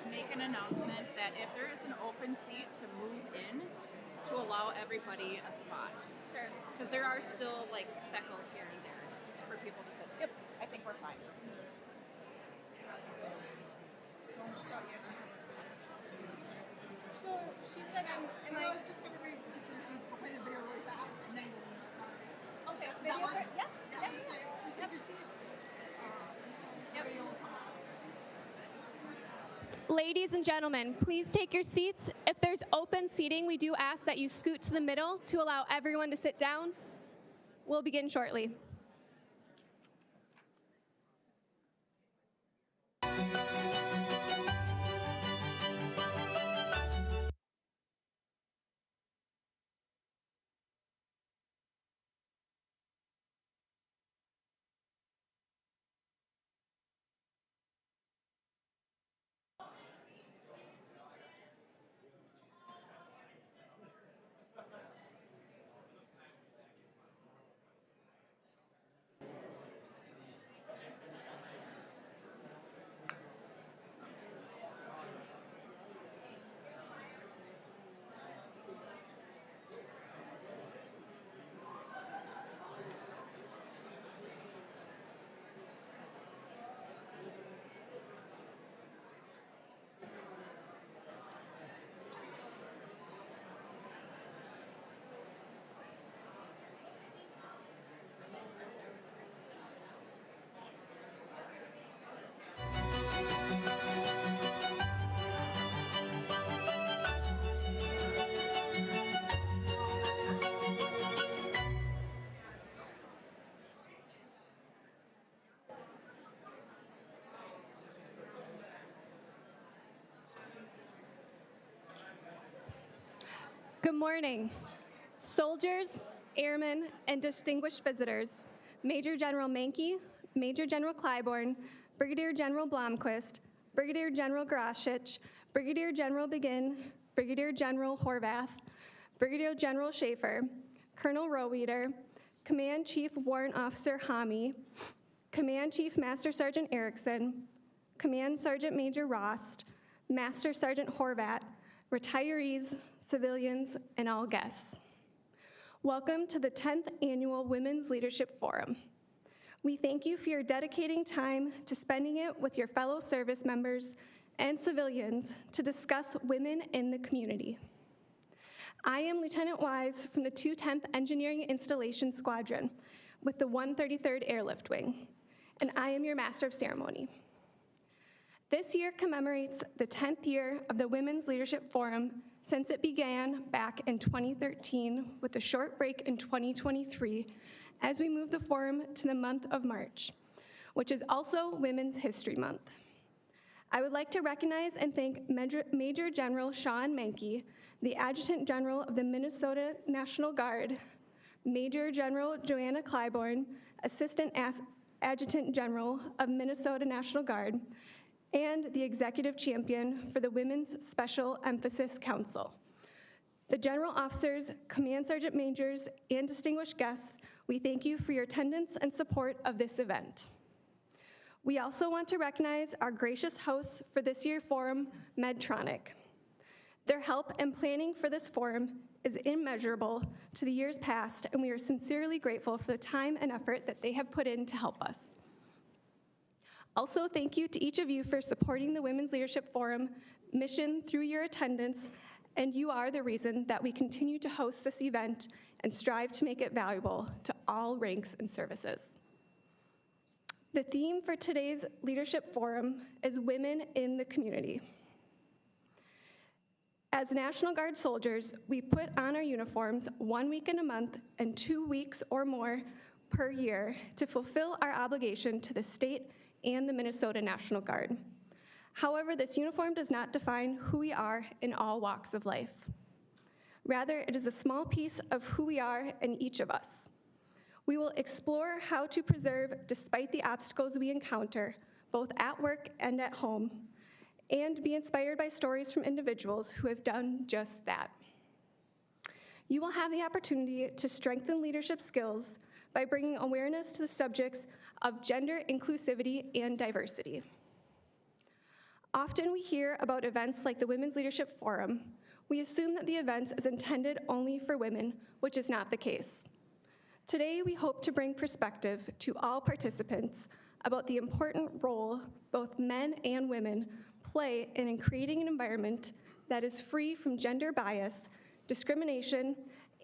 make an announcement that if there is an open seat to move in, to allow everybody a spot. Sure. Because there are still like speckles here and there for people to sit. Yep, I think we're fine. So she said, am I just going to read pictures and we'll play the video really fast and then we'll start. Okay, Does video that work? Yeah. Please take your seats. Video will come on. Ladies and gentlemen, please take your seats. If there's open seating, we do ask that you scoot to the middle to allow everyone to sit down. We'll begin shortly. Good morning. Soldiers, airmen, and distinguished visitors, Major General Menke, Major General Clybourne, Brigadier General Blomquist, Brigadier General Grashich, Brigadier General Begin, Brigadier General Horvath, Brigadier General Schaefer, Colonel Roweeder, Command Chief Warrant Officer Hami, Command Chief Master Sergeant Erickson, Command Sergeant Major Rost, Master Sergeant Horvat, retirees, civilians, and all guests. Welcome to the 10th Annual Women's Leadership Forum. We thank you for your dedicating time to spending it with your fellow service members and civilians to discuss women in the community. I am Lieutenant Wise from the 210th Engineering Installation Squadron with the 133rd Airlift Wing, and I am your Master of Ceremony. This year commemorates the 10th year of the Women's Leadership Forum since it began back in 2013 with a short break in 2023 as we move the forum to the month of March, which is also Women's History Month. I would like to recognize and thank Major General Sean Menke, the Adjutant General of the Minnesota National Guard, Major General Joanna Clybourne, Assistant Adjutant General of Minnesota National Guard, and the Executive Champion for the Women's Special Emphasis Council. The General Officers, Command Sergeant Majors, and distinguished guests, we thank you for your attendance and support of this event. We also want to recognize our gracious hosts for this year's forum, Medtronic. Their help and planning for this forum is immeasurable to the years past, and we are sincerely grateful for the time and effort that they have put in to help us. Also, thank you to each of you for supporting the Women's Leadership Forum mission through your attendance, and you are the reason that we continue to host this event and strive to make it valuable to all ranks and services. The theme for today's Leadership Forum is Women in the Community. As National Guard soldiers, we put on our uniforms 1 week in a month and 2 weeks or more per year to fulfill our obligation to the state and the Minnesota National Guard. However, this uniform does not define who we are in all walks of life. Rather, it is a small piece of who we are in each of us. We will explore how to preserve despite the obstacles we encounter, both at work and at home, and be inspired by stories from individuals who have done just that. You will have the opportunity to strengthen leadership skills by bringing awareness to the subjects of gender inclusivity and diversity. Often we hear about events like the Women's Leadership Forum. We assume that the event is intended only for women, which is not the case. Today, we hope to bring perspective to all participants about the important role both men and women play in creating an environment that is free from gender bias, discrimination,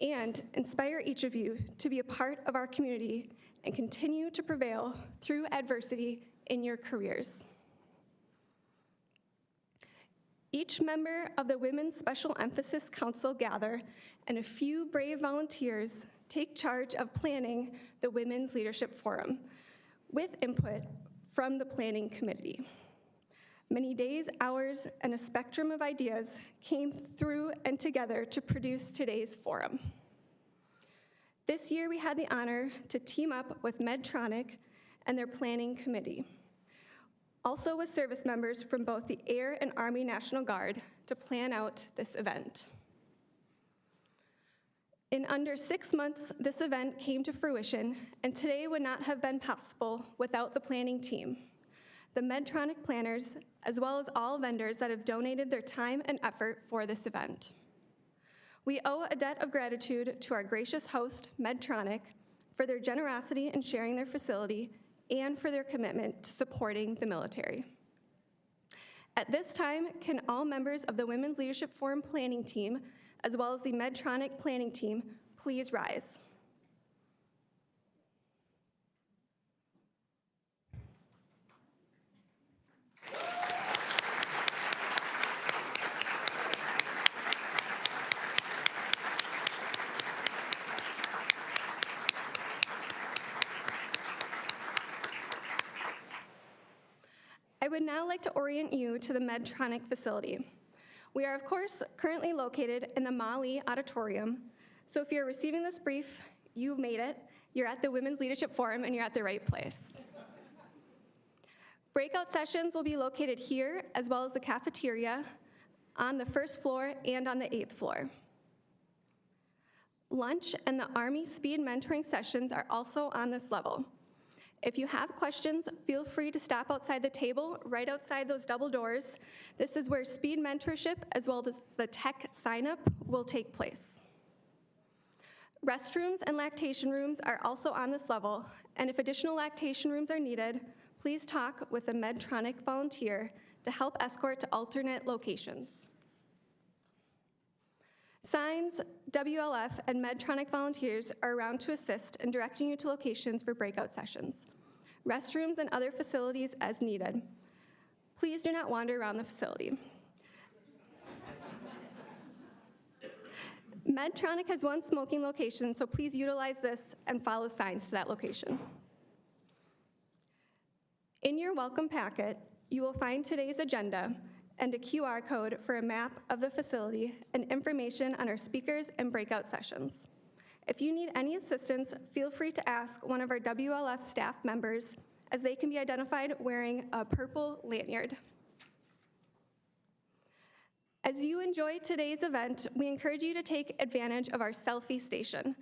and inspire each of you to be a part of our community and continue to prevail through adversity in your careers. Each member of the Women's Special Emphasis Council gather, and a few brave volunteers take charge of planning the Women's Leadership Forum with input from the planning committee. Many days, hours, and a spectrum of ideas came through and together to produce today's forum. This year, we had the honor to team up with Medtronic and their planning committee, also with service members from both the Air and Army National Guard to plan out this event. In under 6 months, this event came to fruition, and today would not have been possible without the planning team, the Medtronic planners, as well as all vendors that have donated their time and effort for this event. We owe a debt of gratitude to our gracious host, Medtronic, for their generosity in sharing their facility and for their commitment to supporting the military. At this time, can all members of the Women's Leadership Forum planning team, as well as the Medtronic planning team, please rise. I would now like to orient you to the Medtronic facility. We are, of course, currently located in the Mali Auditorium, so if you're receiving this brief, you've made it. You're at the Women's Leadership Forum, and you're at the right place. Breakout sessions will be located here, as well as the cafeteria, on the first floor and on the 8th floor. Lunch and the Army Speed Mentoring sessions are also on this level. If you have questions, feel free to stop outside the table, right outside those double doors. This is where speed mentorship, as well as the tech sign-up, will take place. Restrooms and lactation rooms are also on this level, and if additional lactation rooms are needed, please talk with a Medtronic volunteer to help escort to alternate locations. Signs, WLF, and Medtronic volunteers are around to assist in directing you to locations for breakout sessions, restrooms, and other facilities as needed. Please do not wander around the facility. Medtronic has one smoking location, so please utilize this and follow signs to that location. In your welcome packet, you will find today's agenda and a QR code for a map of the facility and information on our speakers and breakout sessions. If you need any assistance, feel free to ask one of our WLF staff members, as they can be identified wearing a purple lanyard. As you enjoy today's event, we encourage you to take advantage of our selfie station,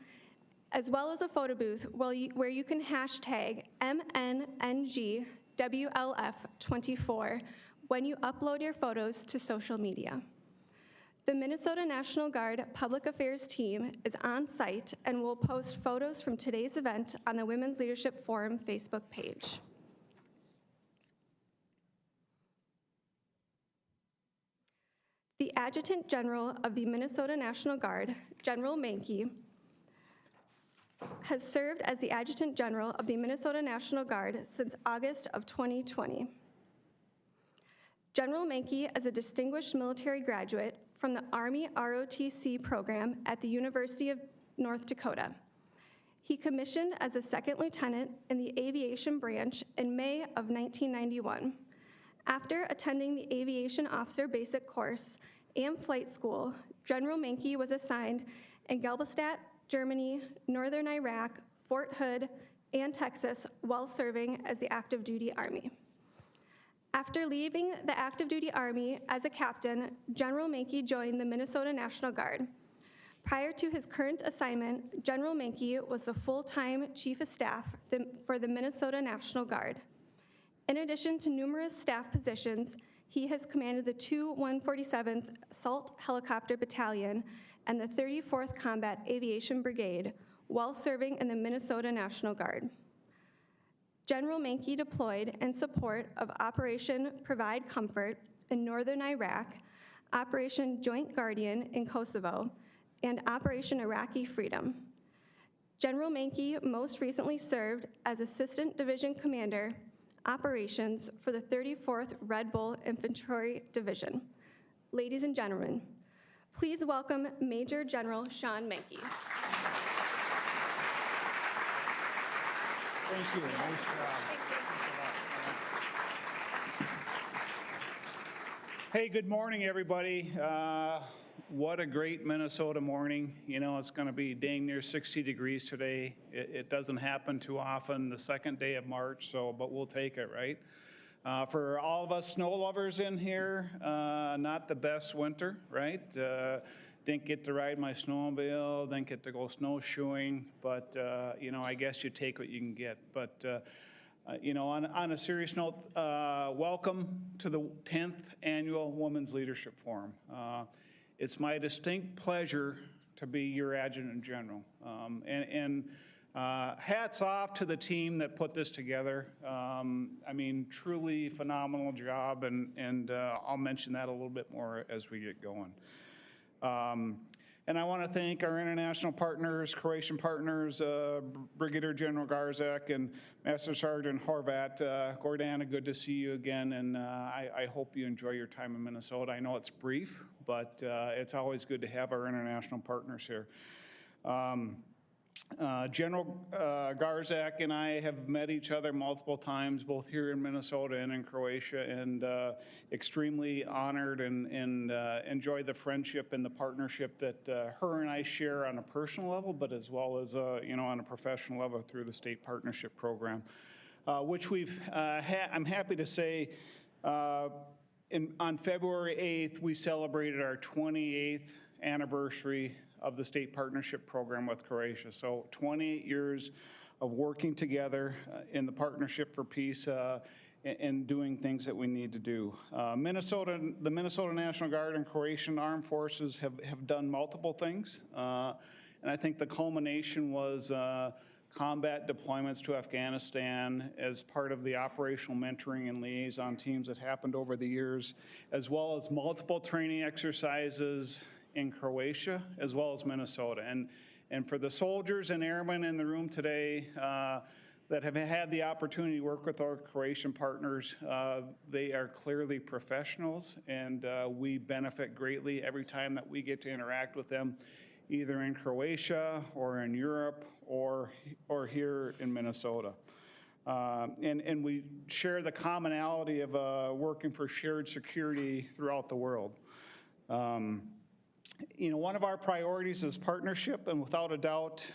as well as a photo booth where you can hashtag MNNG WLF24 when you upload your photos to social media. The Minnesota National Guard Public Affairs team is on site and will post photos from today's event on the Women's Leadership Forum Facebook page. The Adjutant General of the Minnesota National Guard, General MNNG, has served as the Adjutant General of the Minnesota National Guard since August of 2020. General MNNG is a distinguished military graduate from the Army ROTC program at the University of North Dakota. He commissioned as a second lieutenant in the aviation branch in May of 1991. After attending the Aviation Officer Basic Course and flight school, General MNNG was assigned in Galveston, Germany, Northern Iraq, Fort Hood, and Texas while serving as the active duty Army. After leaving the active duty Army as a captain, General MNNG joined the Minnesota National Guard. Prior to his current assignment, General MNNG was the full-time Chief of Staff for the Minnesota National Guard. In addition to numerous staff positions, He has commanded the 147th Assault Helicopter Battalion and the 34th Combat Aviation Brigade while serving in the Minnesota National Guard. General Menke deployed in support of Operation Provide Comfort in northern Iraq, Operation Joint Guardian in Kosovo, and Operation Iraqi Freedom. General Menke most recently served as Assistant Division Commander, Operations for the 34th Red Bull Infantry Division. Ladies and gentlemen, please welcome Major General Sean Menke. Thank you. Nice job. Hey, good morning, everybody. What a great Minnesota morning. You know, it's going to be dang near 60 degrees today. It doesn't happen too often, the second day of March, but we'll take it, right? For all of us snow lovers in here, not the best winter, right? Didn't get to ride my snowmobile, didn't get to go snowshoeing, but, you know, I guess you take what you can get. But, you know, on a serious note, welcome to the 10th Annual Women's Leadership Forum. It's my distinct pleasure to be your Adjutant General. Hats off to the team that put this together. I mean, truly phenomenal job, and I'll mention that a little bit more as we get going. And I want to thank our international partners, Croatian partners, Brigadier General Garzak and Master Sergeant Horvat. Gordana, good to see you again, and I hope you enjoy your time in Minnesota. I know it's brief, but it's always good to have our international partners here. General Garzak and I have met each other multiple times, both here in Minnesota and in Croatia, and extremely honored and enjoy the friendship and the partnership that her and I share on a personal level, but as well as you know, on a professional level through the state partnership program, which I'm happy to say on February 8th, we celebrated our 28th anniversary of the state partnership program with Croatia. So 28 years of working together in the Partnership for Peace and doing things that we need to do. The Minnesota National Guard and Croatian Armed Forces have done multiple things. And I think the culmination was combat deployments to Afghanistan as part of the operational mentoring and liaison teams that happened over the years, as well as multiple training exercises in Croatia, as well as Minnesota. And for the soldiers and airmen in the room today that have had the opportunity to work with our Croatian partners, they are clearly professionals, and we benefit greatly every time that we get to interact with them, either in Croatia or in Europe or here in Minnesota. And we share the commonality of working for shared security throughout the world. You know, one of our priorities is partnership, and without a doubt,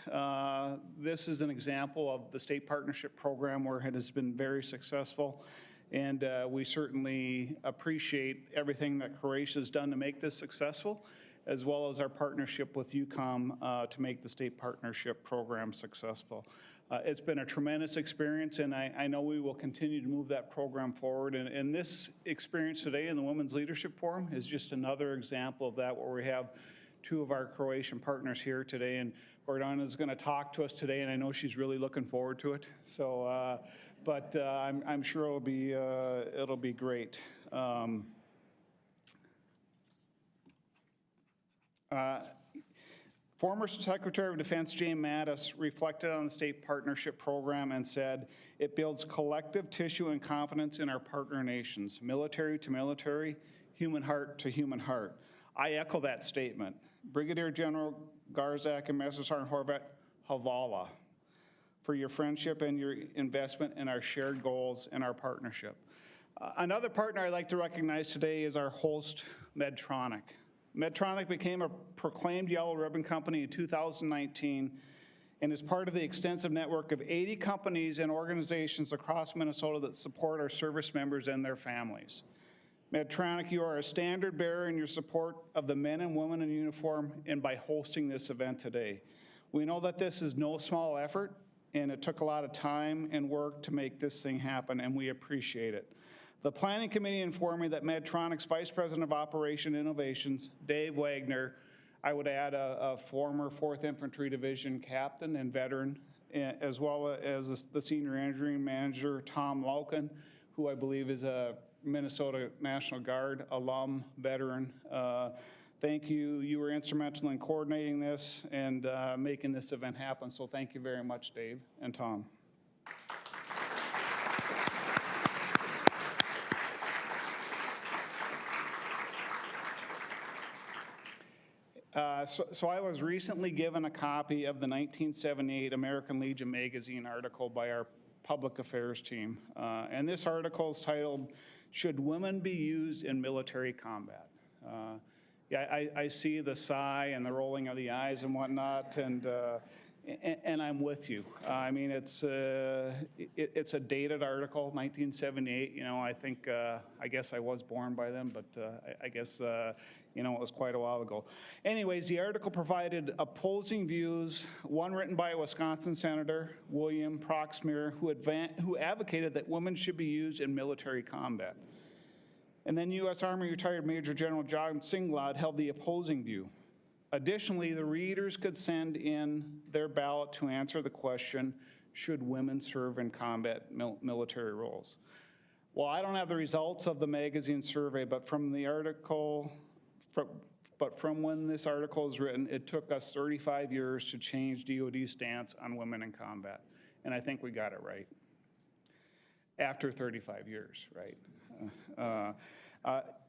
this is an example of the state partnership program where it has been very successful, and we certainly appreciate everything that Croatia has done to make this successful, as well as our partnership with UCOM to make the state partnership program successful. It's been a tremendous experience, and I know we will continue to move that program forward. And this experience today in the Women's Leadership Forum is just another example of that, where we have two of our Croatian partners here today. And Gordana is going to talk to us today, and I know she's really looking forward to it. So, but I'm sure it'll be great. Former Secretary of Defense James Mattis reflected on the state partnership program and said, "It builds collective tissue and confidence in our partner nations, military to military, human heart to human heart." I echo that statement. Brigadier General Garzak and Master Sergeant Horvat, Havala for your friendship and your investment in our shared goals and our partnership. Another partner I'd like to recognize today is our host, Medtronic. Medtronic became a proclaimed Yellow Ribbon company in 2019 and is part of the extensive network of 80 companies and organizations across Minnesota that support our service members and their families. Medtronic, you are a standard bearer in your support of the men and women in uniform and by hosting this event today. We know that this is no small effort, and it took a lot of time and work to make this thing happen, and we appreciate it. The Planning Committee informed me that Medtronic's Vice President of Operation Innovations, Dave Wagner, I would add a former 4th Infantry Division captain and veteran, as well as the Senior Engineering Manager, Tom Lauken, who I believe is a Minnesota National Guard alum, veteran. Thank you. You were instrumental in coordinating this and making this event happen, so thank you very much, Dave and Tom. So I was recently given a copy of the 1978 American Legion magazine article by our public affairs team. And this article is titled, "Should Women Be Used in Military Combat?" Yeah, I see the sigh and the rolling of the eyes and whatnot, and I'm with you. I mean, it's a dated article, 1978. You know, I think, I guess I was born by then, but I guess, you know, it was quite a while ago. Anyways, the article provided opposing views, one written by a Wisconsin Senator, William Proxmire, who advocated that women should be used in military combat. And then U.S. Army retired Major General John Singlad held the opposing view. Additionally, the readers could send in their ballot to answer the question, should women serve in combat military roles? Well, I don't have the results of the magazine survey, but from the article, from when this article is written, it took us 35 years to change DOD's stance on women in combat. And I think we got it right. After 35 years, right?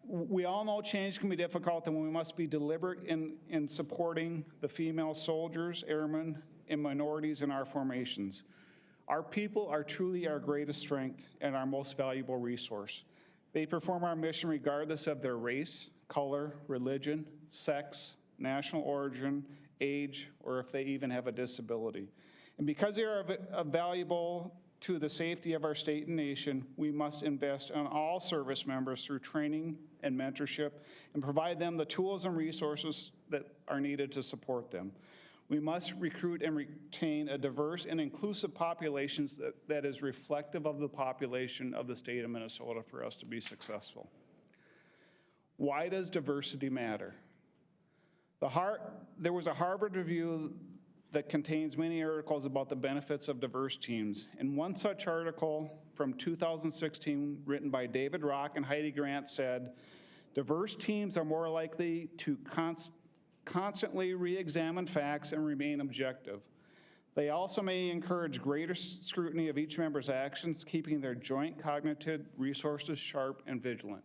We all know change can be difficult, and we must be deliberate in supporting the female soldiers, airmen, and minorities in our formations. Our people are truly our greatest strength and our most valuable resource. They perform our mission regardless of their race, color, religion, sex, national origin, age, or if they even have a disability. And because they are valuable to the safety of our state and nation, we must invest in all service members through training and mentorship and provide them the tools and resources that are needed to support them. We must recruit and retain a diverse and inclusive population that is reflective of the population of the state of Minnesota for us to be successful. Why does diversity matter? There was a Harvard review that contains many articles about the benefits of diverse teams. And one such article from 2016 written by David Rock and Heidi Grant said, diverse teams are more likely to constantly re-examine facts and remain objective. They also may encourage greater scrutiny of each member's actions, keeping their joint cognitive resources sharp and vigilant.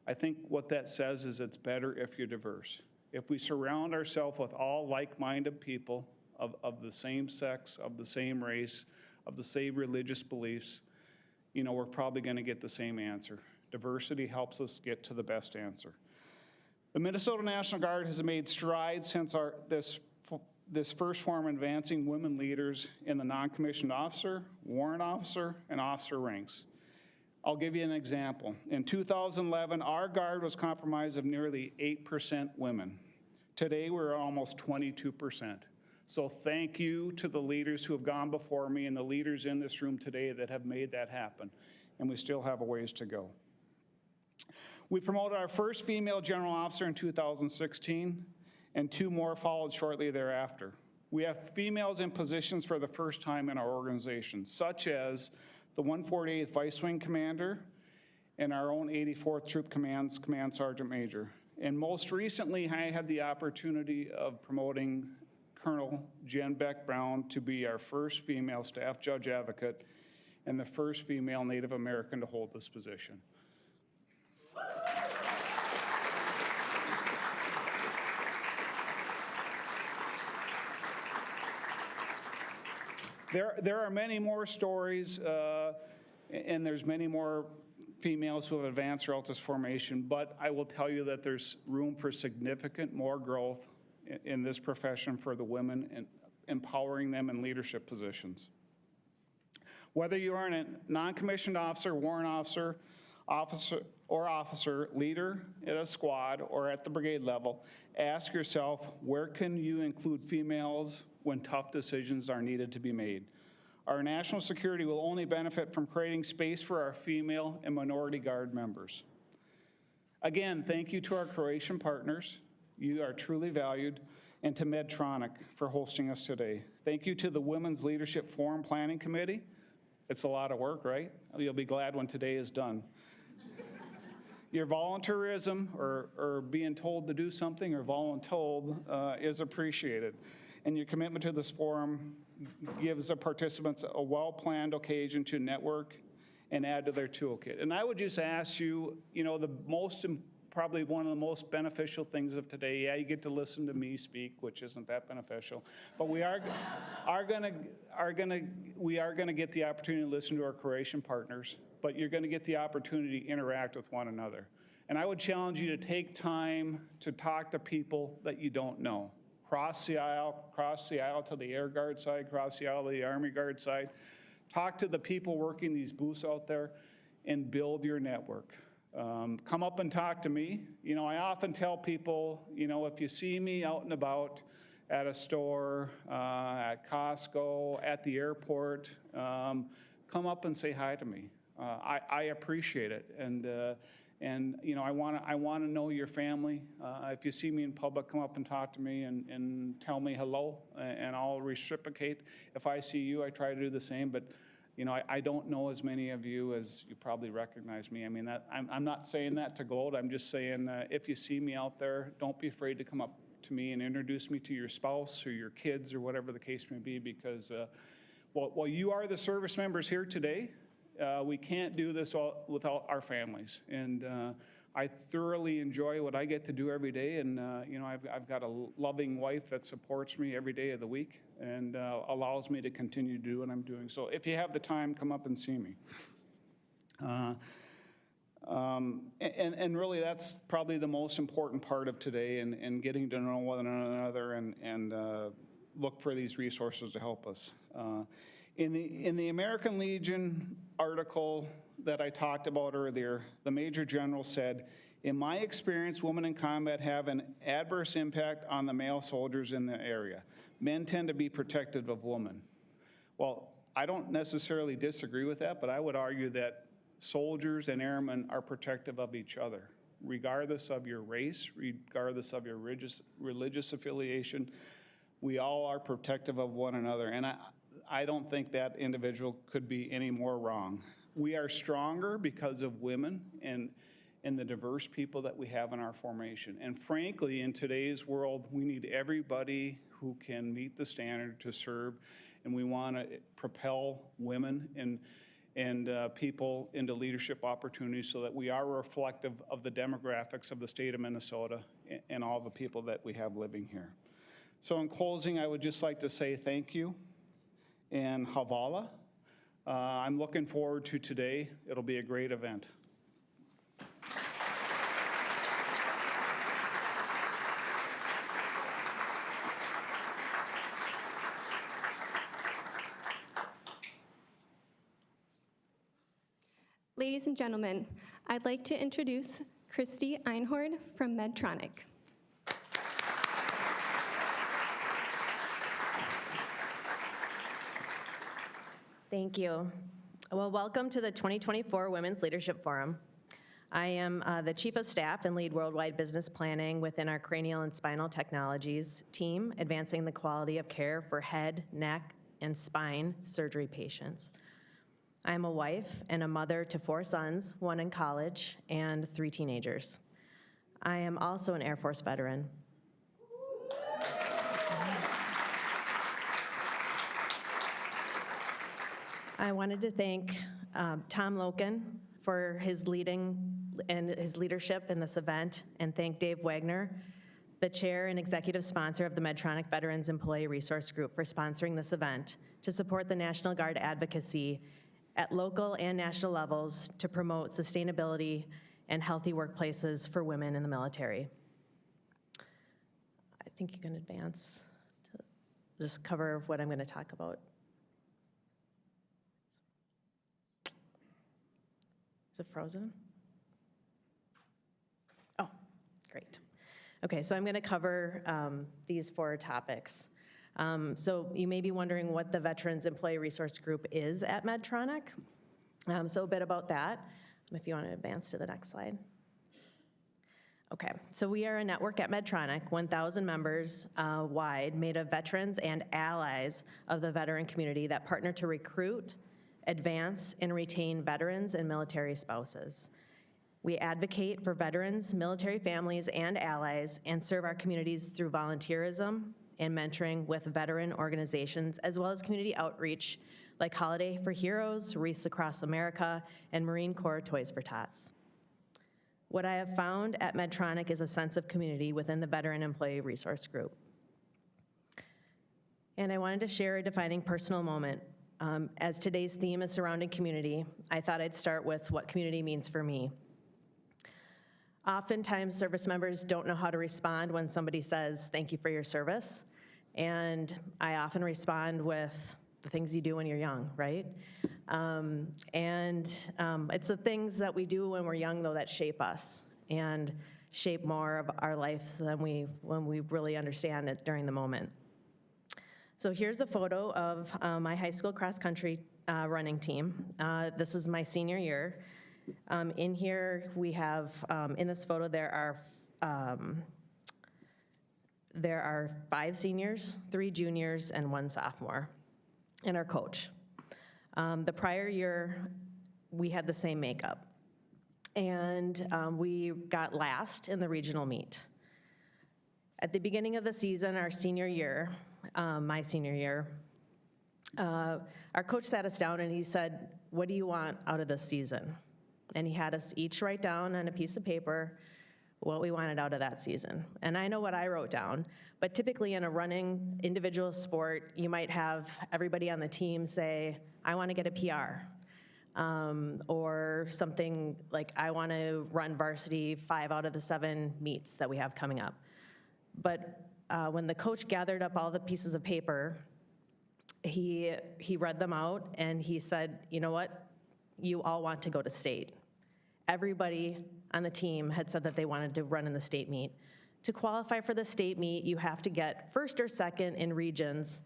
I think what that says is it's better if you're diverse. If we surround ourselves with all like-minded people of the same sex, of the same race, of the same religious beliefs, you know, we're probably going to get the same answer. Diversity helps us get to the best answer. The Minnesota National Guard has made strides since this first forum advancing women leaders in the non-commissioned officer, warrant officer, and officer ranks. I'll give you an example. In 2011, our Guard was comprised of nearly 8% women. Today, we're almost 22%. So thank you to the leaders who have gone before me and the leaders in this room today that have made that happen. And we still have a ways to go. We promoted our first female general officer in 2016, and 2 more followed shortly thereafter. We have females in positions for the first time in our organization, such as the 148th Vice Wing Commander and our own 84th Troop Command's Command Sergeant Major. And most recently, I had the opportunity of promoting Colonel Jen Beck Brown to be our first female staff judge advocate and the first female Native American to hold this position. There are many more stories, and there's many more females who have advanced throughout this formation, but I will tell you that there's room for significant more growth in this profession for the women and empowering them in leadership positions. Whether you are a non-commissioned officer, warrant officer, officer, leader at a squad or at the brigade level, ask yourself, where can you include females when tough decisions are needed to be made? Our national security will only benefit from creating space for our female and minority Guard members. Again, thank you to our Croatian partners. You are truly valued, and to Medtronic for hosting us today. Thank you to the Women's Leadership Forum Planning Committee. It's a lot of work, right? You'll be glad when today is done. Your volunteerism or being told to do something or voluntold is appreciated. And your commitment to this forum gives the participants a well-planned occasion to network and add to their toolkit. And I would just ask you, probably one of the most beneficial things of today, yeah, you get to listen to me speak, which isn't that beneficial, but we are gonna get the opportunity to listen to our Croatian partners, but you're gonna get the opportunity to interact with one another. And I would challenge you to take time to talk to people that you don't know. Cross the aisle to the Air Guard side, cross the aisle to the Army Guard side. Talk to the people working these booths out there and build your network. Come up and talk to me. I often tell people, if you see me out and about at a store, at Costco, at the airport, come up and say hi to me. I appreciate it. And I want to know your family. If you see me in public, come up and talk to me and tell me hello, and I'll reciprocate. If I see you, I try to do the same. But I don't know as many of you as you probably recognize me. I mean, I'm not saying that to gloat. I'm just saying if you see me out there, don't be afraid to come up to me and introduce me to your spouse or your kids or whatever the case may be, because while you are the service members here today, we can't do this all without our families. And I thoroughly enjoy what I get to do every day. And, I've got a loving wife that supports me every day of the week and allows me to continue to do what I'm doing. So if you have the time, come up and see me. And really, that's probably the most important part of today, and getting to know one another and look for these resources to help us. In the American Legion article that I talked about earlier, the Major General said, "In my experience, women in combat have an adverse impact on the male soldiers in the area. Men tend to be protective of women." Well, I don't necessarily disagree with that, but I would argue that soldiers and airmen are protective of each other, regardless of your race, regardless of your religious affiliation. We all are protective of one another, and I don't think that individual could be any more wrong. We are stronger because of women and the diverse people that we have in our formation. And frankly, in today's world, we need everybody who can meet the standard to serve, and we want to propel women and people into leadership opportunities so that we are reflective of the demographics of the state of Minnesota and all the people that we have living here. So in closing, I would just like to say thank you and Havala. I'm looking forward to today. It'll be a great event. Ladies and gentlemen, I'd like to introduce Christy Einhorn from Medtronic. Thank you. Well, welcome to the 2024 Women's Leadership Forum. I am the Chief of Staff and lead worldwide business planning within our cranial and spinal technologies team, advancing the quality of care for head, neck, and spine surgery patients. I am a wife and a mother to 4 sons, 1 in college, and 3 teenagers. I am also an Air Force veteran. I wanted to thank Tom Loken for his leading and his leadership in this event, and thank Dave Wagner, the chair and executive sponsor of the Medtronic Veterans Employee Resource Group, for sponsoring this event to support the National Guard advocacy at local and national levels to promote sustainability and healthy workplaces for women in the military. I think you can advance to just cover what I'm going to talk about. Is it frozen? Oh, great. Okay, so I'm going to cover these 4 topics. So you may be wondering what the Veterans Employee Resource Group is at Medtronic. So a bit about that, if you want to advance to the next slide. Okay, so we are a network at Medtronic, 1,000 members wide, made of veterans and allies of the veteran community that partner to recruit, advance, and retain veterans and military spouses. We advocate for veterans, military families, and allies, and serve our communities through volunteerism and mentoring with veteran organizations, as well as community outreach like Holiday for Heroes, Wreaths Across America, and Marine Corps Toys for Tots. What I have found at Medtronic is a sense of community within the Veteran Employee Resource Group. And I wanted to share a defining personal moment. As today's theme is surrounding community, I thought I'd start with what community means for me. Oftentimes, service members don't know how to respond when somebody says, "Thank you for your service." And I often respond with the things you do when you're young, right? It's the things that we do when we're young, though, that shape us and shape more of our life than when we really understand it during the moment. So here's a photo of my high school cross-country running team. This is my senior year. In here, we have, in this photo, there are 5 seniors, 3 juniors, and 1 sophomore, and our coach. The prior year, we had the same makeup, and we got last in the regional meet. At the beginning of the season, our senior year, my senior year, our coach sat us down and he said, "What do you want out of this season?" And he had us each write down on a piece of paper what we wanted out of that season. And I know what I wrote down, but typically in a running individual sport, you might have everybody on the team say, "I want to get a PR," or something like, "I want to run varsity 5 out of the 7 meets that we have coming up." But when the coach gathered up all the pieces of paper, he read them out and he said, "You know what? You all want to go to state." Everybody on the team had said that they wanted to run in the state meet. To qualify for the state meet, you have to get 1st or 2nd in regions.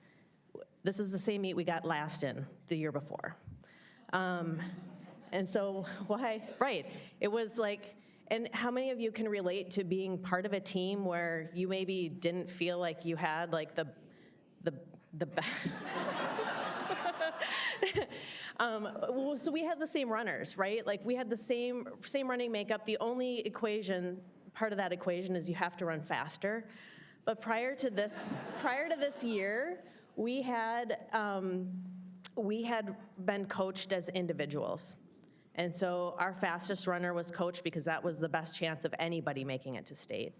This is the same meet we got last in the year before. And so why, right, it was like, and how many of you can relate to being part of a team where you maybe didn't feel like you had like the so we had the same runners, right? Like we had the same running makeup. The only part of that equation is you have to run faster. But prior to this year, we had been coached as individuals. And so our fastest runner was coached because that was the best chance of anybody making it to state.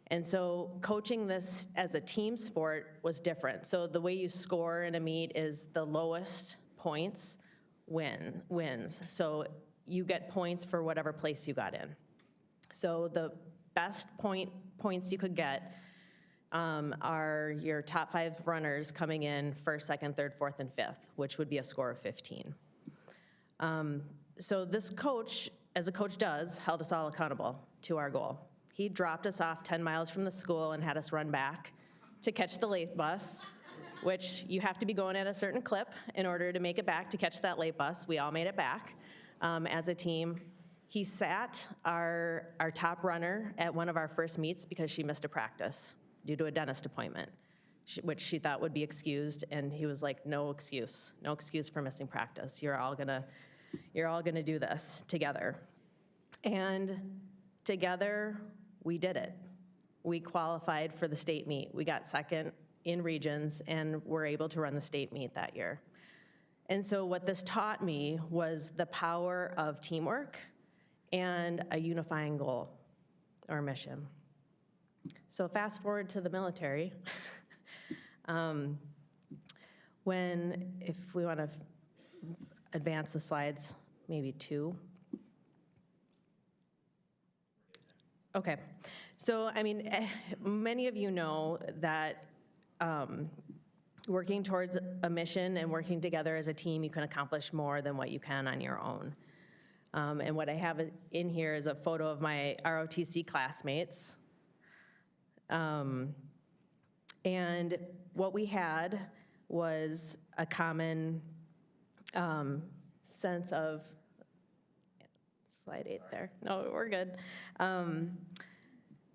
And so coaching this as a team sport was different. So the way you score in a meet is the lowest points wins. So you get points for whatever place you got in. So the best points you could get are your top 5 runners coming in 1st, 2nd, 3rd, 4th, and 5th, which would be a score of 15. So this coach, as a coach does, held us all accountable to our goal. He dropped us off 10 miles from the school and had us run back to catch the late bus, which you have to be going at a certain clip in order to make it back to catch that late bus. We all made it back as a team. He sat our top runner at one of our first meets because she missed a practice due to a dentist appointment, which she thought would be excused, and he was like, no excuse for missing practice. You're all gonna do this together. And together, we did it. We qualified for the state meet. We got 2nd in regions and were able to run the state meet that year. And so what this taught me was the power of teamwork and a unifying goal or mission. So fast forward to the military. If we want to advance the slides, maybe 2. Okay, so I mean, many of you know that working towards a mission and working together as a team, you can accomplish more than what you can on your own. And what I have in here is a photo of my ROTC classmates. And what we had was a common sense of, slide 8 there, no, we're good.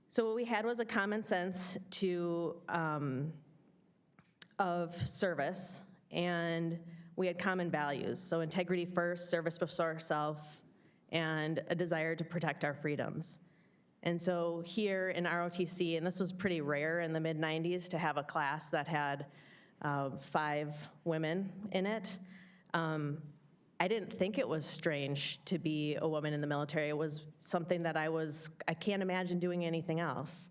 So what we had was a common sense of service, and we had common values. So integrity first, service before self, and a desire to protect our freedoms. And so here in ROTC, and this was pretty rare in the mid-90s to have a class that had 5 women in it. I didn't think it was strange to be a woman in the military. It was something that I can't imagine doing anything else,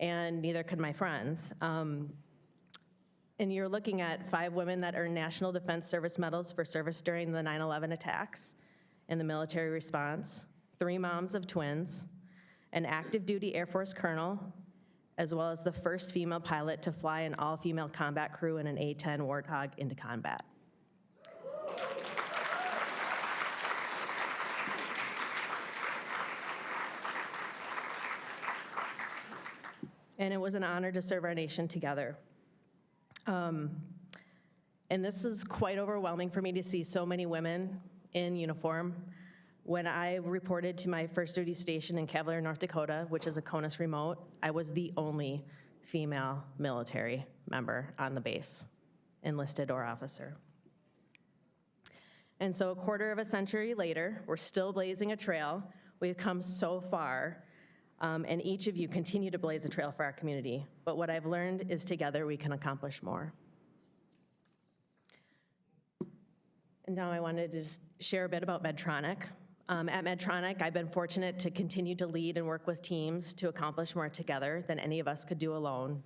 and neither could my friends. And you're looking at 5 women that earned National Defense Service Medals for service during the 9/11 attacks and the military response, 3 moms of twins, an active duty Air Force colonel, as well as the first female pilot to fly an all-female combat crew in an A-10 Warthog into combat. And it was an honor to serve our nation together. And this is quite overwhelming for me to see so many women in uniform. When I reported to my first duty station in Cavalier, North Dakota, which is a CONUS remote, I was the only female military member on the base, enlisted or officer. And so a quarter of a century later, we're still blazing a trail. We've come so far, and each of you continue to blaze a trail for our community. But what I've learned is together we can accomplish more. And now I wanted to just share a bit about Medtronic. At Medtronic, I've been fortunate to continue to lead and work with teams to accomplish more together than any of us could do alone.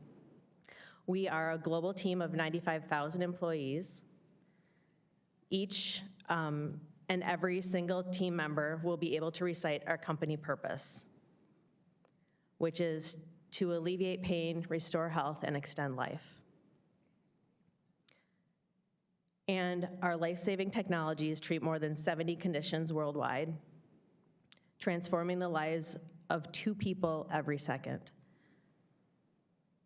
We are a global team of 95,000 employees. Each and every single team member will be able to recite our company purpose, which is to alleviate pain, restore health, and extend life. And our life-saving technologies treat more than 70 conditions worldwide, transforming the lives of 2 people every second.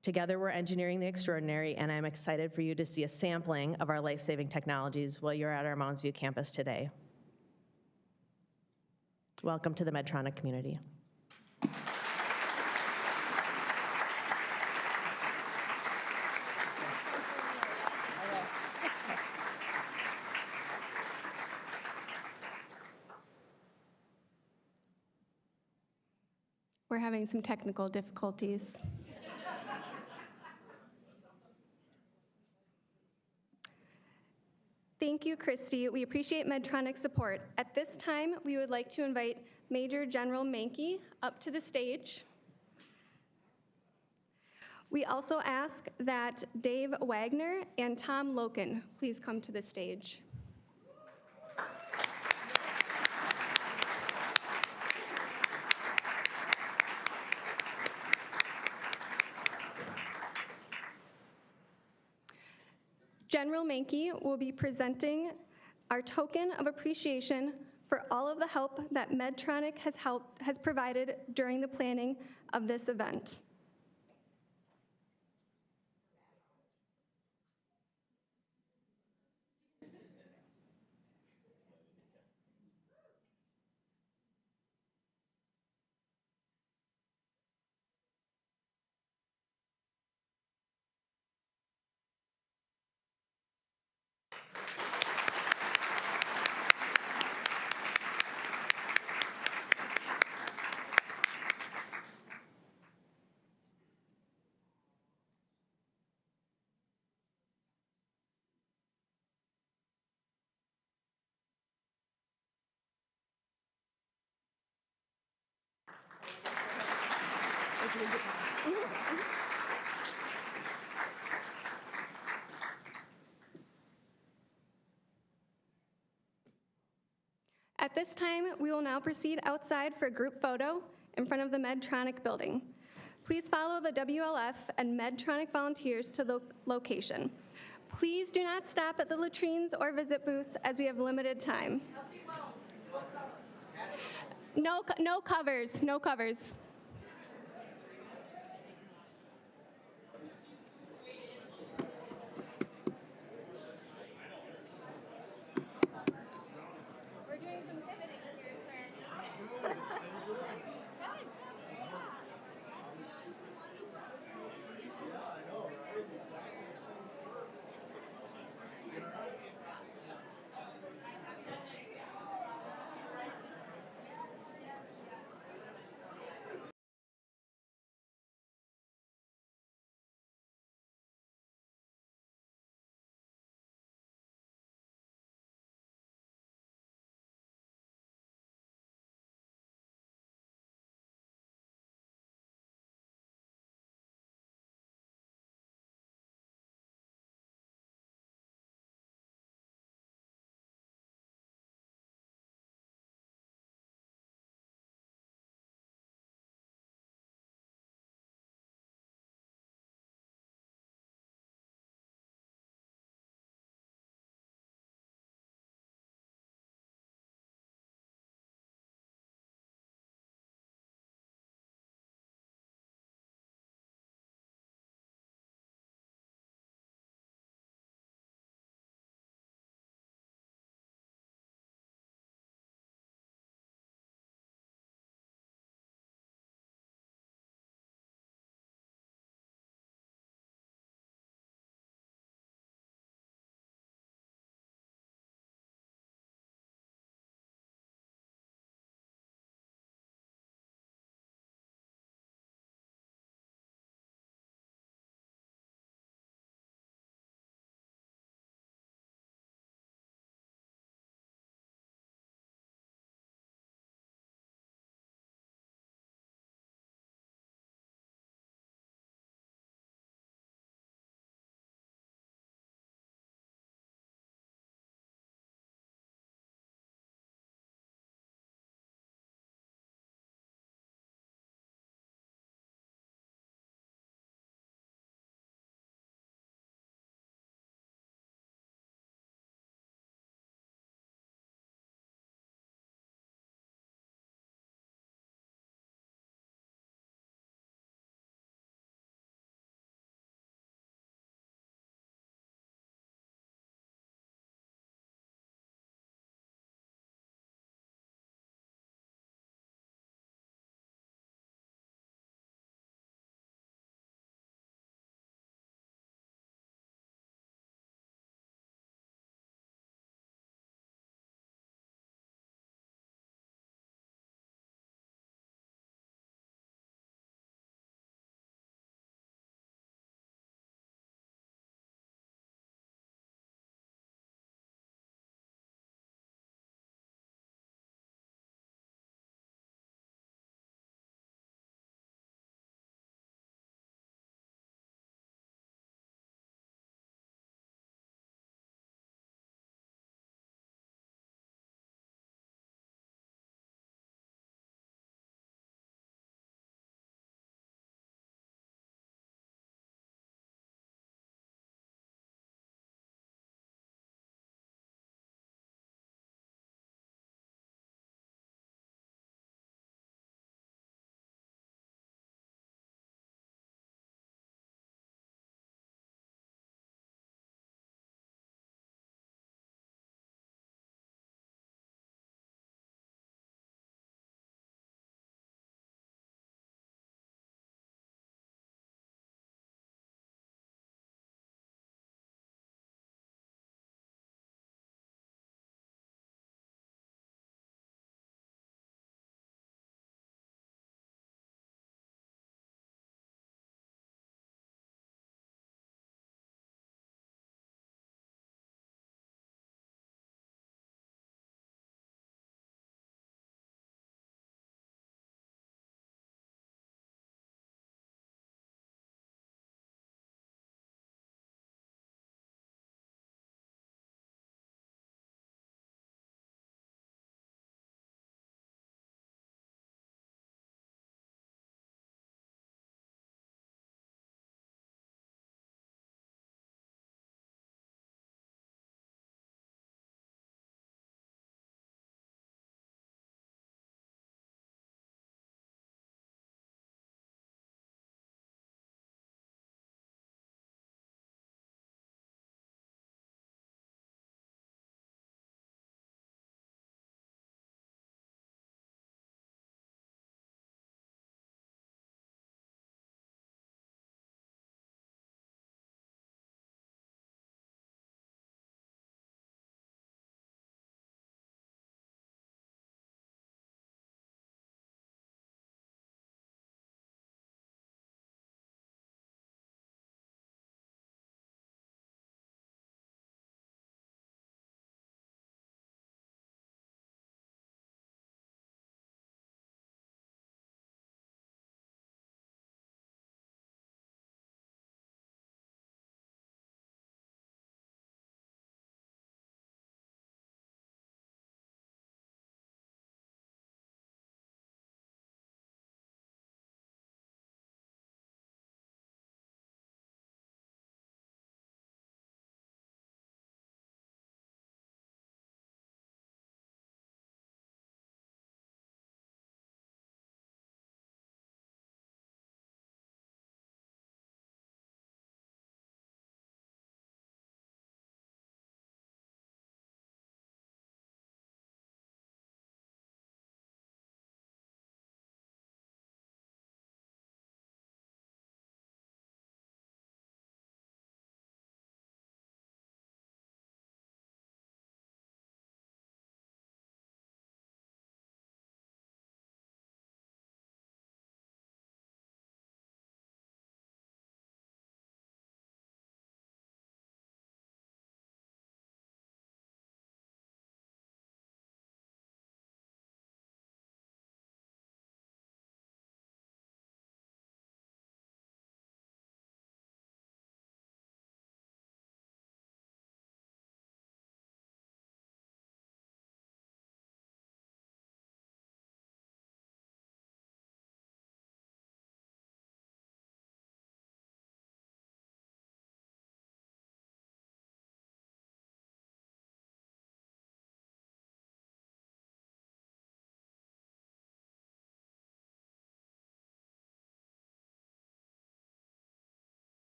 Together, we're engineering the extraordinary, and I'm excited for you to see a sampling of our life-saving technologies while you're at our Mounds View campus today. Welcome to the Medtronic community. We're having some technical difficulties. Thank you, Christy. We appreciate Medtronic's support. At this time, we would like to invite Major General Mankey up to the stage. We also ask that Dave Wagner and Tom Loken please come to the stage. General Mankey will be presenting our token of appreciation for all of the help that Medtronic has provided during the planning of this event. At this time, we will now proceed outside for a group photo in front of the Medtronic building. Please follow the WLF and Medtronic volunteers to the location. Please do not stop at the latrines or visit booths as we have limited time. No covers, no covers.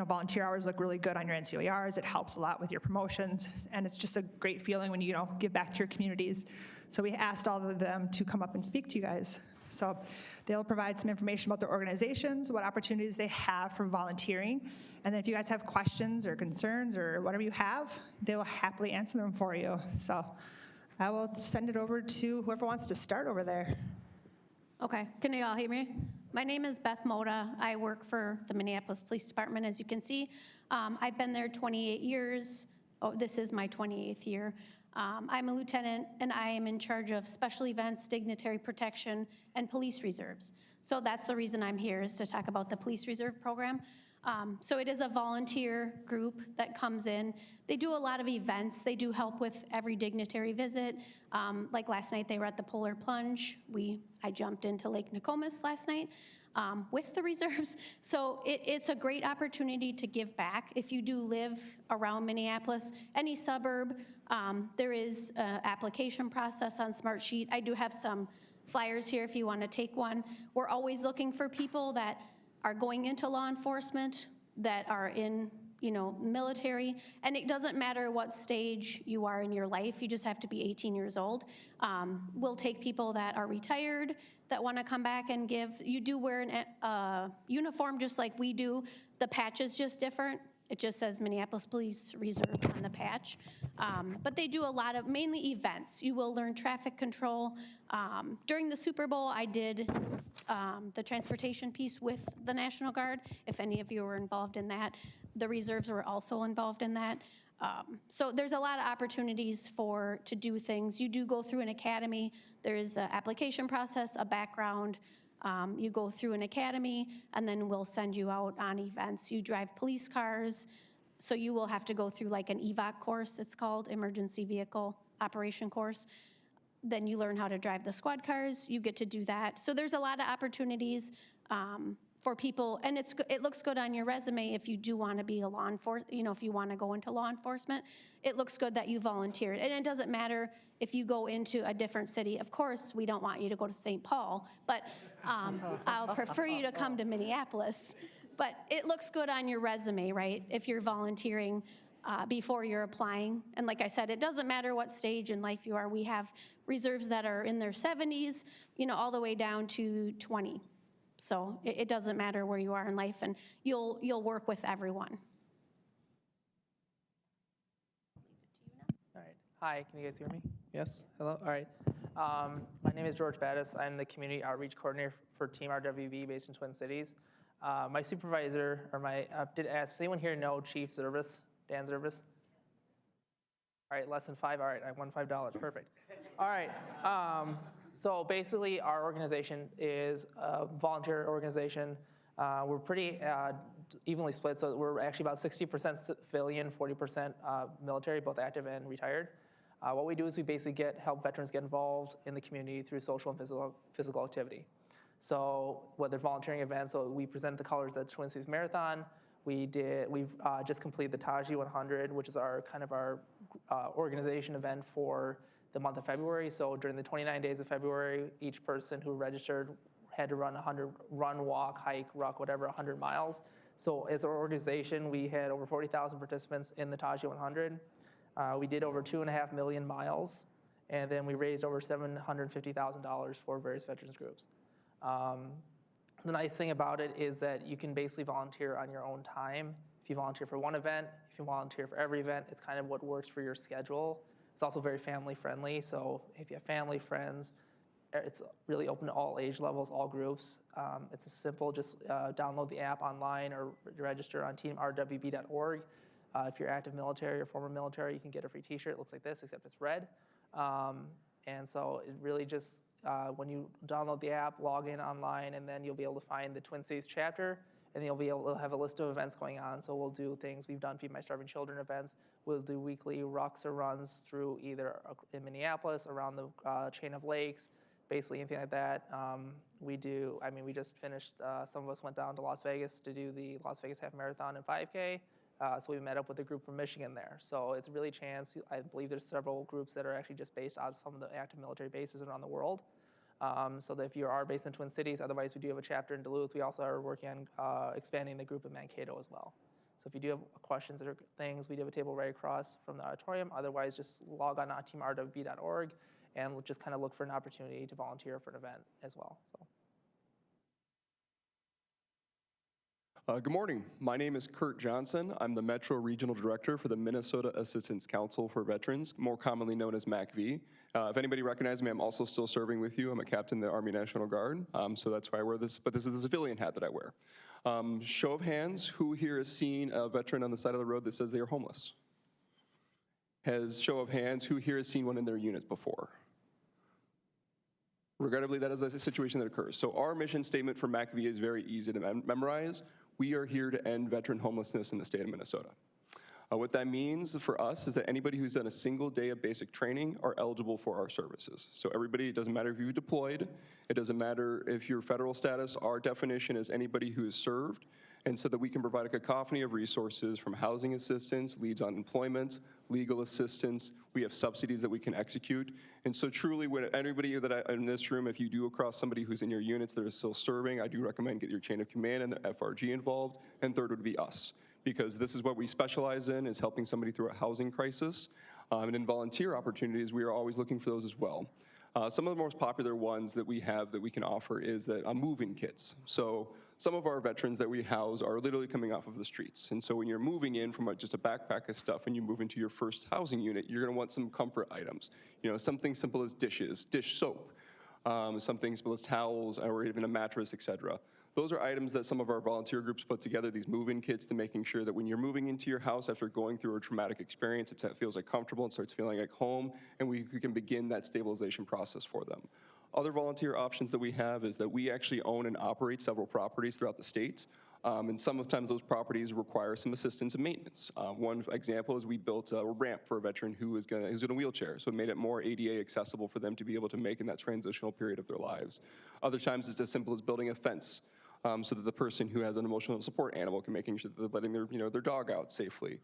volunteer hours look really good on your NCOERs. It helps a lot with your promotions, and it's just a great feeling when you give back to your communities. So we asked all of them to come up and speak to you guys. So they'll provide some information about their organizations, what opportunities they have for volunteering, and then if you guys have questions or concerns or whatever you have, they will happily answer them for you. So I will send it over to whoever wants to start over there. Okay, can you all hear me? My name is Beth Moda. I work for the Minneapolis Police Department, as you can see. I've been there 28 years. Oh, this is my 28th year. I'm a lieutenant, and I am in charge of special events, dignitary protection, and police reserves. So that's the reason I'm here, is to talk about the police reserve program. So it is a volunteer group that comes in. They do a lot of events. They do help with every dignitary visit. Like last night, they were at the Polar Plunge. I jumped into Lake Nokomis last night with the reserves. So it's a great opportunity to give back. If you do live around Minneapolis, any suburb, there is an application process on Smartsheet. I do have some flyers here if you want to take one. We're always looking for people that are going into law enforcement, that are in, military, and it doesn't matter what stage you are in your life, you just have to be 18 years old. We'll take people that are retired, that want to come back and give. You do wear a uniform just like we do. The patch is just different. It just says Minneapolis Police Reserve on the patch. But they do a lot of, mainly events. You will learn traffic control. During the Super Bowl, I did the transportation piece with the National Guard. If any of you were involved in that, the reserves were also involved in that. So there's a lot of opportunities to do things. You do go through an academy. There's an application process, a background. You go through an academy, and then we'll send you out on events. You drive police cars, so you will have to go through like an EVOC course, it's called, Emergency Vehicle Operation Course. Then you learn how to drive the squad cars. You get to do that. So there's a lot of opportunities for people, and it looks good on your resume if you do want to be a law enforcement, if you want to go into law enforcement. It looks good that you volunteered, and it doesn't matter if you go into a different city. Of course, we don't want you to go to St. Paul, but I'll prefer you to come to Minneapolis. But it looks good on your resume, right, if you're volunteering before you're applying. And like I said, it doesn't matter what stage in life you are. We have reserves that are in their 70s, all the way down to 20. So it doesn't matter where you are in life, and you'll work with everyone. All right. Hi, can you guys hear me? Yes? Hello? All right. My name is George Battis. I'm the Community Outreach Coordinator for Team RWB based in Twin Cities. My supervisor, did ask, does anyone here know Chief Zervis, Dan Zervis? All right, less than 5. All right, I won $5. Perfect. All right. So basically, our organization is a volunteer organization. We're pretty evenly split, so we're actually about 60% civilian, 40% military, both active and retired. What we do is we basically help veterans get involved in the community through social and physical activity. So whether volunteering events, so we present the colors at the Twin Cities Marathon. We've just completed the Taji 100, which is our organization event for the month of February. So during the 29 days of February, each person who registered had to run walk, hike, ruck, whatever, 100 miles. So as an organization, we had over 40,000 participants in the Taji 100. We did over 2.5 million miles, and then we raised over $750,000 for various veterans groups. The nice thing about it is that you can basically volunteer on your own time. If you volunteer for one event, if you volunteer for every event, it's kind of what works for your schedule. It's also very family friendly, so if you have family, friends, it's really open to all age levels, all groups. It's a simple, just download the app online or register on teamrwb.org. If you're active military or former military, you can get a free t-shirt. It looks like this, except it's red. And so it really just, when you download the app, log in online, and then you'll be able to find the Twin Cities chapter, and then you'll be able to have a list of events going on. So we'll do things, we've done Feed My Starving Children events. We'll do weekly rucks or runs through either in Minneapolis, around the chain of lakes, basically anything like that. We just finished, some of us went down to Las Vegas to do the Las Vegas Half Marathon and 5K. So we met up with a group from Michigan there. So it's really a chance. I believe there's several groups that are actually just based out of some of the active military bases around the world. So that if you are based in Twin Cities, otherwise we do have a chapter in Duluth. We also are working on expanding the group in Mankato as well. So if you do have questions or things, we do have a table right across from the auditorium. Otherwise, just log on to teamrwb.org and just kind of look for an opportunity to volunteer for an event as well. So. Good morning. My name is Kurt Johnson. I'm the Metro Regional Director for the Minnesota Assistance Council for Veterans, more commonly known as MACV. If anybody recognizes me, I'm also still serving with you. I'm a captain in the Army National Guard, so that's why I wear this, but this is the civilian hat that I wear. Show of hands, who here has seen a veteran on the side of the road that says they are homeless? Show of hands, who here has seen one in their unit before? Regrettably, that is a situation that occurs. So our mission statement for MACV is very easy to memorize. We are here to end veteran homelessness in the state of Minnesota. What that means for us is that anybody who's done a single day of basic training are eligible for our services. So everybody, it doesn't matter if you've deployed, it doesn't matter if your federal status, our definition is anybody who is served, and so that we can provide a cacophony of resources from housing assistance, leads on employment, legal assistance, we have subsidies that we can execute. And so truly, when anybody in this room, if you do across somebody who's in your units that is still serving, I do recommend get your chain of command and the FRG involved, and third would be us. Because this is what we specialize in, is helping somebody through a housing crisis. And in volunteer opportunities, we are always looking for those as well. Some of the most popular ones that we have that we can offer is that moving kits. So some of our veterans that we house are literally coming off of the streets. And so when you're moving in from just a backpack of stuff and you move into your first housing unit, you're gonna want some comfort items. You know, something simple as dishes, dish soap, something simple as towels, or even a mattress, et cetera. Those are items that some of our volunteer groups put together, these move-in kits, to making sure that when you're moving into your house after going through a traumatic experience, it feels like comfortable and starts feeling like home, and we can begin that stabilization process for them. Other volunteer options that we have is that we actually own and operate several properties throughout the state. And sometimes those properties require some assistance and maintenance. One example is we built a ramp for a veteran who's in a wheelchair, so it made it more ADA accessible for them to be able to make in that transitional period of their lives. Other times it's as simple as building a fence so that the person who has an emotional support animal can making sure that they're letting their dog out safely.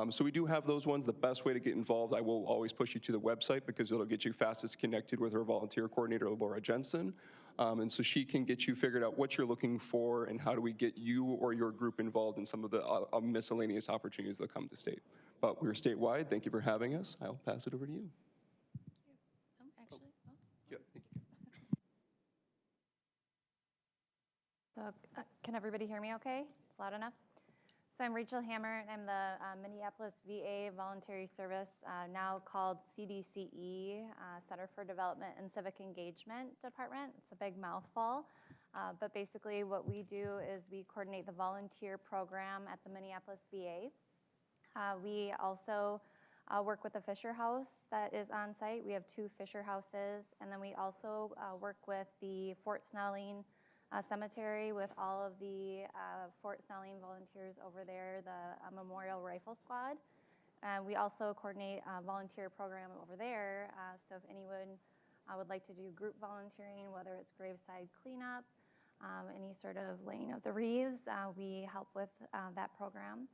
So we do have those ones. The best way to get involved, I will always push you to the website because it'll get you fastest connected with our volunteer coordinator, Laura Jensen. And so she can get you figured out what you're looking for and how do we get you or your group involved in some of the miscellaneous opportunities that come to state. But we're statewide. Thank you for having us. I'll pass it over to you. Yeah, thank you. So can everybody hear me okay? It's loud enough? So I'm Rachel Hammer, and I'm the Minneapolis VA Voluntary Service, now called CDCE, Center for Development and Civic Engagement Department. It's a big mouthful, but basically what we do is we coordinate the volunteer program at the Minneapolis VA. We also work with the Fisher House that is on site. We have 2 Fisher Houses, and then we also work with the Fort Snelling Cemetery with all of the Fort Snelling volunteers over there, the Memorial Rifle Squad. We also coordinate a volunteer program over there, so if anyone would like to do group volunteering, whether it's graveside cleanup, any sort of laying of the wreaths, we help with that program.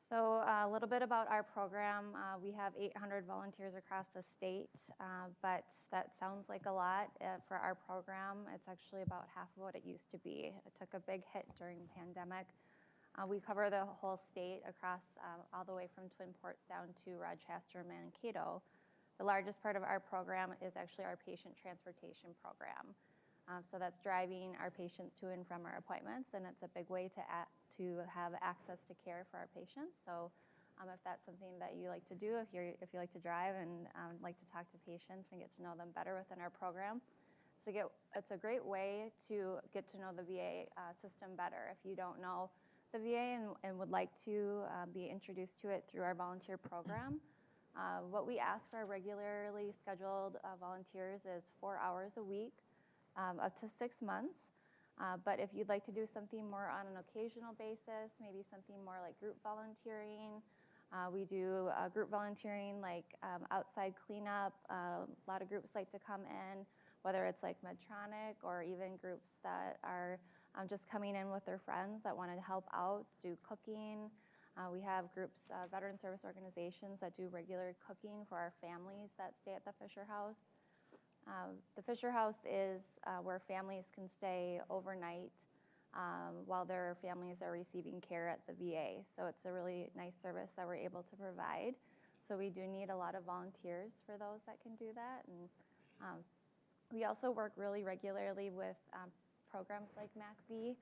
So a little bit about our program. We have 800 volunteers across the state, but that sounds like a lot for our program. It's actually about half of what it used to be. It took a big hit during the pandemic. We cover the whole state across all the way from Twin Ports down to Rochester and Mankato. The largest part of our program is actually our patient transportation program. So that's driving our patients to and from our appointments, and it's a big way to have access to care for our patients. So if that's something that you like to do, if you like to drive and like to talk to patients and get to know them better within our program, it's a great way to get to know the VA system better. If you don't know the VA and would like to be introduced to it through our volunteer program, what we ask for our regularly scheduled volunteers is 4 hours a week, up to 6 months. But if you'd like to do something more on an occasional basis, maybe something more like group volunteering, we do group volunteering like outside cleanup. A lot of groups like to come in, whether it's like Medtronic or even groups that are just coming in with their friends that want to help out, do cooking. We have groups, veteran service organizations that do regular cooking for our families that stay at the Fisher House. The Fisher House is where families can stay overnight while their families are receiving care at the VA. So it's a really nice service that we're able to provide. So we do need a lot of volunteers for those that can do that. And we also work really regularly with programs like MACV.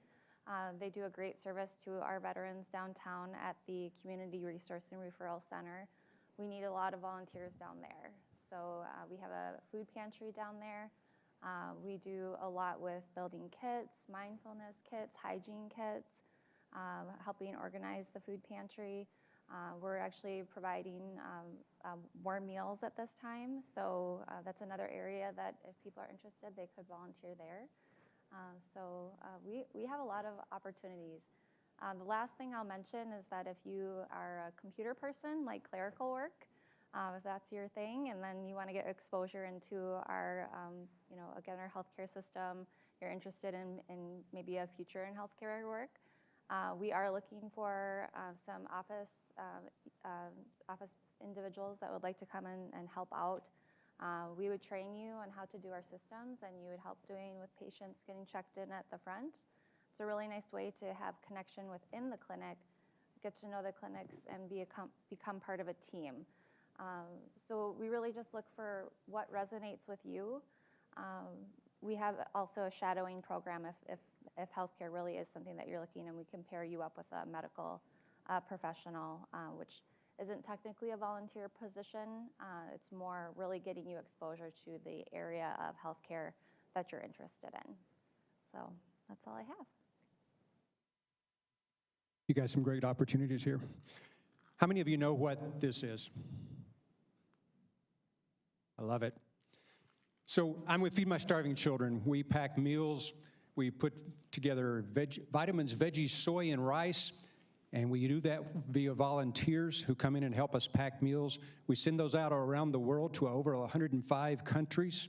They do a great service to our veterans downtown at the Community Resource and Referral Center. We need a lot of volunteers down there. So we have a food pantry down there. We do a lot with building kits, mindfulness kits, hygiene kits, helping organize the food pantry. We're actually providing more meals at this time. So that's another area that if people are interested, they could volunteer there. So we have a lot of opportunities. The last thing I'll mention is that if you are a computer person, like clerical work, if that's your thing, and then you want to get exposure into our, again, our healthcare system, you're interested in maybe a future in healthcare work, we are looking for some office individuals that would like to come in and help out. We would train you on how to do our systems, and you would help doing with patients getting checked in at the front. It's a really nice way to have connection within the clinic, get to know the clinics, and become part of a team. So we really just look for what resonates with you. We have also a shadowing program if healthcare really is something that you're looking, and we can pair you up with a medical professional, which isn't technically a volunteer position. It's more really getting you exposure to the area of healthcare that you're interested in. So that's all I have. You guys, some great opportunities here. How many of you know what this is? I love it. So I'm with Feed My Starving Children. We pack meals. We put together vitamins, veggies, soy, and rice. And we do that via volunteers who come in and help us pack meals. We send those out around the world to over 105 countries.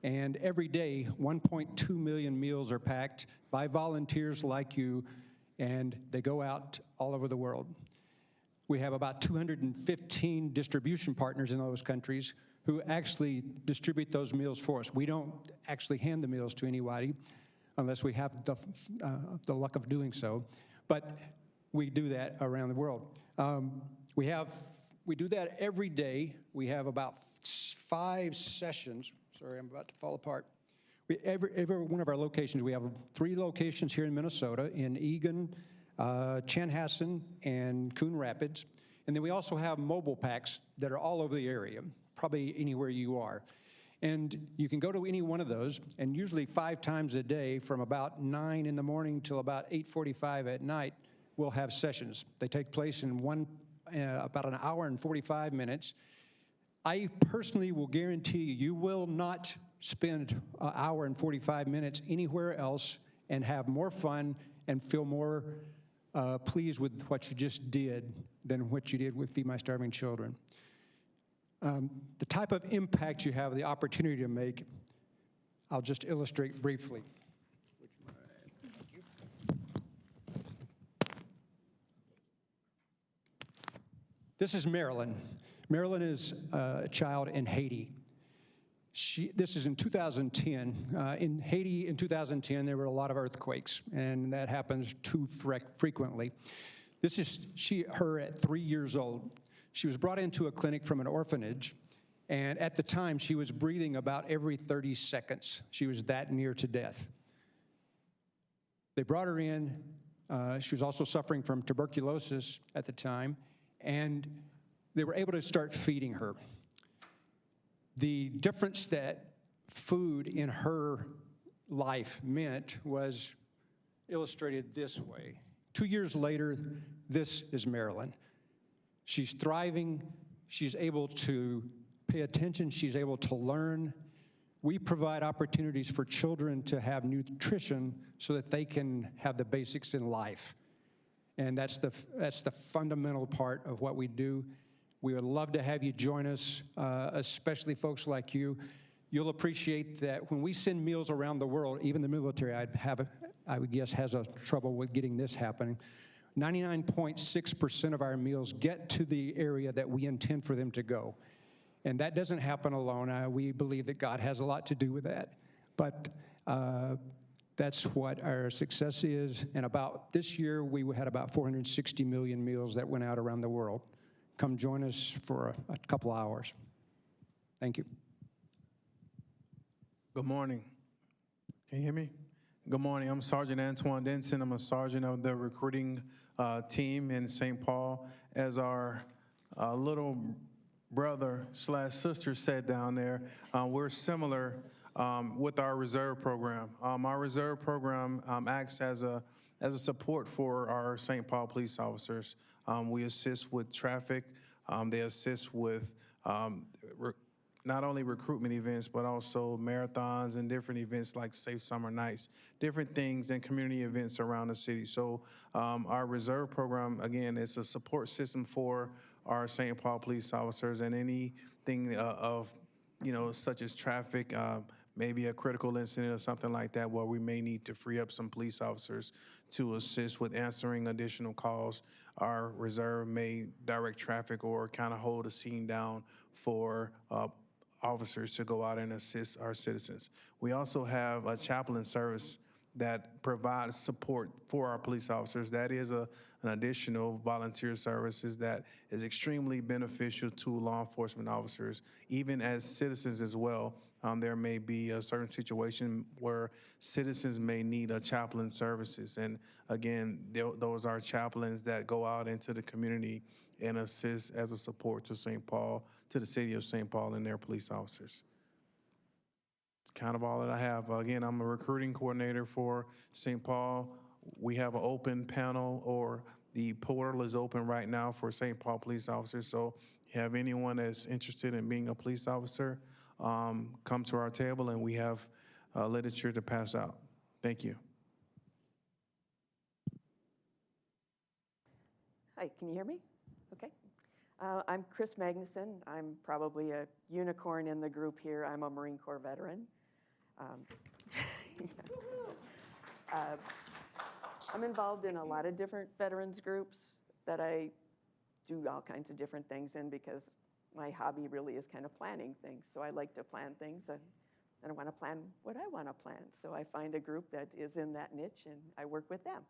And every day, 1.2 million meals are packed by volunteers like you, and they go out all over the world. We have about 215 distribution partners in those countries who actually distribute those meals for us. We don't actually hand the meals to anybody unless we have the luck of doing so. But we do that around the world. We do that every day. We have about 5 sessions. Sorry, I'm about to fall apart. Every one of our locations, we have 3 locations here in Minnesota, in Eagan, Chanhassen, and Coon Rapids. And then we also have mobile packs that are all over the area, probably anywhere you are. And you can go to any one of those, and usually 5 times a day from about 9 in the morning till about 8:45 at night, we'll have sessions. They take place in about an hour and 45 minutes. I personally will guarantee you will not spend an hour and 45 minutes anywhere else and have more fun and feel more pleased with what you just did than what you did with Feed My Starving Children. The type of impact you have, the opportunity to make, I'll just illustrate briefly. This is Marilyn. Marilyn is a child in Haiti. This is in 2010. In Haiti in 2010, there were a lot of earthquakes, and that happens too frequently. This is her at 3 years old. She was brought into a clinic from an orphanage, and at the time, she was breathing about every 30 seconds. She was that near to death. They brought her in. She was also suffering from tuberculosis at the time, and they were able to start feeding her. The difference that food in her life meant was illustrated this way. 2 years later, this is Marilyn. She's thriving. She's able to pay attention. She's able to learn. We provide opportunities for children to have nutrition so that they can have the basics in life. And that's the fundamental part of what we do. We would love to have you join us, especially folks like you. You'll appreciate that when we send meals around the world, even the military, I would guess, has a trouble with getting this happening. 99.6% of our meals get to the area that we intend for them to go. And that doesn't happen alone. We believe that God has a lot to do with that. But That's what our success is. And about this year, we had about 460 million meals that went out around the world. Come join us for a couple hours. Thank you. Good morning. Can you hear me? Good morning. I'm Sergeant Antoine Denson. I'm a sergeant of the recruiting team in St. Paul. As our little brother slash sister said down there, we're similar with our reserve program. Our reserve program acts as a support for our St. Paul police officers. We assist with traffic. They assist with not only recruitment events, but also marathons and different events like Safe Summer Nights, different things and community events around the city. So our reserve program, again, is a support system for our St. Paul police officers, and anything such as traffic, maybe a critical incident or something like that where we may need to free up some police officers to assist with answering additional calls. Our reserve may direct traffic or kind of hold a scene down for officers to go out and assist our citizens. We also have a chaplain service that provides support for our police officers. That is an additional volunteer services that is extremely beneficial to law enforcement officers, even as citizens as well. There may be a certain situation where citizens may need a chaplain services. And again, those are chaplains that go out into the community and assist as a support to St. Paul, to the city of St. Paul and their police officers. It's kind of all that I have. Again, I'm a recruiting coordinator for St. Paul. We have an open panel, or the portal is open right now for St. Paul police officers. So if you have anyone that's interested in being a police officer, come to our table and we have literature to pass out. Thank you. Hi, can you hear me? Okay. I'm Chris Magnuson. I'm probably a unicorn in the group here. I'm a Marine Corps veteran. I'm involved in a lot of different veterans groups that I do all kinds of different things in, because my hobby really is kind of planning things. So I like to plan things, and I want to plan what I want to plan. So I find a group that is in that niche and I work with them.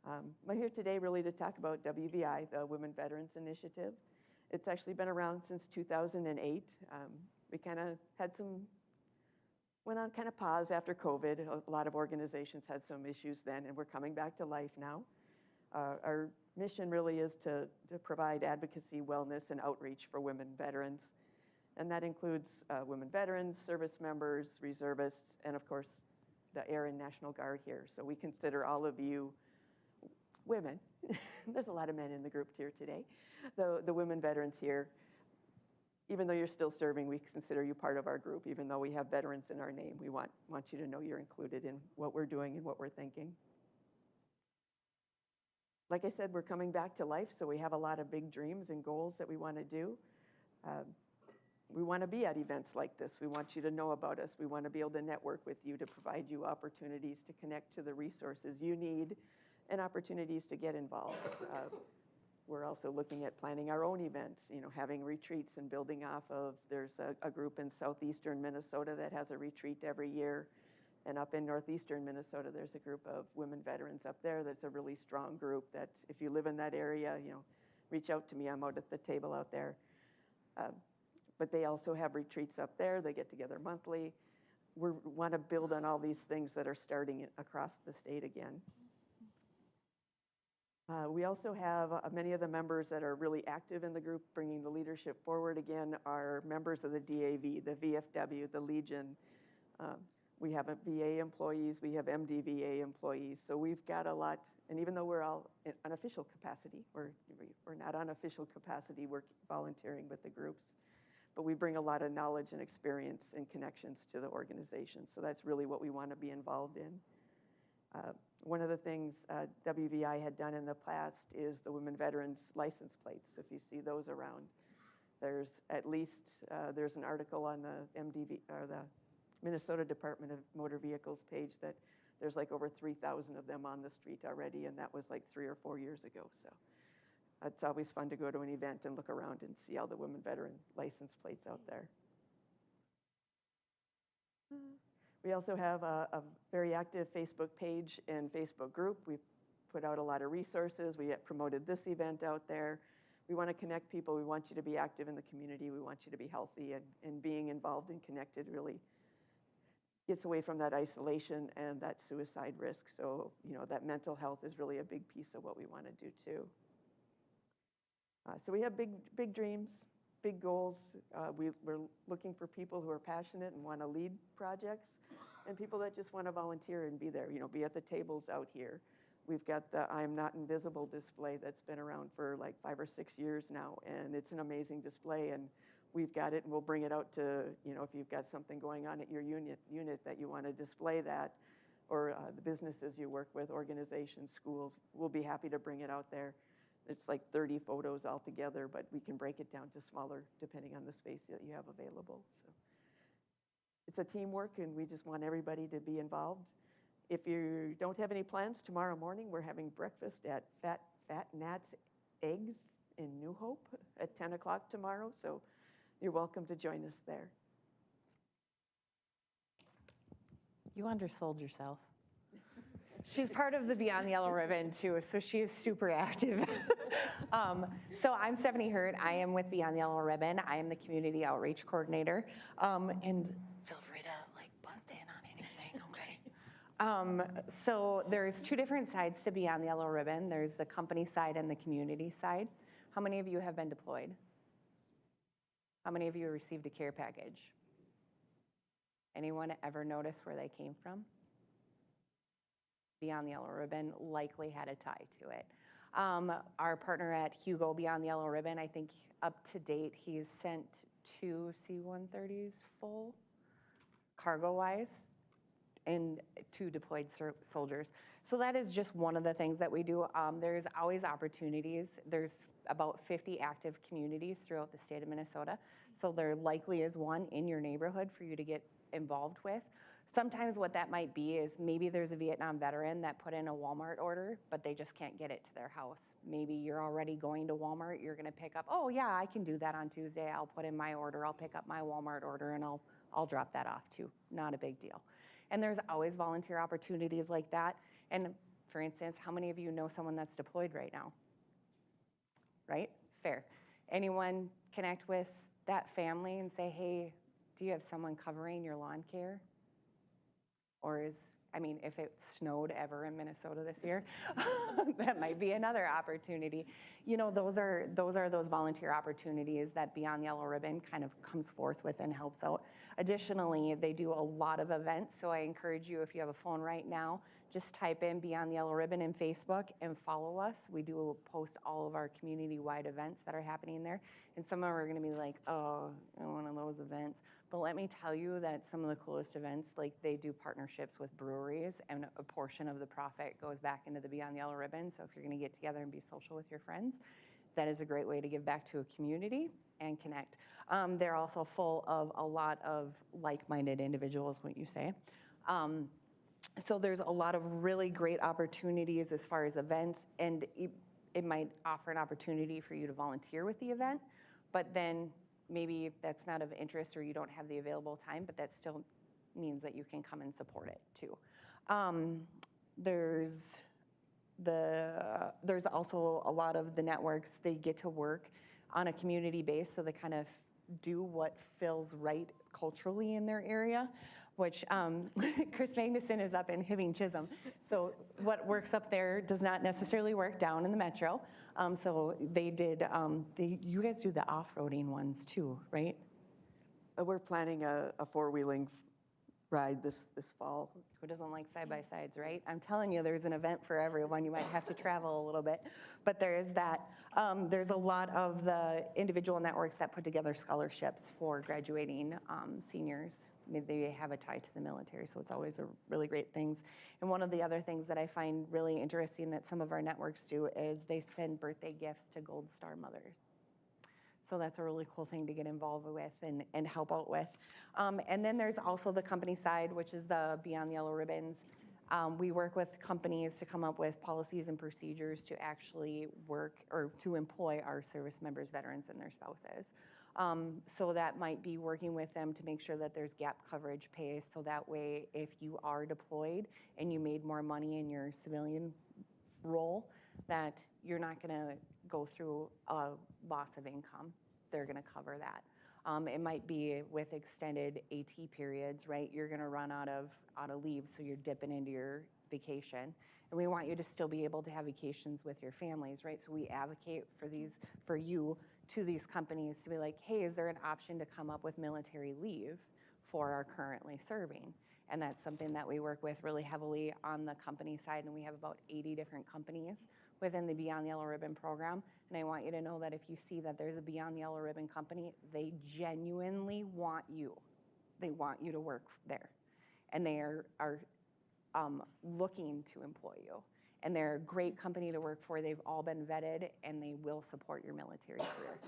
I'm here today really to talk about WVI, the Women Veterans Initiative. It's actually been around since 2008. We kind of went on kind of pause after COVID. A lot of organizations had some issues then, and we're coming back to life now. Our mission really is to provide advocacy, wellness, and outreach for women veterans. And that includes women veterans, service members, reservists, and of course, the Air and National Guard here. So we consider all of you women. There's a lot of men in the group here today. The women veterans here, even though you're still serving, we consider you part of our group. Even though we have veterans in our name, we want you to know you're included in what we're doing and what we're thinking. Like I said, we're coming back to life, so we have a lot of big dreams and goals that we want to do. We want to be at events like this. We want you to know about us. We want to be able to network with you, to provide you opportunities to connect to the resources you need and opportunities to get involved. We're also looking at planning our own events, having retreats and building off of, there's a group in southeastern Minnesota that has a retreat every year. And up in northeastern Minnesota, there's a group of women veterans up there that's a really strong group that if you live in that area, reach out to me. I'm out at the table out there. But they also have retreats up there. They get together monthly. We want to build on all these things that are starting across the state again. We also have many of the members that are really active in the group, bringing the leadership forward again, are members of the DAV, the VFW, the Legion. We have VA employees, we have MDVA employees. So we've got a lot, and even though we're all in unofficial capacity, we're not on official capacity, we're volunteering with the groups. But we bring a lot of knowledge and experience and connections to the organization. So that's really what we want to be involved in. One of the things WVI had done in the past is the Women Veterans license plates. If you see those around, there's at least, there's an article on the MDV, or the Minnesota Department of Motor Vehicles page that there's like over 3,000 of them on the street already, and that was like 3 or 4 years ago. So it's always fun to go to an event and look around and see all the women veteran license plates out there. We also have a very active Facebook page and Facebook group. We put out a lot of resources. We promoted this event out there. We want to connect people. We want you to be active in the community. We want you to be healthy, and being involved and connected really gets away from that isolation and that suicide risk. So, that mental health is really a big piece of what we want to do too. So we have big dreams, big goals. We're looking for people who are passionate and want to lead projects, and people that just want to volunteer and be there, be at the tables out here. We've got the I'm Not Invisible display that's been around for like 5 or 6 years now, and it's an amazing display, and we've got it, and we'll bring it out to, if you've got something going on at your unit that you want to display that, or the businesses you work with, organizations, schools, we'll be happy to bring it out there. It's like 30 photos altogether, but we can break it down to smaller depending on the space that you have available. So it's a teamwork, and we just want everybody to be involved. If you don't have any plans, tomorrow morning we're having breakfast at Fat Nat's Eggs in New Hope at 10 o'clock tomorrow, so you're welcome to join us there. You undersold yourself. She's part of the Beyond the Yellow Ribbon too, so she is super active. So I'm Stephanie Hurd. I am with Beyond the Yellow Ribbon. I am the community outreach coordinator. And feel free to bust in on anything, okay? So there's 2 different sides to Beyond the Yellow Ribbon. There's the company side and the community side. How many of you have been deployed? How many of you received a care package? Anyone ever notice where they came from? Beyond the Yellow Ribbon likely had a tie to it. Our partner at Hugo, Beyond the Yellow Ribbon, I think up to date, he's sent 2 C-130s full, cargo-wise, and 2 deployed soldiers. So that is just one of the things that we do. There's always opportunities. There's about 50 active communities throughout the state of Minnesota. So there likely is one in your neighborhood for you to get involved with. Sometimes what that might be is maybe there's a Vietnam veteran that put in a Walmart order, but they just can't get it to their house. Maybe you're already going to Walmart, you're gonna pick up, oh yeah, I can do that on Tuesday. I'll put in my order, I'll pick up my Walmart order, and I'll drop that off too. Not a big deal. And there's always volunteer opportunities like that. And for instance, how many of you know someone that's deployed right now? Right? Fair. Anyone connect with that family and say, hey, do you have someone covering your lawn care? Or if it snowed ever in Minnesota this year, that might be another opportunity. Those are those volunteer opportunities that Beyond the Yellow Ribbon kind of comes forth with and helps out. Additionally, they do a lot of events, so I encourage you, if you have a phone right now, just type in Beyond the Yellow Ribbon in Facebook and follow us. We do post all of our community-wide events that are happening there, and some of them are gonna be like, oh, one of those events. But let me tell you that some of the coolest events, they do partnerships with breweries, and a portion of the profit goes back into the Beyond the Yellow Ribbon. So if you're gonna get together and be social with your friends, that is a great way to give back to a community and connect. They're also full of a lot of like-minded individuals, wouldn't you say? So there's a lot of really great opportunities as far as events, and it might offer an opportunity for you to volunteer with the event, but then maybe that's not of interest or you don't have the available time, but that still means that you can come and support it too. There's also a lot of the networks, they get to work on a community base, so they kind of do what feels right culturally in their area, which Chris Magnuson is up in Hibbing Chisholm. So what works up there does not necessarily work down in the metro. So they did, you guys do the off-roading ones too, right? We're planning a 4-wheeling ride this fall. Who doesn't like side-by-sides, right? I'm telling you, there's an event for everyone. You might have to travel a little bit, but there is that. There's a lot of the individual networks that put together scholarships for graduating seniors. They have a tie to the military, so it's always a really great things. And one of the other things that I find really interesting that some of our networks do is they send birthday gifts to Gold Star mothers. So that's a really cool thing to get involved with and help out with. And then there's also the company side, which is the Beyond the Yellow Ribbons. We work with companies to come up with policies and procedures to actually work or to employ our service members, veterans, and their spouses. So that might be working with them to make sure that there's gap coverage pay, so that way if you are deployed and you made more money in your civilian role, that you're not gonna go through a loss of income. They're gonna cover that. It might be with extended AT periods, right? You're gonna run out of leave, so you're dipping into your vacation. And we want you to still be able to have vacations with your families, right? So we advocate for you to these companies to be like, hey, is there an option to come up with military leave for our currently serving? And that's something that we work with really heavily on the company side, and we have about 80 different companies within the Beyond the Yellow Ribbon program. And I want you to know that if you see that there's a Beyond the Yellow Ribbon company, they genuinely want you. They want you to work there. And they are looking to employ you. And they're a great company to work for. They've all been vetted, and they will support your military career.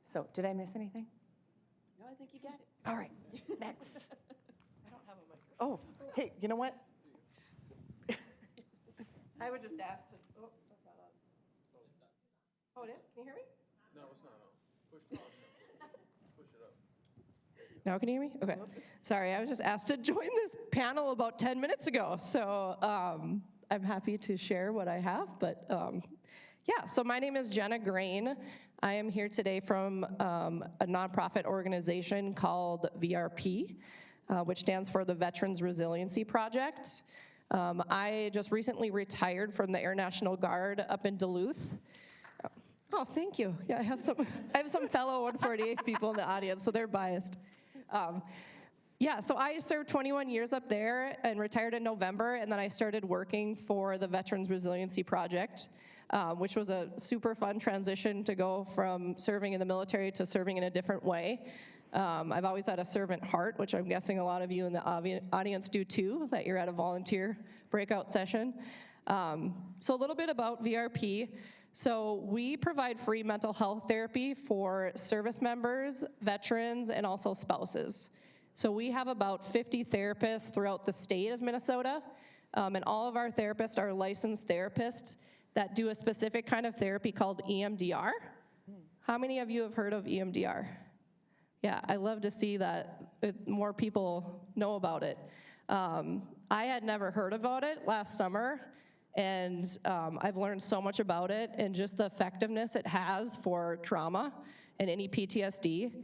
So, did I miss anything? No, I think you got it. All right, next. I don't have a microphone. Oh, hey, you know what? I would just ask to, oh, that's not on. Oh, it is? Can you hear me? No, it's not on. Push the push it up. Now can you hear me? Okay. Sorry, I was just asked to join this panel about 10 minutes ago. So I'm happy to share what I have, but yeah, so my name is Jenna Grain. I am here today from a nonprofit organization called VRP, which stands for the Veterans Resiliency Project. I just recently retired from the Air National Guard up in Duluth. Oh, thank you. Yeah, I have some fellow 148th people in the audience, so they're biased. Yeah, so I served 21 years up there and retired in November, and then I started working for the Veterans Resiliency Project, which was a super fun transition to go from serving in the military to serving in a different way. I've always had a servant heart, which I'm guessing a lot of you in the audience do too, that you're at a volunteer breakout session. So a little bit about VRP. So we provide free mental health therapy for service members, veterans, and also spouses. So we have about 50 therapists throughout the state of Minnesota, and all of our therapists are licensed therapists that do a specific kind of therapy called EMDR. How many of you have heard of EMDR? Yeah, I love to see that more people know about it. I had never heard about it last summer, and I've learned so much about it and just the effectiveness it has for trauma and any PTSD.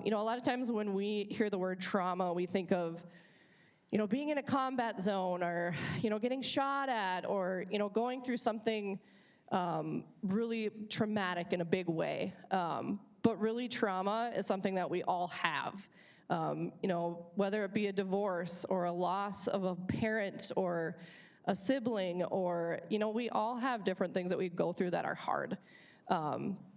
You know, a lot of times when we hear the word trauma, we think of, you know, being in a combat zone or, you know, getting shot at or, you know, going through something really traumatic in a big way. But really trauma is something that we all have. You know, whether it be a divorce or a loss of a parent or a sibling or, you know, we all have different things that we go through that are hard.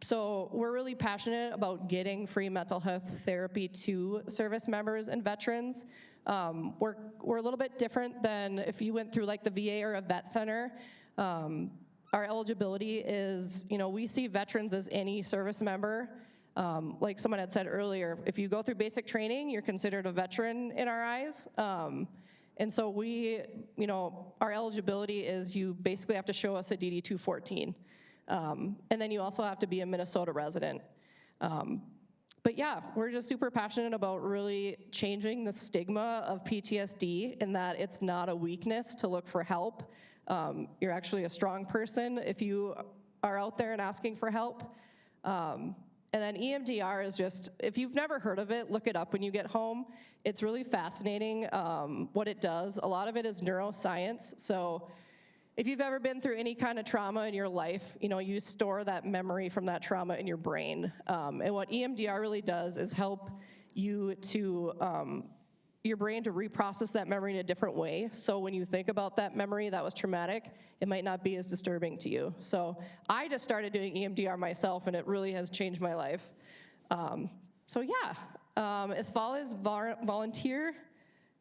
So we're really passionate about getting free mental health therapy to service members and veterans. We're a little bit different than if you went through like the VA or a vet center. Our eligibility is, you know, we see veterans as any service member. Like someone had said earlier, if you go through basic training, you're considered a veteran in our eyes. And so we, you know, our eligibility is you basically have to show us a DD 214. And then you also have to be a Minnesota resident. But yeah, we're just super passionate about really changing the stigma of PTSD in that it's not a weakness to look for help. You're actually a strong person if you are out there and asking for help. And then EMDR is just, if you've never heard of it, look it up when you get home. It's really fascinating what it does. A lot of it is neuroscience. So if you've ever been through any kind of trauma in your life, you know, you store that memory from that trauma in your brain. And what EMDR really does is help you to, your brain to reprocess that memory in a different way. So when you think about that memory that was traumatic, it might not be as disturbing to you. So I just started doing EMDR myself, and it really has changed my life. So yeah, as far as volunteer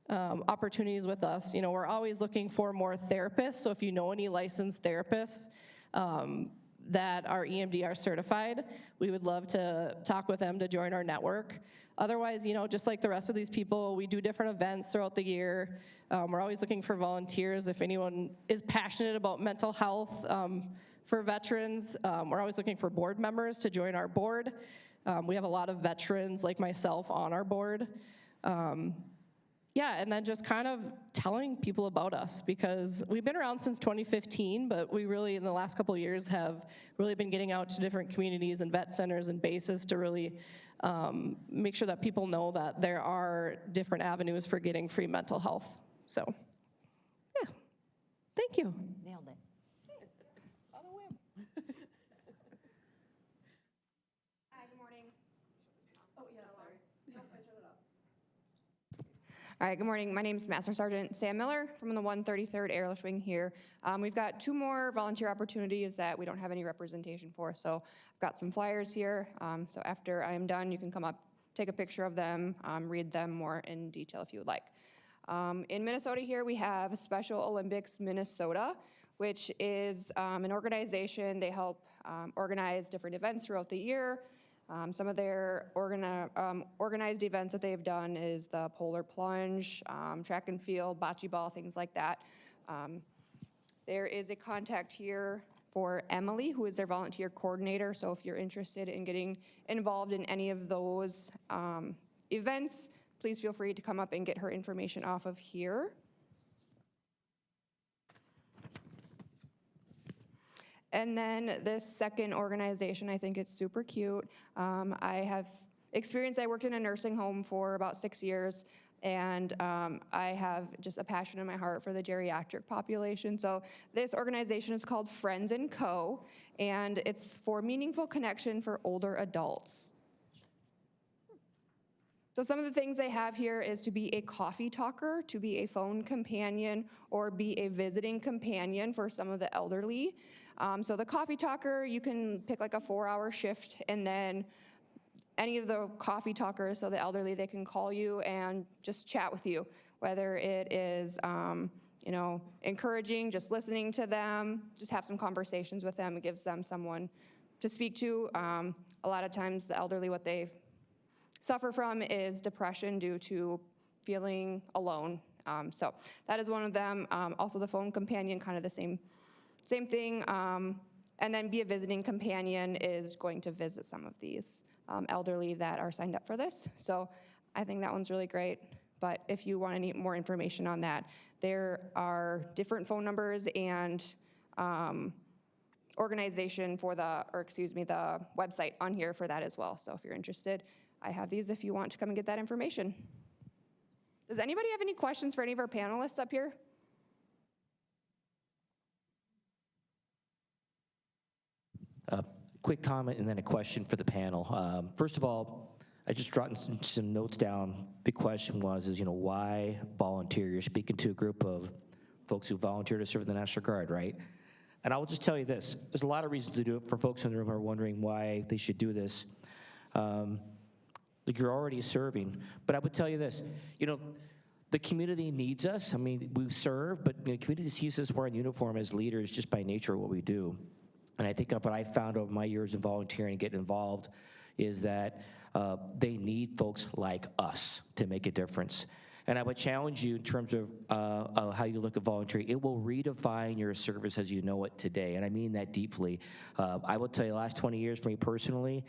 opportunities with us, you know, we're always looking for more therapists. So if you know any licensed therapists that are EMDR certified, we would love to talk with them to join our network. Otherwise, you know, just like the rest of these people, we do different events throughout the year. We're always looking for volunteers. If anyone is passionate about mental health for veterans, we're always looking for board members to join our board. We have a lot of veterans like myself on our board. Yeah, and then just kind of telling people about us, because we've been around since 2015, but we really, in the last couple of years, have really been getting out to different communities and vet centers and bases to really make sure that people know that there are different avenues for getting free mental health. So, yeah, thank you. Nailed it. Hi, good morning. Oh, yeah, sorry. Nope, I shut it off. All right, good morning. My name is Master Sergeant Sam Miller from the 133rd Airlift Wing here. We've got 2 more volunteer opportunities that we don't have any representation for, so I've got some flyers here. So after I am done, you can come up, take a picture of them, read them more in detail if you would like. In Minnesota here, we have Special Olympics Minnesota, which is an organization. They help organize different events throughout the year. Some of their organized events that they've done is the polar plunge, track and field, bocce ball, things like that. There is a contact here for Emily, who is their volunteer coordinator. So if you're interested in getting involved in any of those events, please feel free to come up and get her information off of here. And then this second organization, I think it's super cute. I have experience, I worked in a nursing home for about 6 years, and I have just a passion in my heart for the geriatric population. So this organization is called Friends & Co., and it's for meaningful connection for older adults. So some of the things they have here is to be a coffee talker, to be a phone companion, or be a visiting companion for some of the elderly. So the coffee talker, you can pick like a 4-hour shift, and then any of the coffee talkers, so the elderly, they can call you and just chat with you, whether it is encouraging, just listening to them, just have some conversations with them. It gives them someone to speak to. A lot of times the elderly, what they suffer from is depression due to feeling alone. So that is one of them. Also the phone companion, kind of the same thing. And then be a visiting companion is going to visit some of these elderly that are signed up for this. So I think that one's really great. But if you want any more information on that, there are different phone numbers and organization for the website on here for that as well. So if you're interested, I have these if you want to come and get that information. Does anybody have any questions for any of our panelists up here? Quick comment and then a question for the panel. First of all, I just jotted some notes down. Big question was, why volunteer? You're speaking to a group of folks who volunteer to serve in the National Guard, right? And I will just tell you this. There's a lot of reasons to do it for folks in the room who are wondering why they should do this. Like you're already serving. But I would tell you this, the community needs us. I mean, we serve, but the community sees us wearing uniform as leaders just by nature of what we do. And I think what I found over my years of volunteering and getting involved is that they need folks like us to make a difference. And I would challenge you in terms of how you look at volunteering. It will redefine your service as you know it today, and I mean that deeply. I will tell you, the last 20 years for me personally,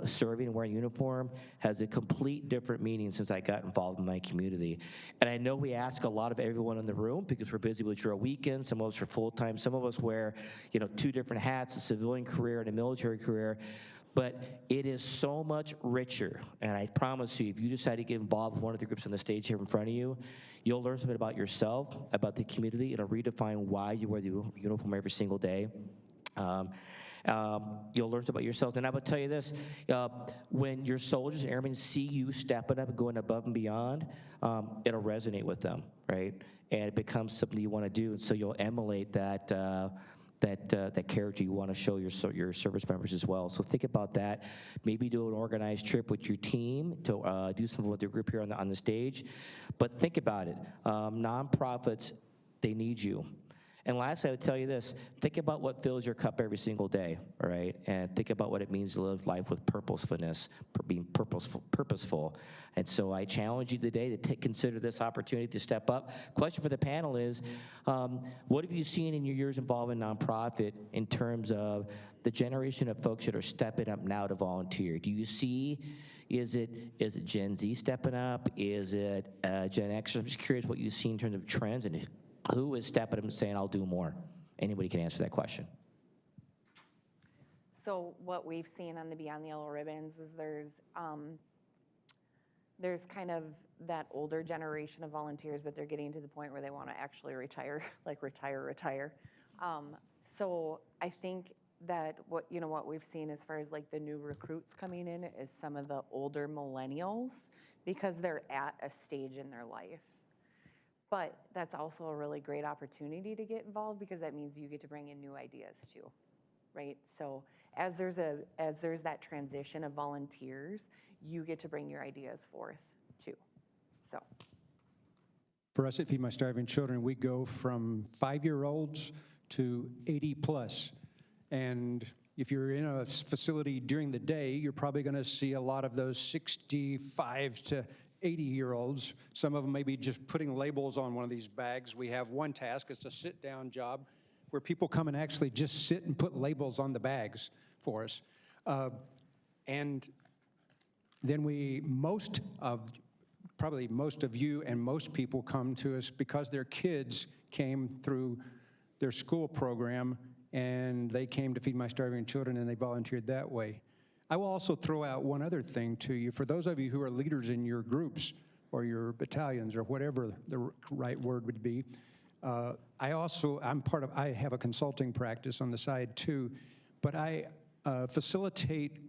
serving and wearing uniform has a complete different meaning since I got involved in my community. And I know we ask a lot of everyone in the room because we're busy with your weekend. Some of us are full-time. Some of us wear, 2 different hats, a civilian career and a military career. But it is so much richer. And I promise you, if you decide to get involved with one of the groups on the stage here in front of you, you'll learn something about yourself, about the community. It'll redefine why you wear the uniform every single day. You'll learn about yourself. And I would tell you this, when your soldiers and airmen see you stepping up and going above and beyond, it'll resonate with them, right? And it becomes something you want to do, and so you'll emulate that character you want to show your service members as well. So think about that. Maybe do an organized trip with your team to do something with your group here on the stage. But think about it. Nonprofits, they need you. And lastly, I would tell you this, think about what fills your cup every single day, all right? And think about what it means to live life with purposefulness, being purposeful. And so I challenge you today to consider this opportunity to step up. Question for the panel is, what have you seen in your years involved in nonprofit in terms of the generation of folks that are stepping up now to volunteer? Do you see, is it Gen Z stepping up? Is it Gen X? I'm just curious what you see in terms of trends and who is stepping up and saying, I'll do more? Anybody can answer that question. So what we've seen on the Beyond the Yellow Ribbons is there's kind of that older generation of volunteers, but they're getting to the point where they want to actually retire, like retire. So I think that what we've seen as far as like the new recruits coming in is some of the older millennials, because they're at a stage in their life. But that's also a really great opportunity to get involved, because that means you get to bring in new ideas too, right? So as there's that transition of volunteers, you get to bring your ideas forth too. So For us at Feed My Starving Children, we go from 5-year-olds to 80 plus. And if you're in a facility during the day, you're probably going to see a lot of those 65 to 80-year-olds. Some of them may be just putting labels on one of these bags. We have one task, it's a sit-down job, where people come and actually just sit and put labels on the bags for us. And then probably most of you and most people come to us because their kids came through their school program and they came to Feed My Starving Children and they volunteered that way. I will also throw out one other thing to you. For those of you who are leaders in your groups or your battalions or whatever the right word would be, I have a consulting practice on the side too, but I facilitate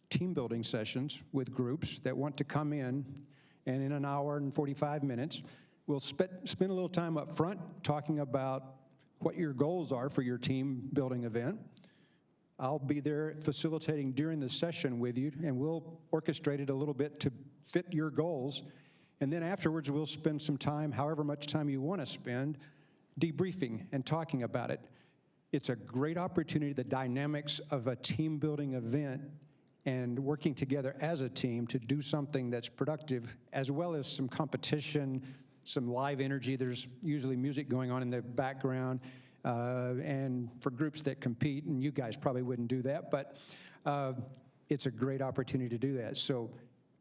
team building sessions with groups that want to come in, and in an hour and 45 minutes, we'll spend a little time up front talking about what your goals are for your team building event. I'll be there facilitating during the session with you, and we'll orchestrate it a little bit to fit your goals. And then afterwards, we'll spend some time, however much time you want to spend, debriefing and talking about it. It's a great opportunity, the dynamics of a team building event and working together as a team to do something that's productive, as well as some competition, some live energy. There's usually music going on in the background. And for groups that compete, and you guys probably wouldn't do that, but it's a great opportunity to do that. So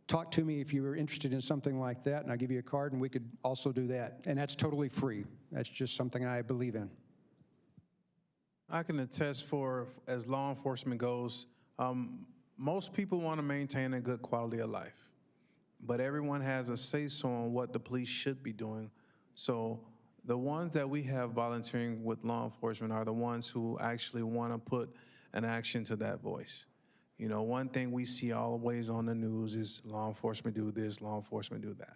talk to me if you were interested in something like that, and I'll give you a card, and we could also do that. And that's totally free. That's just something I believe in. I can attest for, as law enforcement goes, most people want to maintain a good quality of life, but everyone has a say-so on what the police should be doing. So the ones that we have volunteering with law enforcement are the ones who actually want to put an action to that voice. You know, one thing we see always on the news is law enforcement do this, law enforcement do that.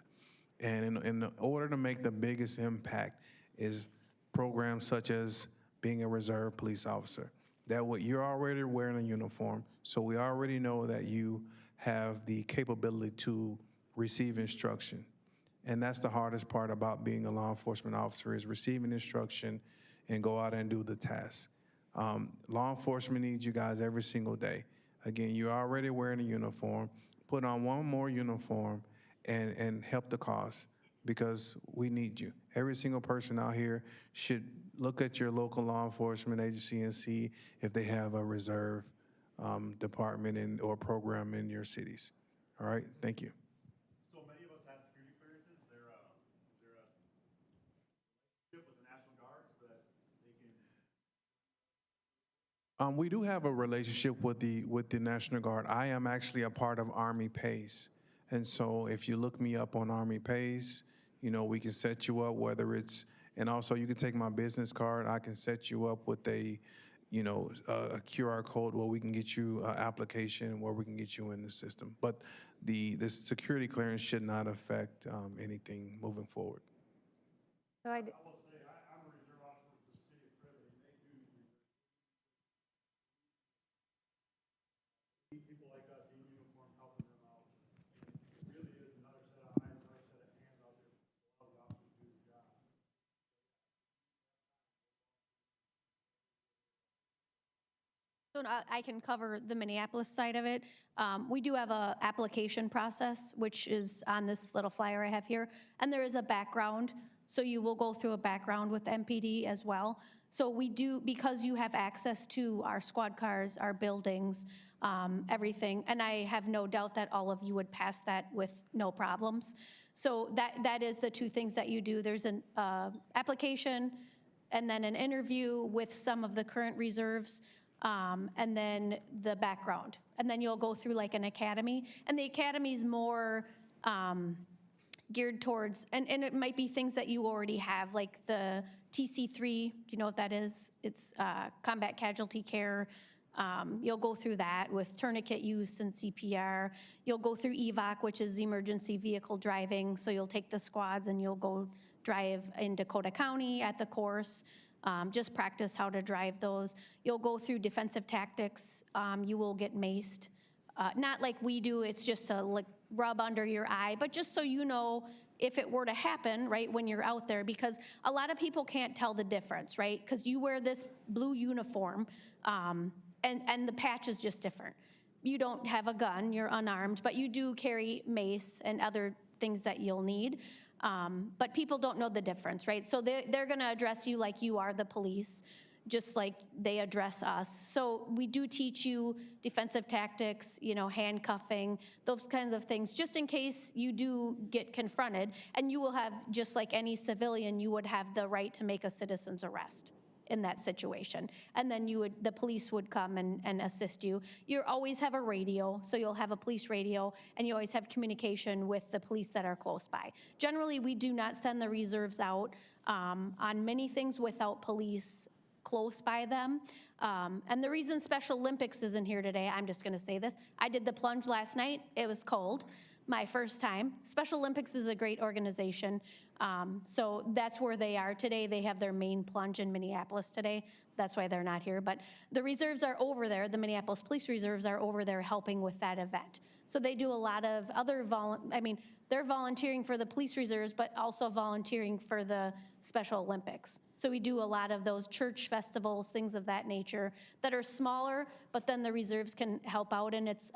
And in order to make the biggest impact is programs such as being a reserve police officer. That way you're already wearing a uniform, so we already know that you have the capability to receive instruction. And that's the hardest part about being a law enforcement officer, is receiving instruction and go out and do the task. Law enforcement needs you guys every single day. Again, you're already wearing a uniform. Put on one more uniform and help the cause, because we need you. Every single person out here should look at your local law enforcement agency and see if they have a reserve department or program in your cities. All right, thank you. So many of us have security clearances. Is there a relationship with the National Guard so that they can? We do have a relationship with the National Guard. I am actually a part of Army Pays. And so if you look me up on Army Pays, you know, we can set you up, whether it's, and also you can take my business card. I can set you up with a QR code where we can get you an application, where we can get you in the system. But the security clearance should not affect anything moving forward. So I will say, I'm a reserve officer for the city of Prairie, and they do need people like us in uniform helping them out. It really is another set of eyes, another set of hands out there for all the officers to do the job. So I can cover the Minneapolis side of it. We do have a application process, which is on this little flyer I have here, and there is a background. So you will go through a background with MPD as well. So we do, because you have access to our squad cars, our buildings, everything, and I have no doubt that all of you would pass that with no problems. So that is the two things that you do. There's an application and then an interview with some of the current reserves, and then the background. And then you'll go through like an academy, and the academy's more geared towards, and it might be things that you already have, like the TC3, do you know what that is? It's combat casualty care. You'll go through that with tourniquet use and CPR. You'll go through EVOC, which is emergency vehicle driving. So you'll take the squads and you'll go drive in Dakota County at the course. Just practice how to drive those. You'll go through defensive tactics. You will get maced. Not like we do, it's just a like rub under your eye, but just so you know if it were to happen, right, when you're out there, because a lot of people can't tell the difference, right? Because you wear this blue uniform, and the patch is just different. You don't have a gun, you're unarmed, but you do carry mace and other things that you'll need. But people don't know the difference, right? So they're gonna address you like you are the police, just like they address us. So we do teach you defensive tactics, you know, handcuffing, those kinds of things, just in case you do get confronted, and you will have, just like any civilian, you would have the right to make a citizen's arrest in that situation. And then the police would come and assist you. You always have a radio, so you'll have a police radio, and you always have communication with the police that are close by. Generally, we do not send the reserves out on many things without police close by them. And the reason Special Olympics isn't here today, I'm just gonna say this, I did the plunge last night, it was cold, my first time. Special Olympics is a great organization, so that's where they are today. They have their main plunge in Minneapolis today, that's why they're not here. But the reserves are over there, the Minneapolis Police Reserves are over there helping with that event. So they do a lot of other they're volunteering for the police reserves, but also volunteering for the Special Olympics. So we do a lot of those church festivals, things of that nature that are smaller, but then the reserves can help out, and it's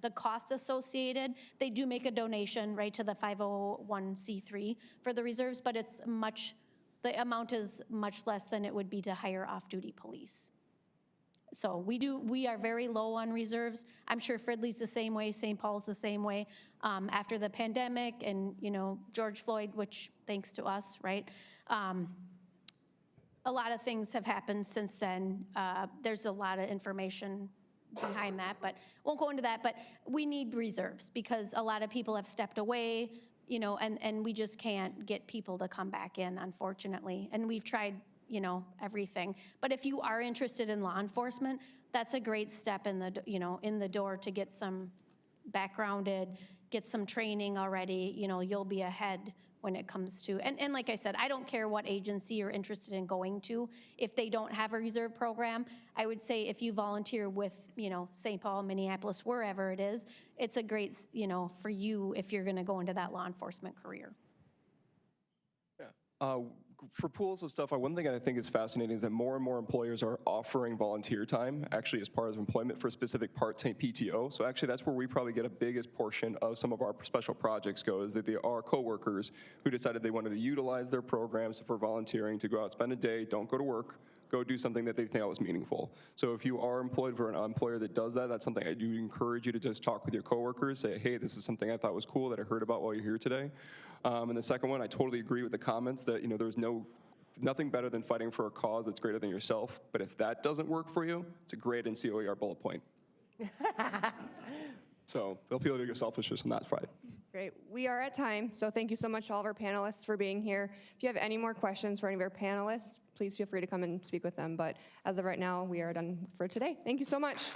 the cost associated. They do make a donation, right, to the 501c3 for the reserves, but it's the amount is much less than it would be to hire off-duty police. So we are very low on reserves. I'm sure Fridley's the same way, St. Paul's the same way. After the pandemic and, you know, George Floyd, which thanks to us, right? A lot of things have happened since then. There's a lot of information behind that, but won't go into that. But we need reserves because a lot of people have stepped away, you know, and we just can't get people to come back in, unfortunately. And we've tried, you know, everything. But if you are interested in law enforcement, that's a great step in the door to get some backgrounded, get some training already. You know, you'll be ahead when it comes to, and like I said, I don't care what agency you're interested in going to. If they don't have a reserve program, I would say if you volunteer with, you know, St. Paul, Minneapolis, wherever it is, it's a great, you know, for you if you're gonna go into that law enforcement career. Yeah. For pools of stuff, one thing I think is fascinating is that more and more employers are offering volunteer time actually as part of employment for specific part-time PTO. So actually that's where we probably get a biggest portion of some of our special projects go, is that there are coworkers who decided they wanted to utilize their programs for volunteering to go out, spend a day, don't go to work, go do something that they think was meaningful. So if you are employed for an employer that does that, that's something I do encourage you to just talk with your coworkers, say, hey, this is something I thought was cool that I heard about while you're here today. And the second one, I totally agree with the comments that, you know, there's nothing better than fighting for a cause that's greater than yourself. But if that doesn't work for you, it's a great NCOER bullet point. So feel free to your selfishness on that Friday. Great. We are at time, so thank you so much to all of our panelists for being here. If you have any more questions for any of our panelists, please feel free to come and speak with them. But as of right now, we are done for today. Thank you so much.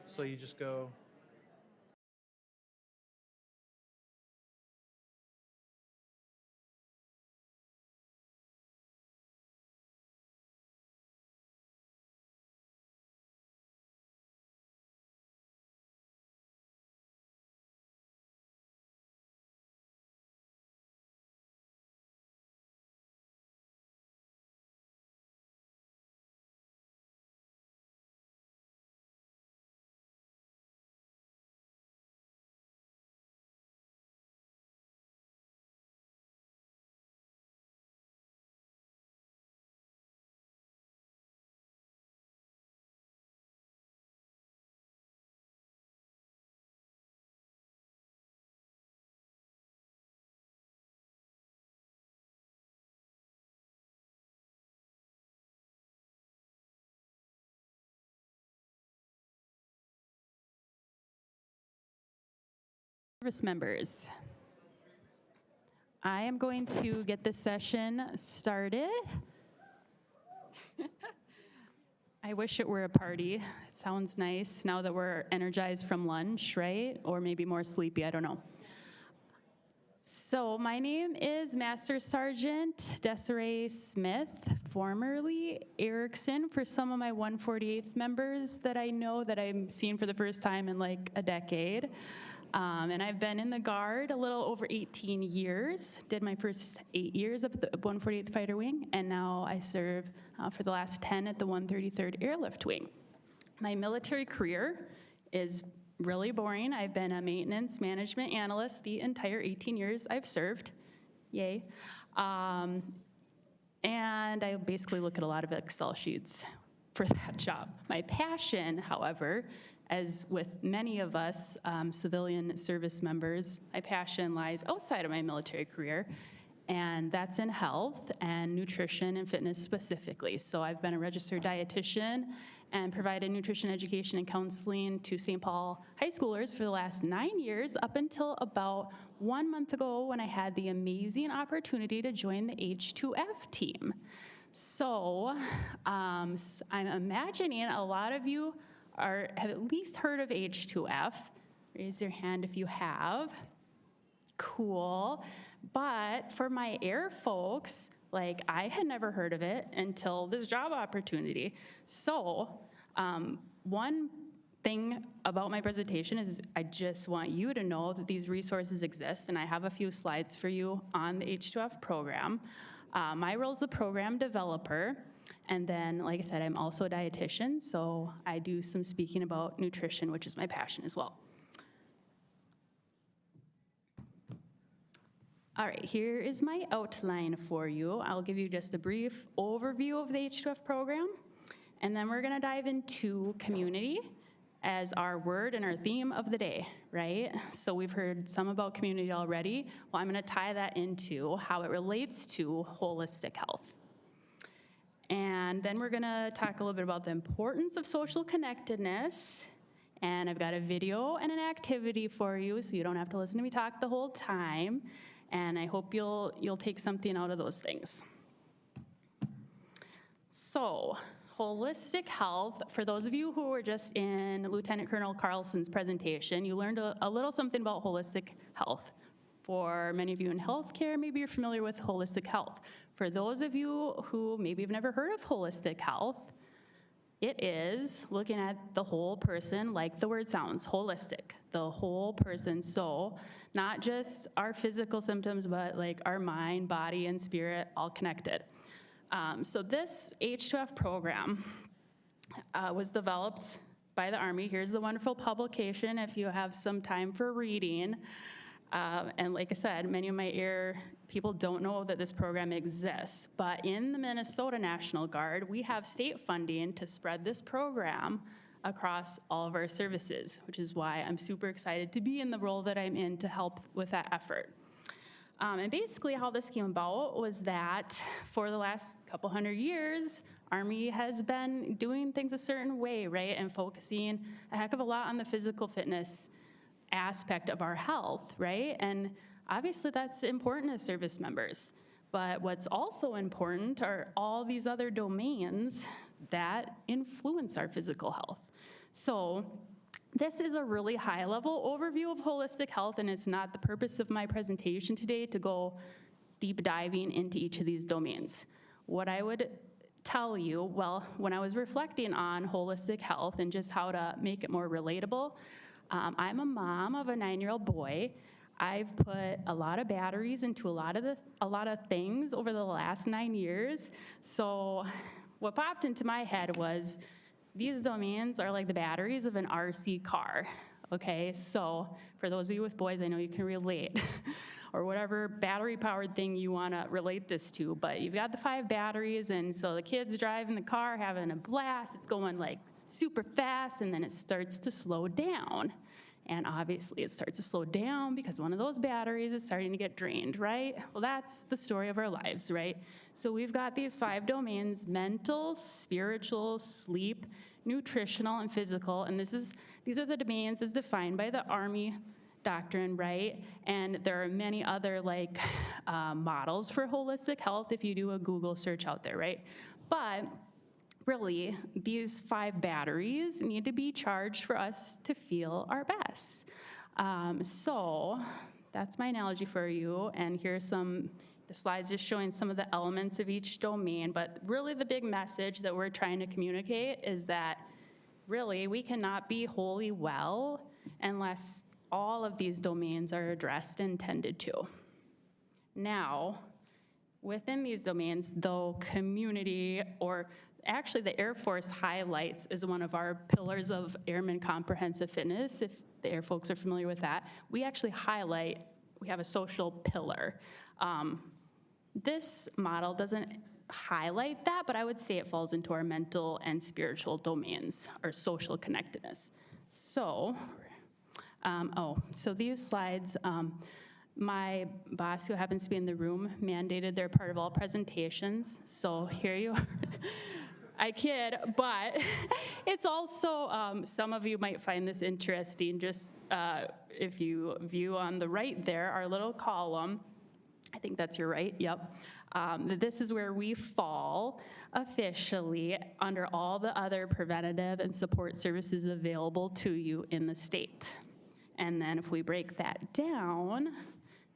So you just go. Service members, I am going to get this session started. I wish it were a party. It sounds nice now that we're energized from lunch, right? Or maybe more sleepy, I don't know. So my name is Master Sergeant Desiree Smith, formerly Erickson, for some of my 148th members that I know that I'm seeing for the first time in like a decade. And I've been in the Guard a little over 18 years, did my first 8 years up at the 148th Fighter Wing, and now I serve for the last 10 at the 133rd Airlift Wing. My military career is really boring. I've been a maintenance management analyst the entire 18 years I've served. Yay. And I basically look at a lot of Excel sheets for that job. My passion, however, as with many of us civilian service members, my passion lies outside of my military career, and that's in health and nutrition and fitness specifically. So I've been a registered dietitian and provided nutrition education and counseling to St. Paul high schoolers for the last 9 years, up until about 1 month ago when I had the amazing opportunity to join the H2F team. So I'm imagining a lot of you have at least heard of H2F. Raise your hand if you have. Cool. But for my air folks, like I had never heard of it until this job opportunity. So one thing about my presentation is I just want you to know that these resources exist, and I have a few slides for you on the H2F program. My role is the program developer. And then, like I said, I'm also a dietitian, so I do some speaking about nutrition, which is my passion as well. All right, here is my outline for you. I'll give you just a brief overview of the H2F program, and then we're gonna dive into community as our word and our theme of the day, right? So we've heard some about community already. Well, I'm gonna tie that into how it relates to holistic health. And then we're gonna talk a little bit about the importance of social connectedness. And I've got a video and an activity for you, so you don't have to listen to me talk the whole time. And I hope you'll take something out of those things. So, holistic health, for those of you who were just in Lieutenant Colonel Carlson's presentation, you learned a little something about holistic health. For many of you in healthcare, maybe you're familiar with holistic health. For those of you who maybe have never heard of holistic health, it is looking at the whole person, like the word sounds, holistic, the whole person. So not just our physical symptoms, but like our mind, body, and spirit all connected. So this H2F program was developed by the Army. Here's the wonderful publication if you have some time for reading. And like I said, many of my air people don't know that this program exists, but in the Minnesota National Guard, we have state funding to spread this program across all of our services, which is why I'm super excited to be in the role that I'm in to help with that effort. And basically how this came about was that for the last couple hundred years, Army has been doing things a certain way, right? And focusing a heck of a lot on the physical fitness aspect of our health, right? And obviously that's important as service members. But what's also important are all these other domains that influence our physical health. So This is a really high-level overview of holistic health, and it's not the purpose of my presentation today to go deep diving into each of these domains. What I would tell you, well, when I was reflecting on holistic health and just how to make it more relatable, I'm a mom of a 9-year-old boy. I've put a lot of batteries into a lot of things over the last 9 years. So what popped into my head was these domains are like the batteries of an RC car. Okay, so for those of you with boys, I know you can relate. Or whatever battery-powered thing you want to relate this to. But you've got the 5 batteries, and so the kid's driving the car, having a blast. It's going like super fast, and then it starts to slow down. And obviously it starts to slow down because one of those batteries is starting to get drained, right? Well, that's the story of our lives, right? So we've got these 5 domains: mental, spiritual, sleep, nutritional, and physical. And these are the domains as defined by the Army doctrine, right? And there are many other models for holistic health if you do a Google search out there, right? But really, these 5 batteries need to be charged for us to feel our best. So that's my analogy for you. And here's the slides just showing some of the elements of each domain. But really the big message that we're trying to communicate is that really we cannot be wholly well unless all of these domains are addressed and tended to. Now, within these domains, though, community, or actually the Air Force highlights is one of our pillars of Airman Comprehensive Fitness. If the Air folks are familiar with that, we actually highlight, we have a social pillar. This model doesn't highlight that, but I would say it falls into our mental and spiritual domains, our social connectedness. So, so these slides, my boss, who happens to be in the room, mandated they're part of all presentations. So here you are. I kid, but it's also, some of you might find this interesting. Just if you view on the right there, our little column, I think that's your right, yep. This is where we fall officially under all the other preventative and support services available to you in the state. And then if we break that down,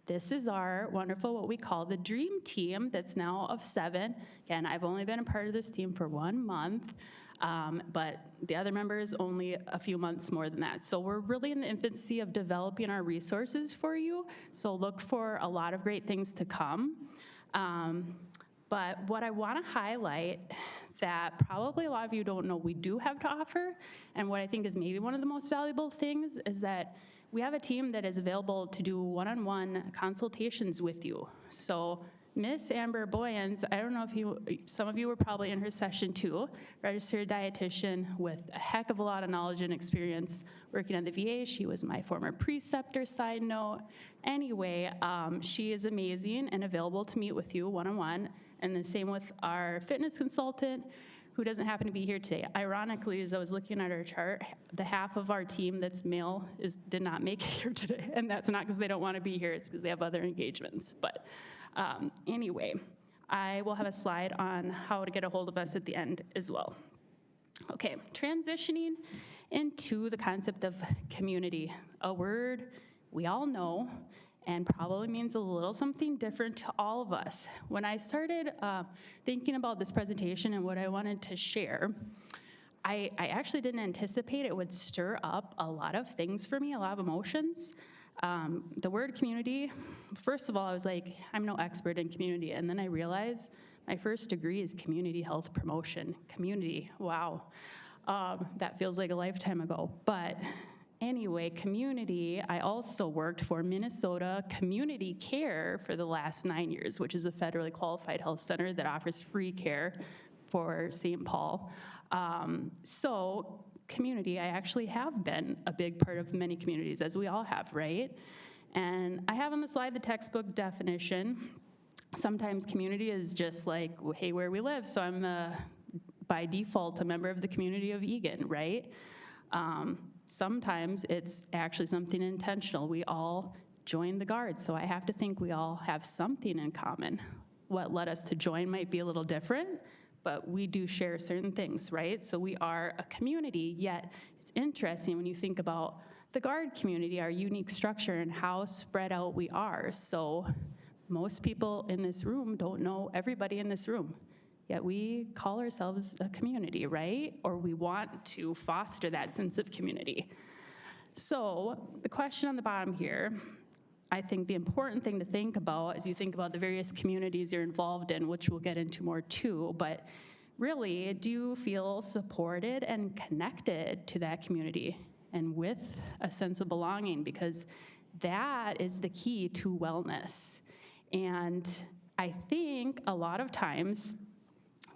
this is our wonderful, what we call the dream team that's now of 7. Again, I've only been a part of this team for 1 month, but the other members only a few months more than that. So we're really in the infancy of developing our resources for you. So look for a lot of great things to come. But what I want to highlight that probably a lot of you don't know we do have to offer, and what I think is maybe one of the most valuable things, is that we have a team that is available to do one-on-one consultations with you. So Miss Amber Boyens, I don't know if some of you were probably in her session too, registered dietitian with a heck of a lot of knowledge and experience working at the VA. She was my former preceptor, side note. Anyway, she is amazing and available to meet with you one-on-one, and the same with our fitness consultant, who doesn't happen to be here today. Ironically, as I was looking at our chart, the half of our team that's male did not make it here today, and that's not because they don't want to be here, it's because they have other engagements. But anyway, I will have a slide on how to get a hold of us at the end as well. Okay, transitioning into the concept of community, a word we all know and probably means a little something different to all of us. When I started thinking about this presentation and what I wanted to share, I actually didn't anticipate it would stir up a lot of things for me, a lot of emotions. The word community, first of all, I was like, I'm no expert in community. And then I realized my first degree is community health promotion. Community, wow. That feels like a lifetime ago. But anyway, community, I also worked for Minnesota Community Care for the last 9 years, which is a federally qualified health center that offers free care for St. Paul. So community, I actually have been a big part of many communities, as we all have, right? And I have on the slide the textbook definition. Sometimes community is just like, hey, where we live. So I'm by default a member of the community of Egan, right? Sometimes it's actually something intentional. We all joined the Guards, so I have to think we all have something in common. What led us to join might be a little different, but we do share certain things, right? So we are a community, yet it's interesting when you think about the Guard community, our unique structure and how spread out we are. So most people in this room don't know everybody in this room, yet we call ourselves a community, right? Or we want to foster that sense of community. So the question on the bottom here, I think the important thing to think about as you think about the various communities you're involved in, which we'll get into more too, but really, do you feel supported and connected to that community and with a sense of belonging? Because that is the key to wellness. And I think a lot of times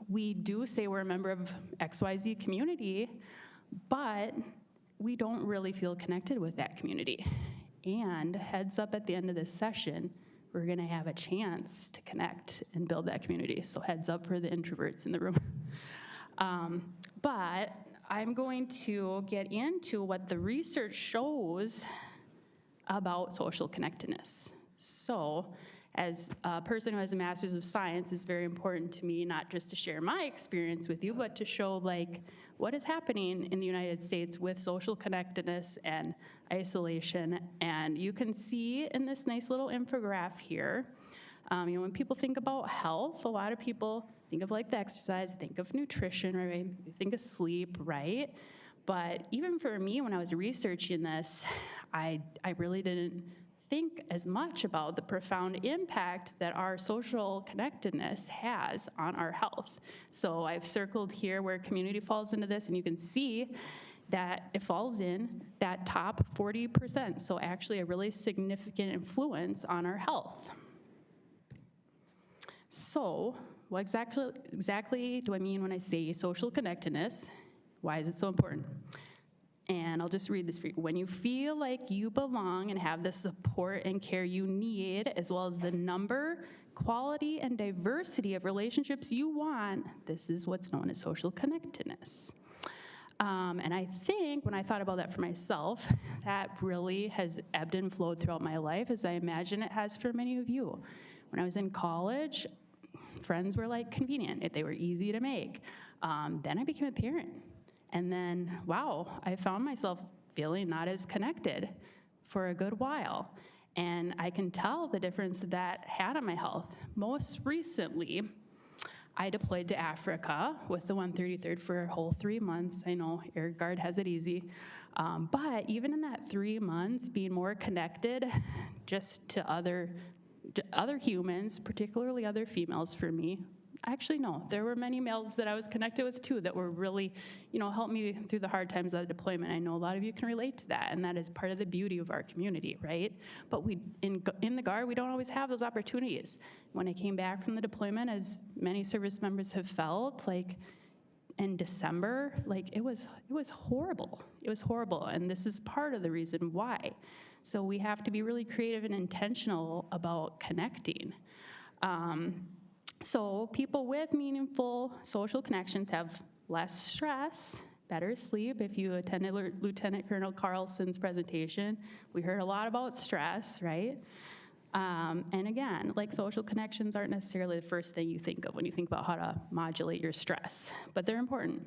we do say we're a member of XYZ community, but we don't really feel connected with that community. And heads up, at the end of this session, we're gonna have a chance to connect and build that community. So heads up for the introverts in the room. But I'm going to get into what the research shows about social connectedness. So as a person who has a master's of science, it's very important to me not just to share my experience with you, but to show like what is happening in the United States with social connectedness and isolation. And you can see in this nice little infographic here, when people think about health, a lot of people think of like the exercise, think of nutrition, right? Think of sleep, right? But even for me, when I was researching this, I really didn't think as much about the profound impact that our social connectedness has on our health. So I've circled here where community falls into this, and you can see that it falls in that top 40%. So actually a really significant influence on our health. So what exactly do I mean when I say social connectedness? Why is it so important? And I'll just read this for you. When you feel like you belong and have the support and care you need, as well as the number, quality, and diversity of relationships you want, this is what's known as social connectedness. And I think when I thought about that for myself, that really has ebbed and flowed throughout my life, as I imagine it has for many of you. When I was in college, friends were like convenient. They were easy to make. Then I became a parent. And then, wow, I found myself feeling not as connected for a good while. And I can tell the difference that had on my health. Most recently, I deployed to Africa with the 133rd for a whole 3 months. I know Air Guard has it easy. But even in that 3 months, being more connected just to other humans, particularly other females for me. Actually, no, there were many males that I was connected with too that were really, helped me through the hard times of the deployment. I know a lot of you can relate to that, and that is part of the beauty of our community, right? But in the Guard, we don't always have those opportunities. When I came back from the deployment, as many service members have felt, like in December, like it was horrible. It was horrible, and this is part of the reason why. So we have to be really creative and intentional about connecting. So people with meaningful social connections have less stress, better sleep. If you attended Lieutenant Colonel Carlson's presentation, we heard a lot about stress, right? And again, like social connections aren't necessarily the first thing you think of when you think about how to modulate your stress, but they're important.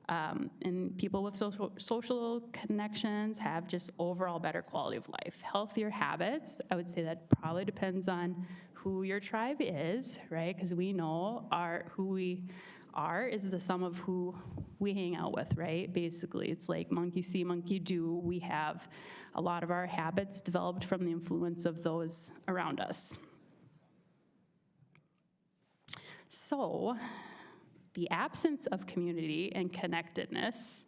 And people with social connections have just overall better quality of life. Healthier habits, I would say that probably depends on who your tribe is, right? Because we know who we are is the sum of who we hang out with, right? Basically, it's like monkey see, monkey do. We have a lot of our habits developed from the influence of those around us. So, the absence of community and connectedness,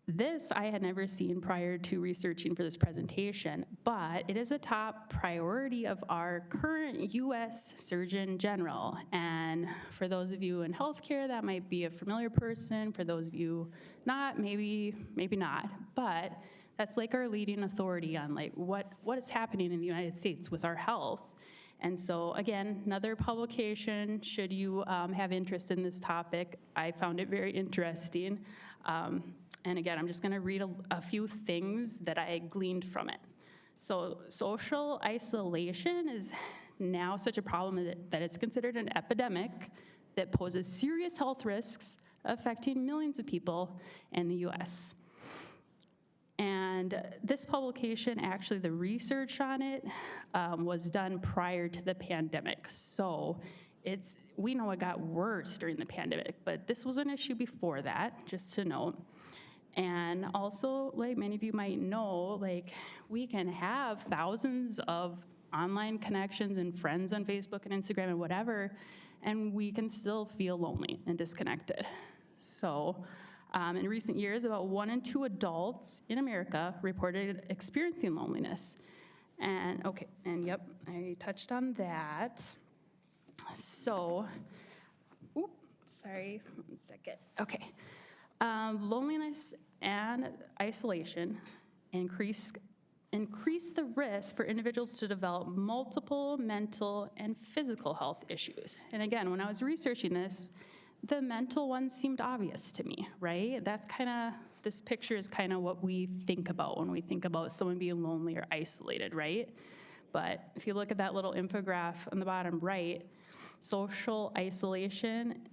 this I had never seen prior to researching for this presentation, but it is a top priority of our current U.S. Surgeon General. And for those of you in healthcare, that might be a familiar person. For those of you not, maybe not. But that's like our leading authority on like what is happening in the United States with our health. And so again, another publication, should you have interest in this topic, I found it very interesting. And again, I'm just gonna read a few things that I gleaned from it. So social isolation is now such a problem that it's considered an epidemic that poses serious health risks affecting millions of people in the US. And this publication, actually the research on it was done prior to the pandemic. So we know it got worse during the pandemic, but this was an issue before that, just to note. And also, like many of you might know, like we can have thousands of online connections and friends on Facebook and Instagram and whatever, and we can still feel lonely and disconnected. So in recent years, about 1 in 2 adults in America reported experiencing loneliness. And yep, I touched on that. So, sorry, 1 second. Okay. Loneliness and isolation increase the risk for individuals to develop multiple mental and physical health issues. And again, when I was researching this, the mental one seemed obvious to me, right? This picture is kind of what we think about when we think about someone being lonely or isolated, right? But if you look at that little infographic on the bottom right, social isolation,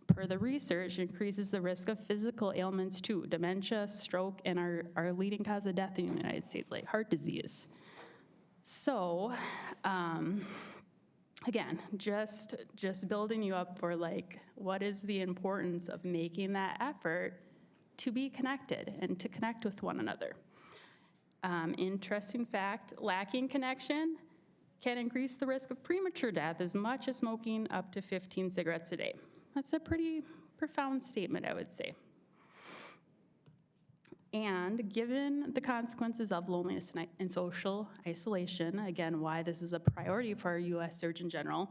per the research, increases the risk of physical ailments too, dementia, stroke, and our leading cause of death in the United States, like heart disease. So, again, just building you up for like, what is the importance of making that effort to be connected and to connect with one another. Interesting fact, lacking connection can increase the risk of premature death as much as smoking up to 15 cigarettes a day. That's a pretty profound statement, I would say. And given the consequences of loneliness and social isolation, again, why this is a priority for our US Surgeon General,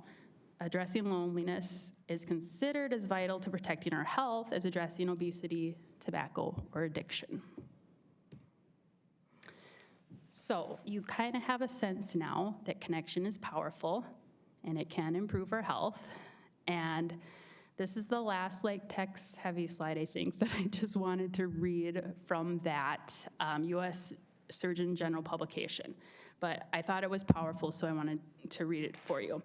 addressing loneliness is considered as vital to protecting our health as addressing obesity, tobacco, or addiction. So you kind of have a sense now that connection is powerful and it can improve our health. And this is the last text-heavy slide, I think, that I just wanted to read from that US Surgeon General publication. But I thought it was powerful, so I wanted to read it for you.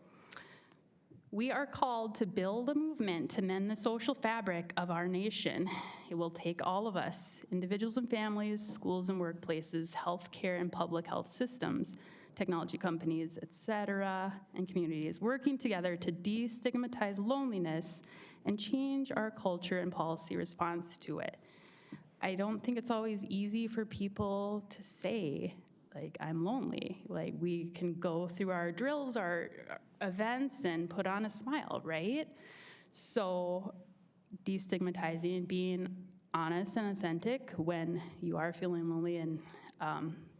We are called to build a movement to mend the social fabric of our nation. It will take all of us, individuals and families, schools and workplaces, healthcare and public health systems, technology companies, et cetera, and communities working together to destigmatize loneliness and change our culture and policy response to it. I don't think it's always easy for people to say, like, I'm lonely. Like, we can go through our drills, our events, and put on a smile, right? So destigmatizing, being honest and authentic when you are feeling lonely, and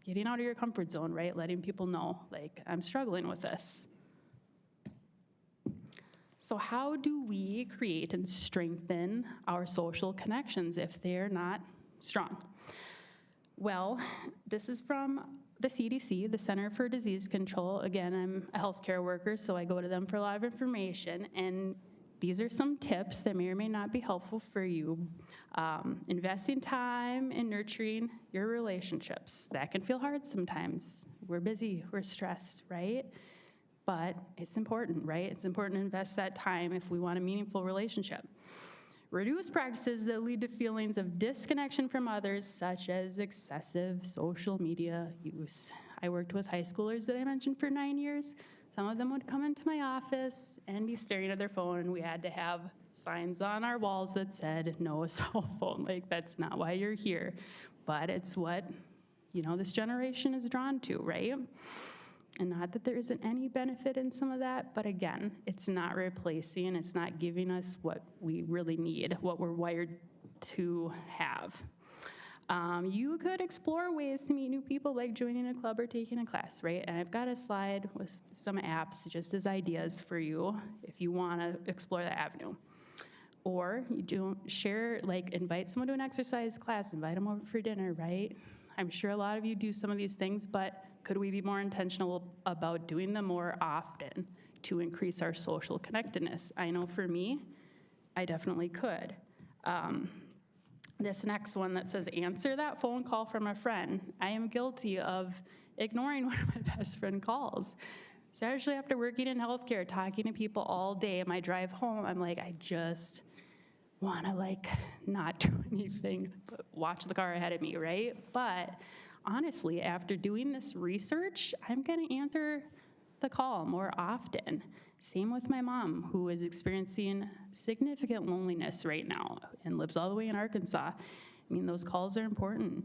getting out of your comfort zone, right? Letting people know, like, I'm struggling with this. So how do we create and strengthen our social connections if they're not strong? Well, this is from the CDC, the Center for Disease Control. Again, I'm a healthcare worker, so I go to them for a lot of information, and these are some tips that may or may not be helpful for you. Investing time in nurturing your relationships. That can feel hard sometimes. We're busy, we're stressed, right? But it's important, right? It's important to invest that time if we want a meaningful relationship. Reduce practices that lead to feelings of disconnection from others, such as excessive social media use. I worked with high schoolers that I mentioned for 9 years. Some of them would come into my office and be staring at their phone, and we had to have signs on our walls that said, no cell phone. Like, that's not why you're here. But it's what, this generation is drawn to, right? And not that there isn't any benefit in some of that, but again, it's not replacing, it's not giving us what we really need, what we're wired to have. You could explore ways to meet new people, like joining a club or taking a class, right? And I've got a slide with some apps just as ideas for you if you want to explore that avenue. Or you don't share, invite someone to an exercise class, invite them over for dinner, right? I'm sure a lot of you do some of these things, but could we be more intentional about doing them more often to increase our social connectedness? I know for me, I definitely could. This next one that says, answer that phone call from a friend. I am guilty of ignoring one of my best friend calls. especially after working in healthcare, talking to people all day. On my drive home, I'm like, I just want to like not do anything but watch the car ahead of me, right? But honestly, after doing this research, I'm going to answer the call more often. Same with my mom, who is experiencing significant loneliness right now and lives all the way in Arkansas. I mean, those calls are important.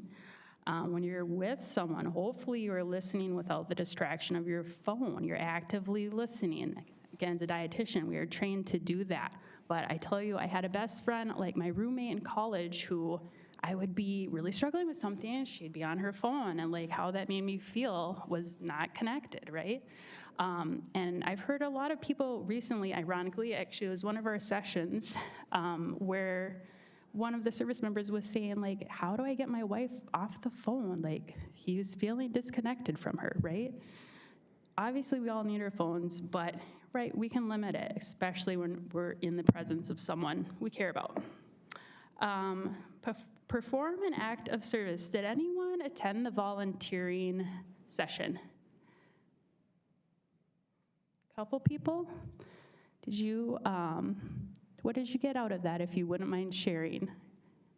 When you're with someone, hopefully you're listening without the distraction of your phone. You're actively listening. Again, as a dietitian, we are trained to do that. But I tell you, I had a best friend, like my roommate in college, who I would be really struggling with something, she'd be on her phone, and like how that made me feel was not connected, right? And I've heard a lot of people recently, ironically, actually it was one of our sessions where one of the service members was saying, like, how do I get my wife off the phone? Like, he was feeling disconnected from her, right? Obviously, we all need our phones, but, right, we can limit it, especially when we're in the presence of someone we care about. Perform an act of service. Did anyone attend the volunteering session? Couple people? Did you, what did you get out of that, if you wouldn't mind sharing?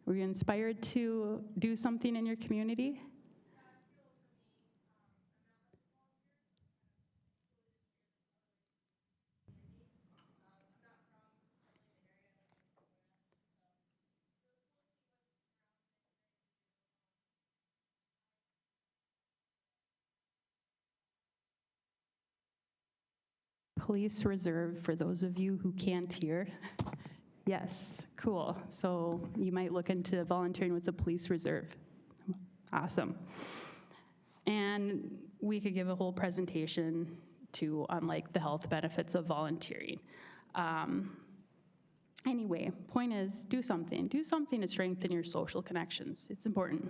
Were you inspired to do something in your community? Police Reserve, for those of you who can't hear. Yes, cool. So you might look into volunteering with the Police Reserve. Awesome. And we could give a whole presentation to on like the health benefits of volunteering. Anyway, point is, do something. Do something to strengthen your social connections. It's important.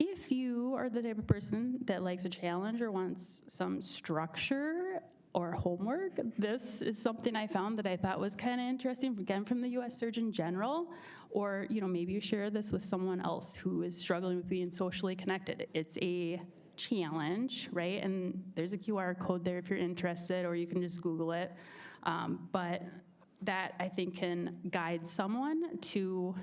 If you are the type of person that likes a challenge or wants some structure or homework, this is something I found that I thought was kind of interesting, again, from the U.S. Surgeon General, or maybe you share this with someone else who is struggling with being socially connected. It's a challenge, right? And there's a QR code there if you're interested, or you can just Google it. But that, I think, can guide someone to,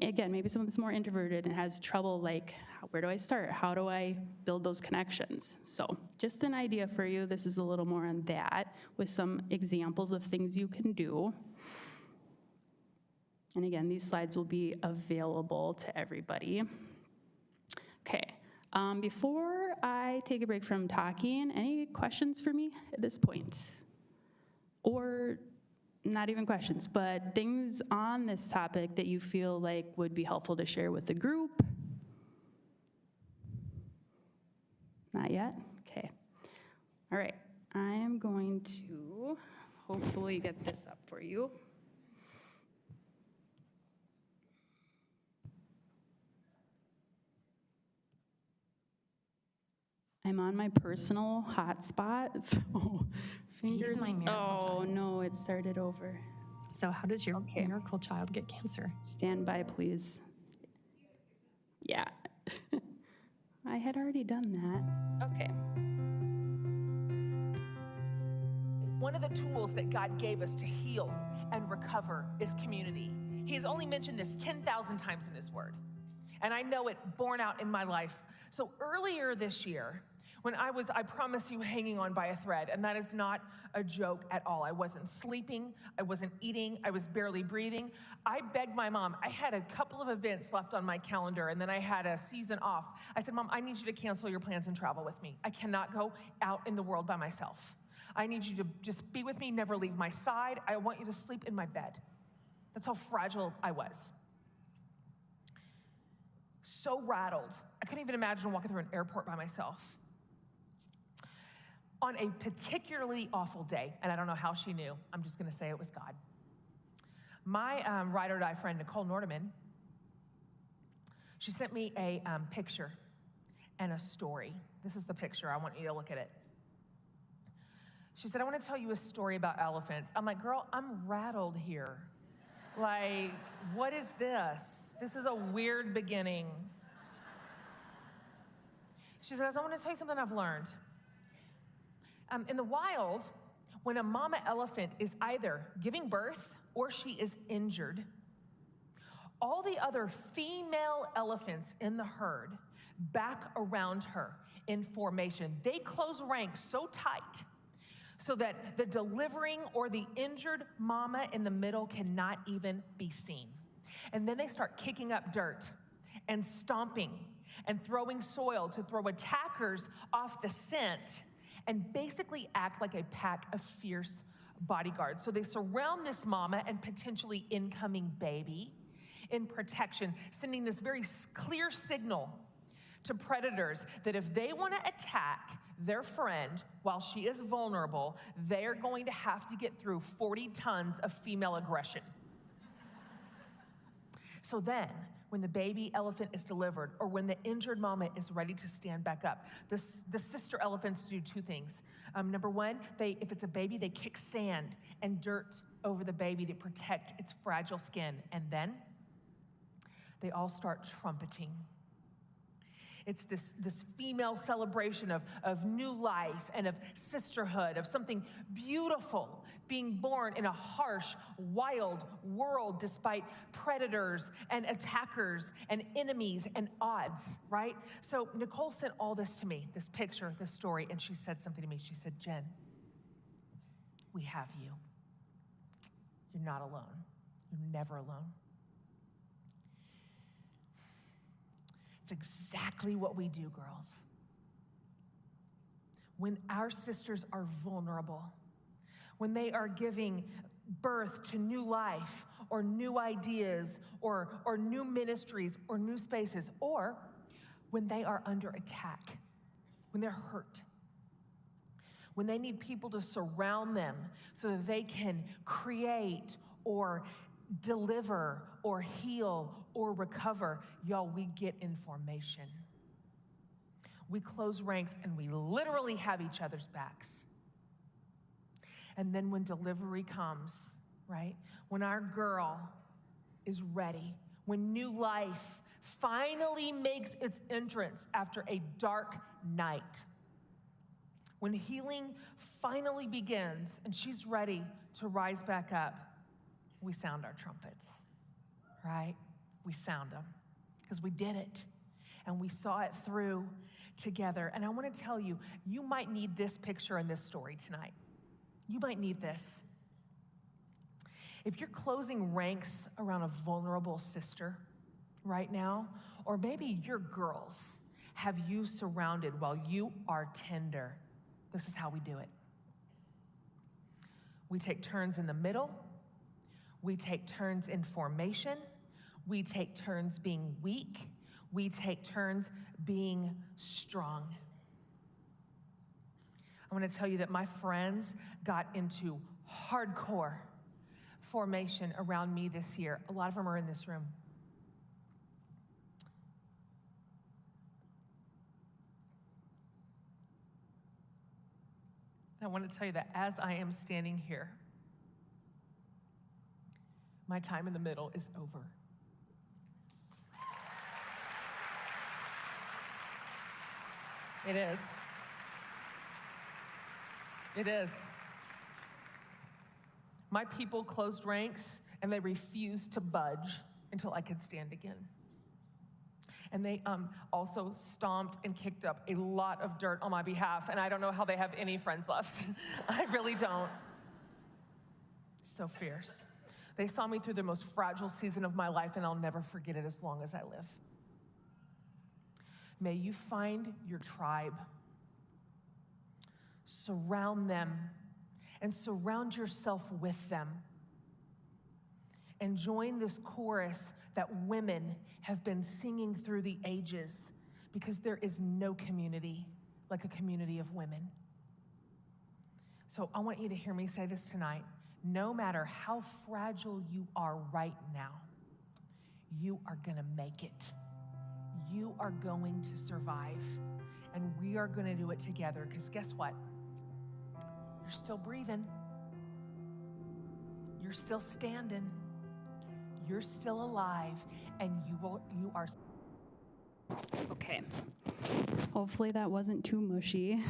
again, maybe someone that's more introverted and has trouble, like, where do I start? How do I build those connections? So just an idea for you. This is a little more on that with some examples of things you can do. And again, these slides will be available to everybody. Okay, before I take a break from talking, any questions for me at this point? Or not even questions, but things on this topic that you feel like would be helpful to share with the group? Not yet? Okay. All right, I am going to hopefully get this up for you. I'm on my personal hotspot, so fingers. He's my miracle child. No, it started over. So how does your miracle child get cancer? Stand by, please. Yeah. I had already done that. Okay. One of the tools that God gave us to heal and recover is community. He has only mentioned this 10,000 times in his word. And I know it borne out in my life. So earlier this year, when I promise you, hanging on by a thread, and that is not a joke at all. I wasn't sleeping, I wasn't eating, I was barely breathing. I begged my mom. I had a couple of events left on my calendar, and then I had a season off. I said, Mom, I need you to cancel your plans and travel with me. I cannot go out in the world by myself. I need you to just be with me, never leave my side. I want you to sleep in my bed. That's how fragile I was. So rattled. I couldn't even imagine walking through an airport by myself. On a particularly awful day, and I don't know how she knew, I'm just gonna say it was God. My ride or die friend, Nicole Nordeman, she sent me a picture and a story. This is the picture, I want you to look at it. She said, I wanna tell you a story about elephants. I'm like, girl, I'm rattled here. Like, what is this? This is a weird beginning. She says, I want to tell you something I've learned. In the wild, when a mama elephant is either giving birth or she is injured, all the other female elephants in the herd back around her in formation. They close ranks so tight so that the delivering or the injured mama in the middle cannot even be seen. And then they start kicking up dirt and stomping and throwing soil to throw attackers off the scent and basically act like a pack of fierce bodyguards. So they surround this mama and potentially incoming baby in protection, sending this very clear signal to predators that if they want to attack their friend while she is vulnerable, they're going to have to get through 40 tons of female aggression. So then, when the baby elephant is delivered or when the injured mama is ready to stand back up, the sister elephants do two things. Number one, if it's a baby, they kick sand and dirt over the baby to protect its fragile skin. And then they all start trumpeting. It's this female celebration of new life and of sisterhood, of something beautiful being born in a harsh, wild world despite predators and attackers and enemies and odds, right? So Nicole sent all this to me, this picture, this story, and she said something to me. She said, Jen, we have you. You're not alone. You're never alone. It's exactly what we do, girls. When our sisters are vulnerable, when they are giving birth to new life or new ideas or new ministries or new spaces, or when they are under attack, when they're hurt, when they need people to surround them so that they can create or deliver or heal or recover, y'all, we get in formation. We close ranks and we literally have each other's backs. And then when delivery comes, right? When our girl is ready, when new life finally makes its entrance after a dark night, when healing finally begins and she's ready to rise back up, we sound our trumpets, right? We sound them because we did it and we saw it through together. And I want to tell you, you might need this picture and this story tonight. You might need this. If you're closing ranks around a vulnerable sister right now, or maybe your girls have you surrounded while you are tender, this is how we do it. We take turns in the middle. We take turns in formation. We take turns being weak. We take turns being strong. I want to tell you that my friends got into hardcore formation around me this year. A lot of them are in this room. And I want to tell you that as I am standing here, my time in the middle is over. It is. It is. My people closed ranks and they refused to budge until I could stand again. And they also stomped and kicked up a lot of dirt on my behalf, and I don't know how they have any friends left. I really don't. So fierce. They saw me through the most fragile season of my life, and I'll never forget it as long as I live. May you find your tribe. Surround them and surround yourself with them. And join this chorus that women have been singing through the ages, because there is no community like a community of women. So I want you to hear me say this tonight. No matter how fragile you are right now, you are going to make it. You are going to survive. And we are going to do it together, because guess what? You're still breathing. You're still standing. You're still alive, and you are Okay. Hopefully that wasn't too mushy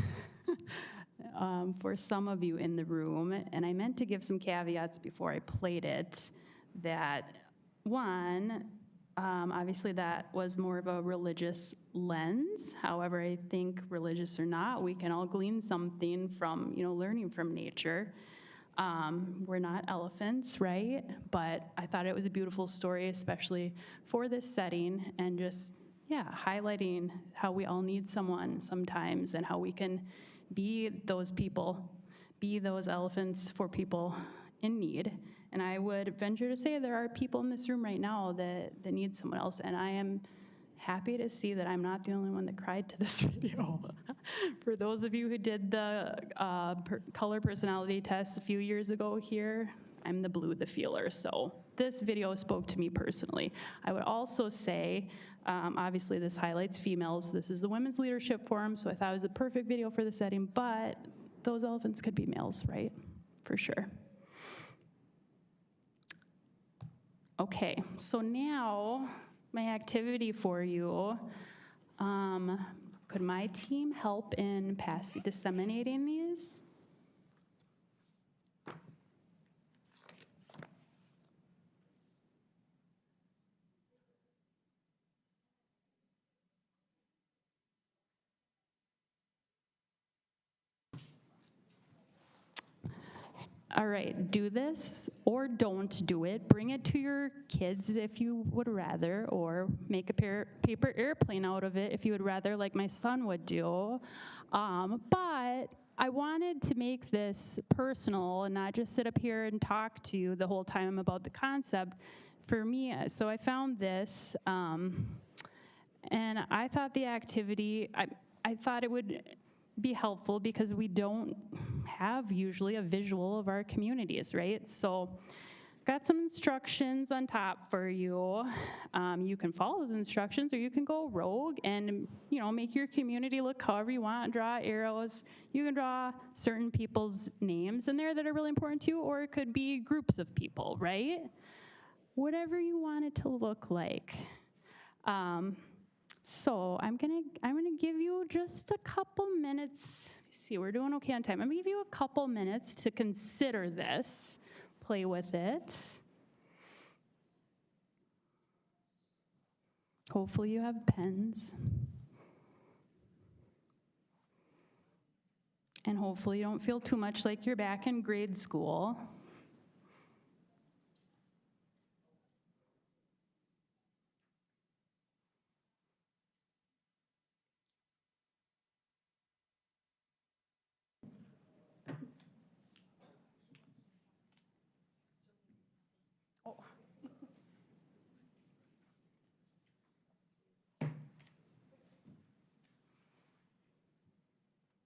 for some of you in the room. And I meant to give some caveats before I played it, that one, obviously that was more of a religious lens. However, I think religious or not, we can all glean something from, learning from nature. We're not elephants, right? But I thought it was a beautiful story, especially for this setting, and just, highlighting how we all need someone sometimes and how we can be those people, be those elephants for people in need. And I would venture to say there are people in this room right now that need someone else, and I am happy to see that I'm not the only one that cried to this video. For those of you who did the color personality test a few years ago here, I'm the blue, the feeler, so this video spoke to me personally. I would also say, obviously this highlights females. This is the Women's Leadership Forum, so I thought it was the perfect video for the setting, but those elephants could be males, right? For sure. Okay, so now my activity for you. Could my team help in disseminating these? All right, do this or don't do it. Bring it to your kids if you would rather, or make a paper airplane out of it if you would rather, like my son would do. But I wanted to make this personal and not just sit up here and talk to you the whole time about the concept. For me, so I found this, and I thought the activity, I thought it would be helpful because we don't have usually a visual of our communities, right? So got some instructions on top for you. You can follow those instructions, or you can go rogue and make your community look however you want, draw arrows. You can draw certain people's names in there that are really important to you, or it could be groups of people, right? Whatever you want it to look like. So I'm gonna give you just a couple minutes. Let's see, we're doing okay on time. I'm gonna give you a couple minutes to consider this, play with it. Hopefully you have pens. And hopefully you don't feel too much like you're back in grade school.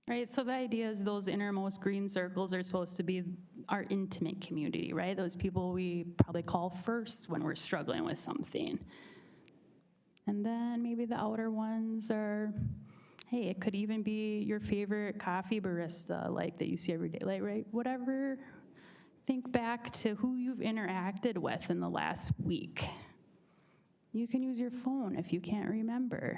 Right, so the idea is those innermost green circles are supposed to be our intimate community, right? Those people we probably call first when we're struggling with something. And then maybe the outer ones are, hey, it could even be your favorite coffee barista, like that you see every day, like, right? Whatever. Think back to who you've interacted with in the last week. You can use your phone if you can't remember.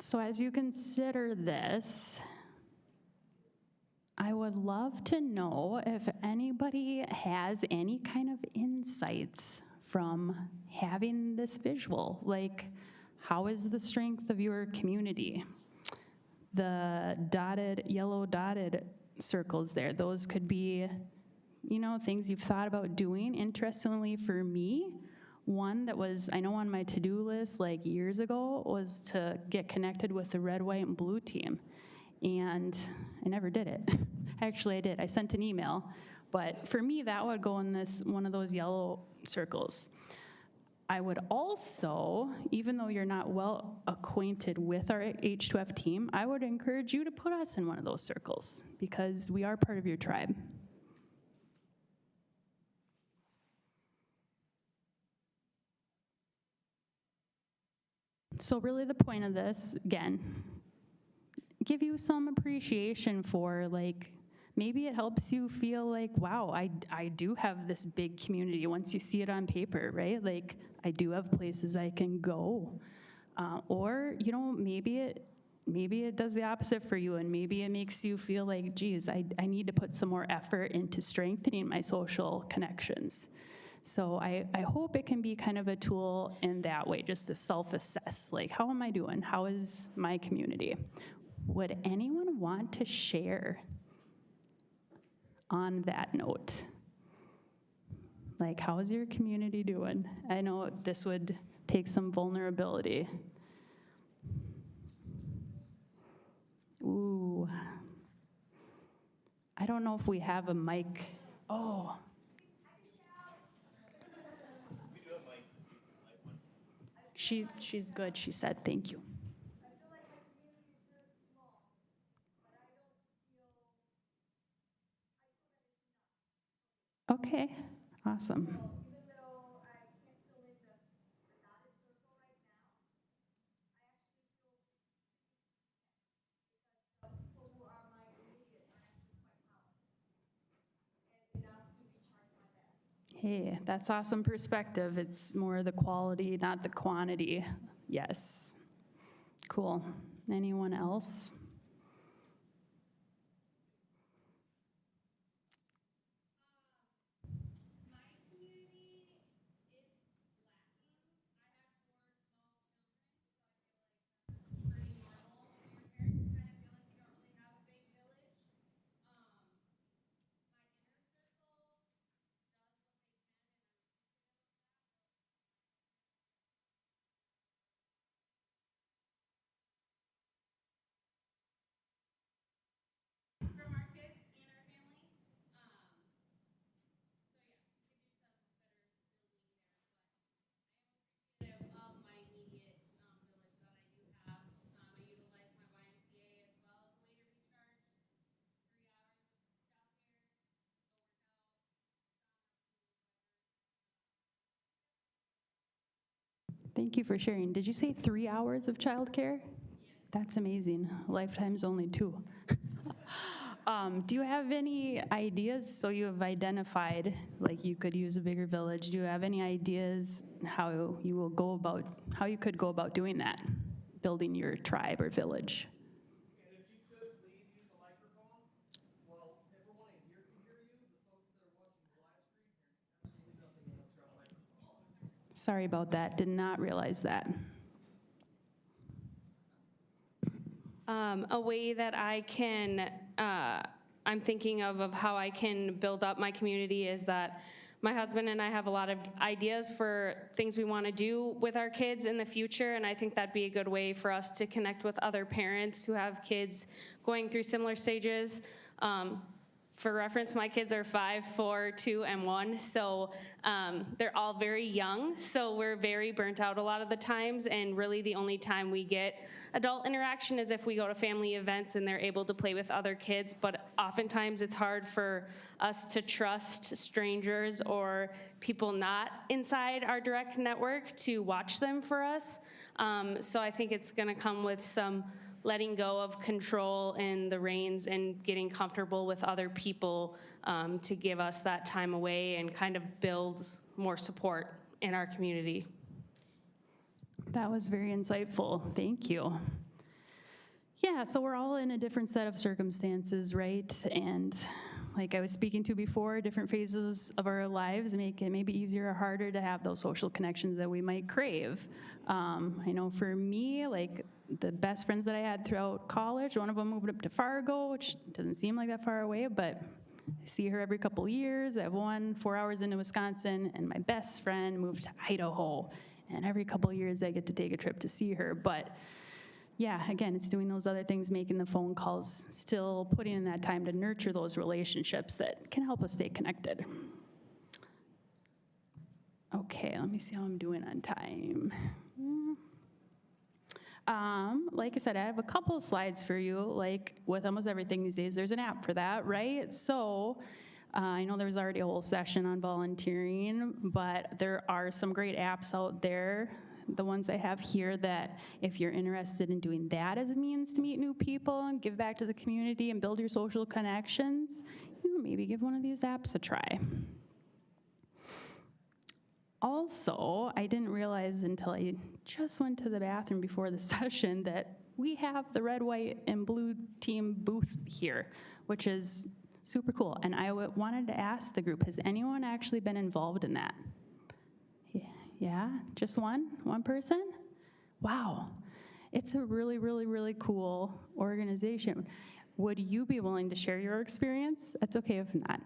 So as you consider this, I would love to know if anybody has any kind of insights from having this visual. Like, how is the strength of your community? The yellow dotted circles there, those could be, things you've thought about doing. Interestingly for me, one that was, I know on my to-do list like years ago, was to get connected with the red, white, and blue team. And I never did it. Actually, I did. I sent an email. But for me, that would go in one of those yellow circles. I would also, even though you're not well acquainted with our H2F team, I would encourage you to put us in one of those circles because we are part of your tribe. So really the point of this, again, give you some appreciation for, like, maybe it helps you feel like, wow, I do have this big community once you see it on paper, right? Like, I do have places I can go. Or, you know, maybe it does the opposite for you, and maybe it makes you feel like, geez, I need to put some more effort into strengthening my social connections. So I hope it can be kind of a tool in that way, just to self-assess, like, how am I doing? How is my community? Would anyone want to share on that note? Like, how is your community doing? I know this would take some vulnerability. Ooh. I don't know if we have a mic. Oh. She's good, she said, thank you. Okay, awesome. Hey, that's awesome perspective. It's more the quality, not the quantity. Yes. Cool. Anyone else? Thank you for sharing. Did you say 3 hours of childcare? That's amazing. Lifetime's only 2. Do you have any ideas? So you have identified, like, you could use a bigger village. Do you have any ideas how you could go about doing that, building your tribe or village? And if you could, please use the microphone. Well, everyone in here can hear you. The folks that are watching the live stream hear absolutely nothing unless they're on a microphone. Sorry about that. Did not realize that. A way that I can, I'm thinking of how I can build up my community is that my husband and I have a lot of ideas for things we want to do with our kids in the future, and I think that'd be a good way for us to connect with other parents who have kids going through similar stages. For reference, my kids are 5, 4, 2, and 1, so they're all very young, so we're very burnt out a lot of the times, and really the only time we get adult interaction is if we go to family events and they're able to play with other kids, but oftentimes it's hard for us to trust strangers or people not inside our direct network to watch them for us. So I think it's gonna come with some letting go of control and the reins and getting comfortable with other people to give us that time away and kind of build more support in our community. That was very insightful. Thank you. Yeah, so we're all in a different set of circumstances, right? And like I was speaking to before, different phases of our lives make it maybe easier or harder to have those social connections that we might crave. I know for me, like the best friends that I had throughout college, one of them moved up to Fargo, which doesn't seem like that far away, but I see her every couple years. I have one 4 hours into Wisconsin, and my best friend moved to Idaho. And every couple years I get to take a trip to see her. But yeah, again, it's doing those other things, making the phone calls, still putting in that time to nurture those relationships that can help us stay connected. Okay, let me see how I'm doing on time. Like I said, I have a couple of slides for you. Like with almost everything these days, there's an app for that, right? So I know there's already a whole session on volunteering, but there are some great apps out there. The ones I have here that if you're interested in doing that as a means to meet new people and give back to the community and build your social connections, you know, maybe give one of these apps a try. Also, I didn't realize until I just went to the bathroom before the session that we have the red, white, and blue team booth here, which is super cool. And I wanted to ask the group, has anyone actually been involved in that? Yeah, just one person? Wow, it's a really, really, really cool organization. Would you be willing to share your experience? That's okay if not.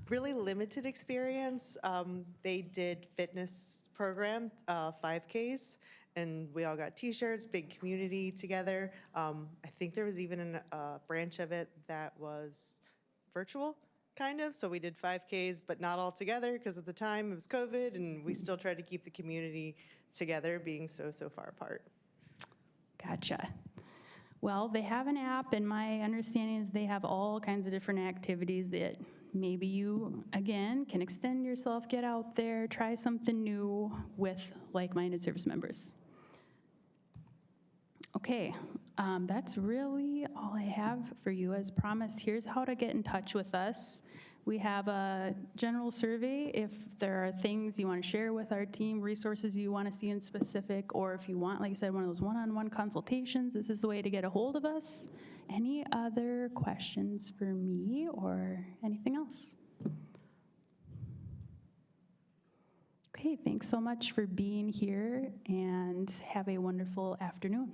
Really limited experience. They did fitness program, 5Ks, and we all got t-shirts, big community together. I think there was even a branch of it that was virtual, kind of. So we did 5Ks, but not all together because at the time it was COVID, and we still tried to keep the community together, being so far apart. Gotcha. Well, they have an app, and my understanding is they have all kinds of different activities that maybe you, again, can extend yourself, get out there, try something new with like-minded service members. Okay, that's really all I have for you. As promised, here's how to get in touch with us. We have a general survey if there are things you want to share with our team, resources you want to see in specific, or if you want, like I said, one of those one-on-one consultations, this is the way to get a hold of us. Any other questions for me or anything else? Okay, thanks so much for being here and have a wonderful afternoon.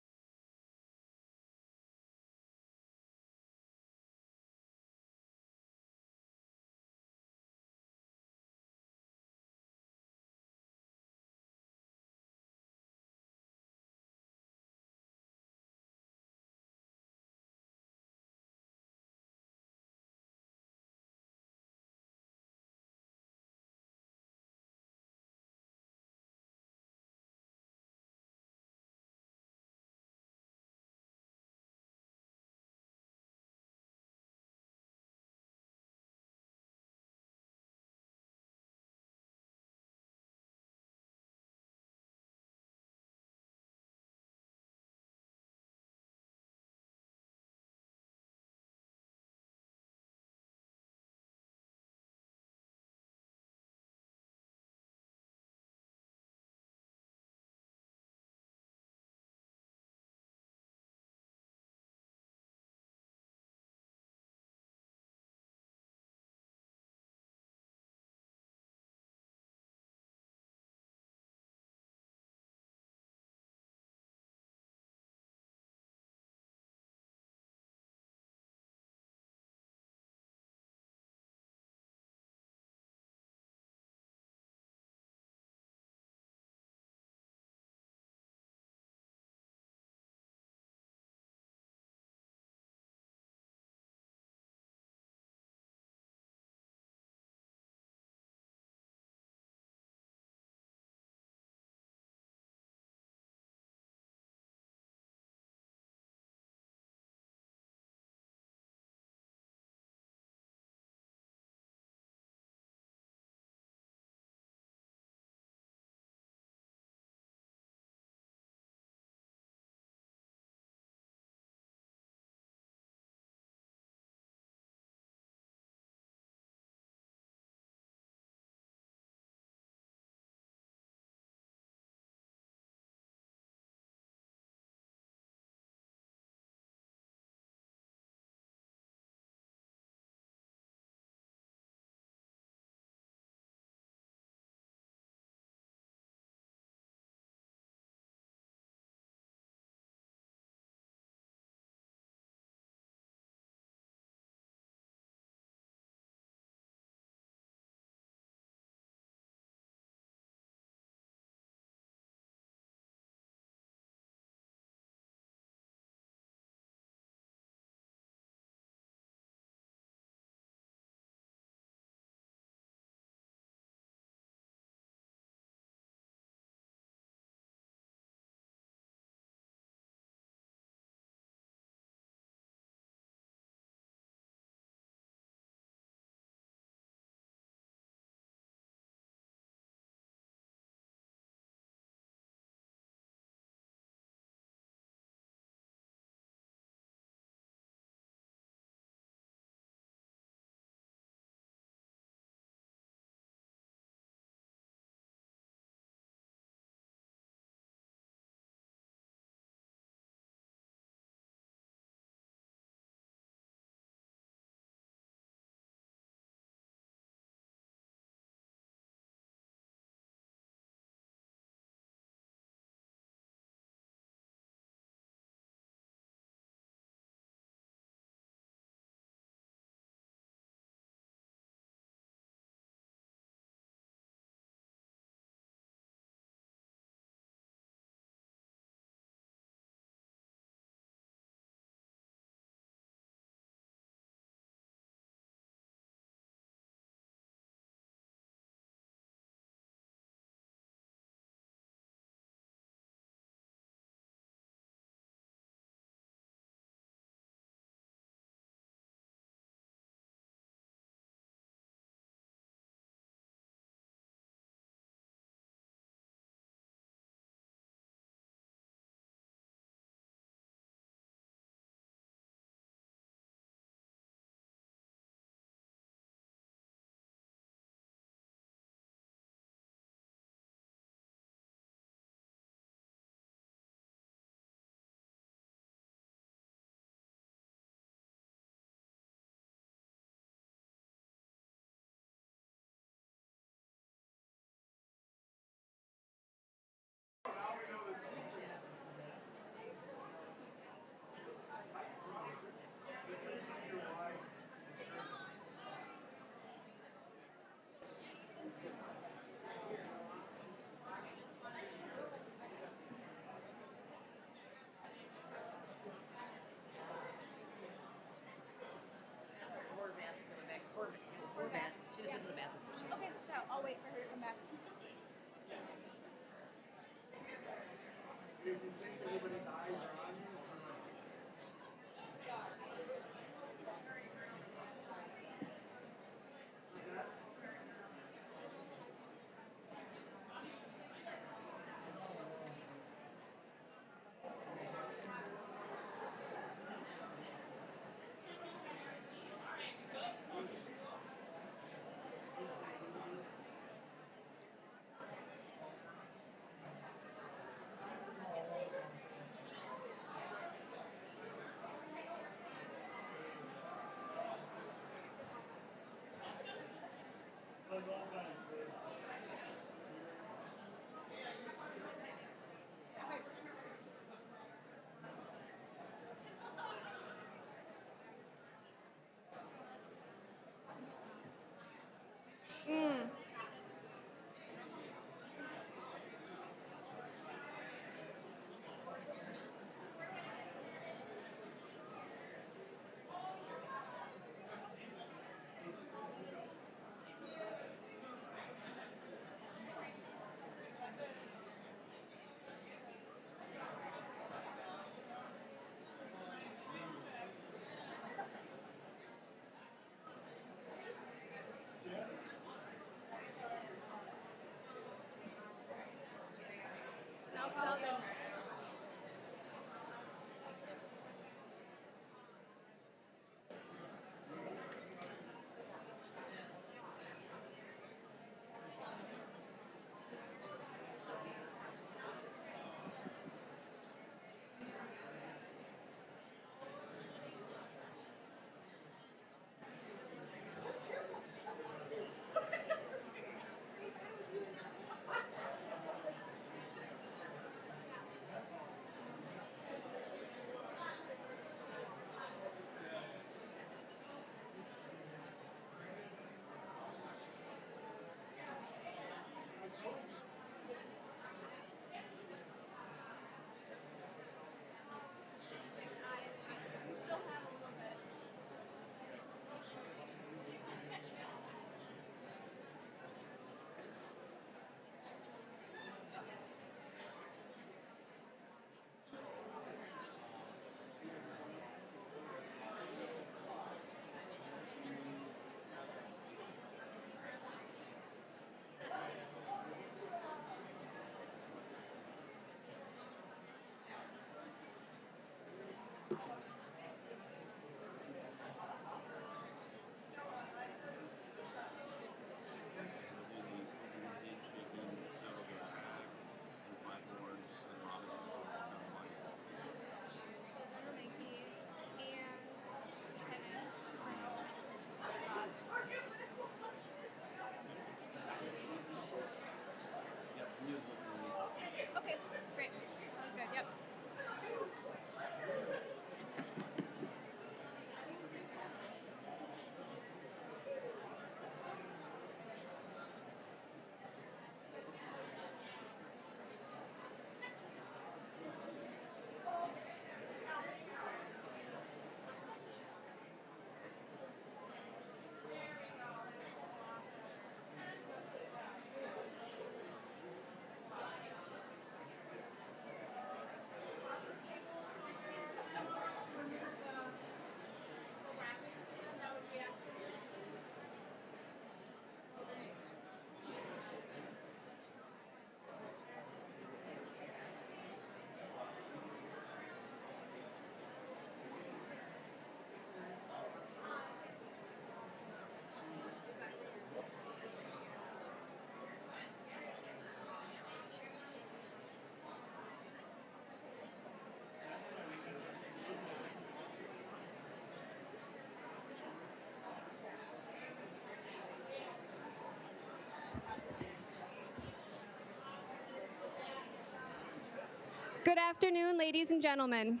Good afternoon, ladies and gentlemen.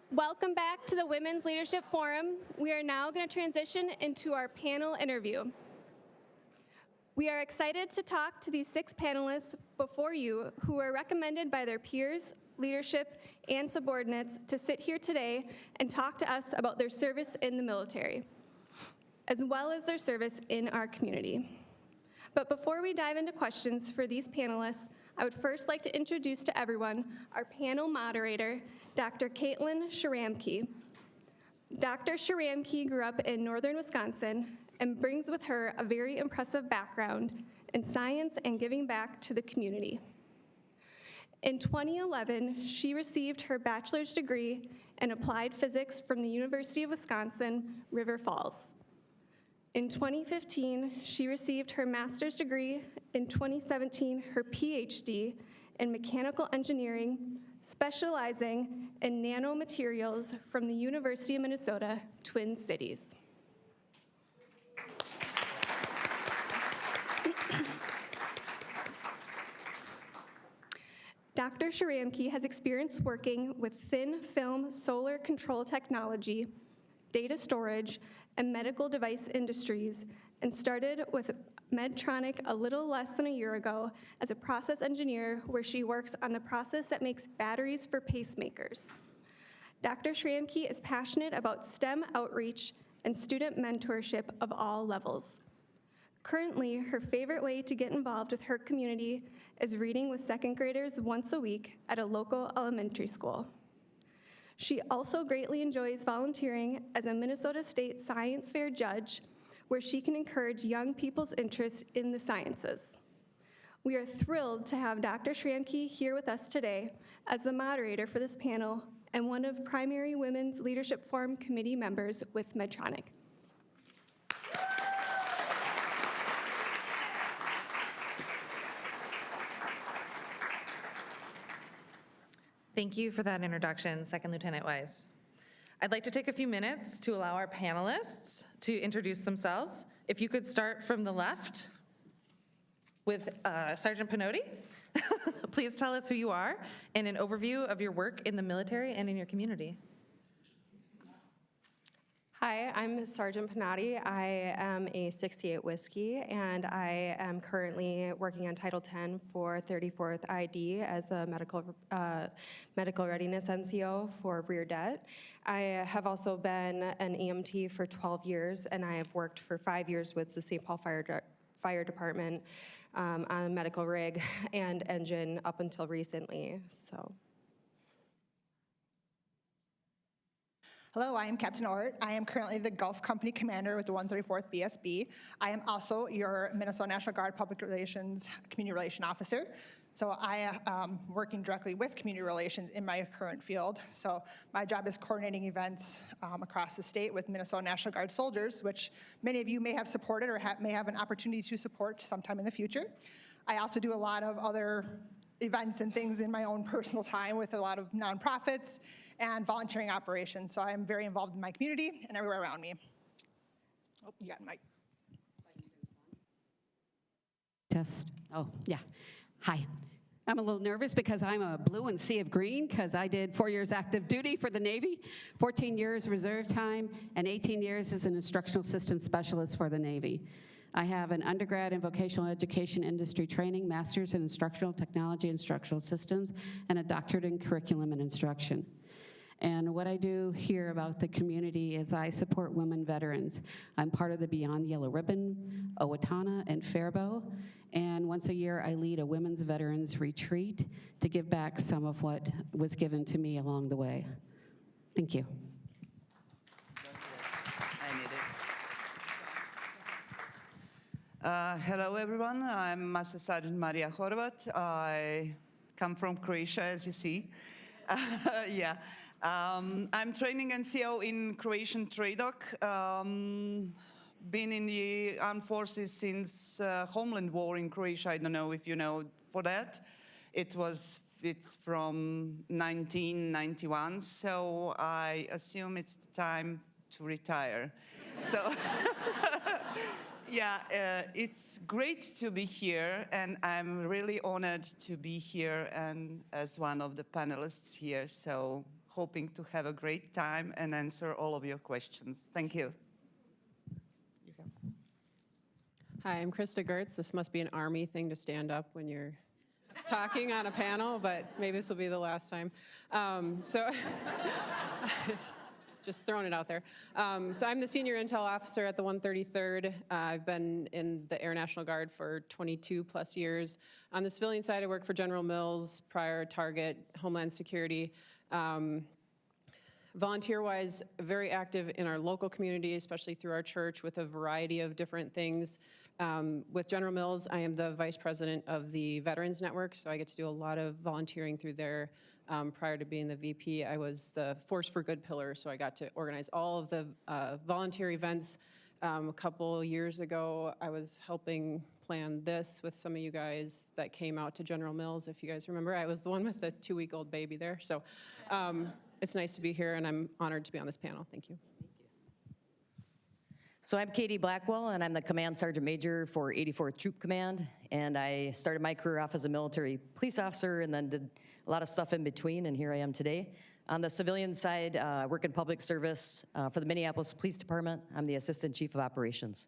Welcome back to the Women's Leadership Forum. We are now going to transition into our panel interview. We are excited to talk to these 6 panelists before you who are recommended by their peers, leadership, and subordinates to sit here today and talk to us about their service in the military, as well as their service in our community. But before we dive into questions for these panelists, I would first like to introduce to everyone our panel moderator, Dr. Caitlin Sharamke. Dr. Sharamke grew up in northern Wisconsin and brings with her a very impressive background in science and giving back to the community. In 2011, she received her bachelor's degree in applied physics from the University of Wisconsin, River Falls. In 2015, she received her master's degree. In 2017, her PhD in mechanical engineering, specializing in nanomaterials from the University of Minnesota, Twin Cities. Dr. Sharamke has experience working with thin film solar control technology, data storage, and medical device industries, and started with Medtronic a little less than a year ago as a process engineer where she works on the process that makes batteries for pacemakers. Dr. Sharamke is passionate about STEM outreach and student mentorship of all levels. Currently, her favorite way to get involved with her community is reading with second graders once a week at a local elementary school. She also greatly enjoys volunteering as a Minnesota State Science Fair judge, where she can encourage young people's interest in the sciences. We are thrilled to have Dr. Sharamke here with us today as the moderator for this panel and one of Primary Women's Leadership Forum committee members with Medtronic. Thank you for that introduction, Second Lieutenant Wise. I'd like to take a few minutes to allow our panelists to introduce themselves. If you could start from the left with Sergeant Pinotti. Please tell us who you are and an overview of your work in the military and in your community. Hi, I'm Sergeant Pinotti. I am a 68 Whiskey, and I am currently working on Title 10 for 34th ID as the medical readiness NCO for rear det. I have also been an EMT for 12 years, and I have worked for 5 years with the St. Paul Fire Department on a medical rig and engine up until recently. So. Hello, I am Captain Ort. I am currently the Gulf Company Commander with the 134th BSB. I am also your Minnesota National Guard Public Relations Community Relation Officer. So I am working directly with community relations in my current field. So my job is coordinating events across the state with Minnesota National Guard soldiers, which many of you may have supported or may have an opportunity to support sometime in the future. I also do a lot of other events and things in my own personal time with a lot of nonprofits and volunteering operations. So I'm very involved in my community and everywhere around me. Oh, you got a mic. Test. Oh, yeah. Hi. I'm a little nervous because I'm a blue and sea of green because I did 4 years active duty for the Navy, 14 years reserve time, and 18 years as an instructional systems specialist for the Navy. I have an undergrad in vocational education industry training, master's in instructional technology, instructional systems, and a doctorate in curriculum and instruction. And what I do here about the community is I support women veterans. I'm part of the Beyond Yellow Ribbon, Owatonna, and Faribault. And once a year, I lead a women's veterans retreat to give back some of what was given to me along the way. Thank you. Hello, everyone. I'm Master Sergeant Maria Horvat. I come from Croatia, as you see. Yeah. I'm training NCO in Croatian Tradoc. Been in the armed forces since Homeland War in Croatia. I don't know if you know for that. It's from 1991, so I assume it's the time to retire. So, Yeah, it's great to be here, and I'm really honored to be here and as one of the panelists here. So hoping to have a great time and answer all of your questions. Thank you. Hi, I'm Krista Gertz. This must be an Army thing to stand up when you're talking on a panel, but maybe this will be the last time. Just throwing it out there. So I'm the Senior Intel Officer at the 133rd. I've been in the Air National Guard for 22 plus years. On the civilian side, I work for General Mills, prior Target, Homeland Security. Volunteer-wise, very active in our local community, especially through our church with a variety of different things. With General Mills, I am the Vice President of the Veterans Network, so I get to do a lot of volunteering through there. Prior to being the VP, I was the Force for Good pillar, so I got to organize all of the volunteer events. A couple years ago, I was helping plan this with some of you guys that came out to General Mills, if you guys remember. I was the one with the 2-week-old baby there, so it's nice to be here, and I'm honored to be on this panel. Thank you. So I'm Katie Blackwell, and I'm the Command Sergeant Major for 84th Troop Command, and I started my career off as a military police officer and then did a lot of stuff in between, and here I am today. On the civilian side, I work in public service for the Minneapolis Police Department. I'm the Assistant Chief of Operations.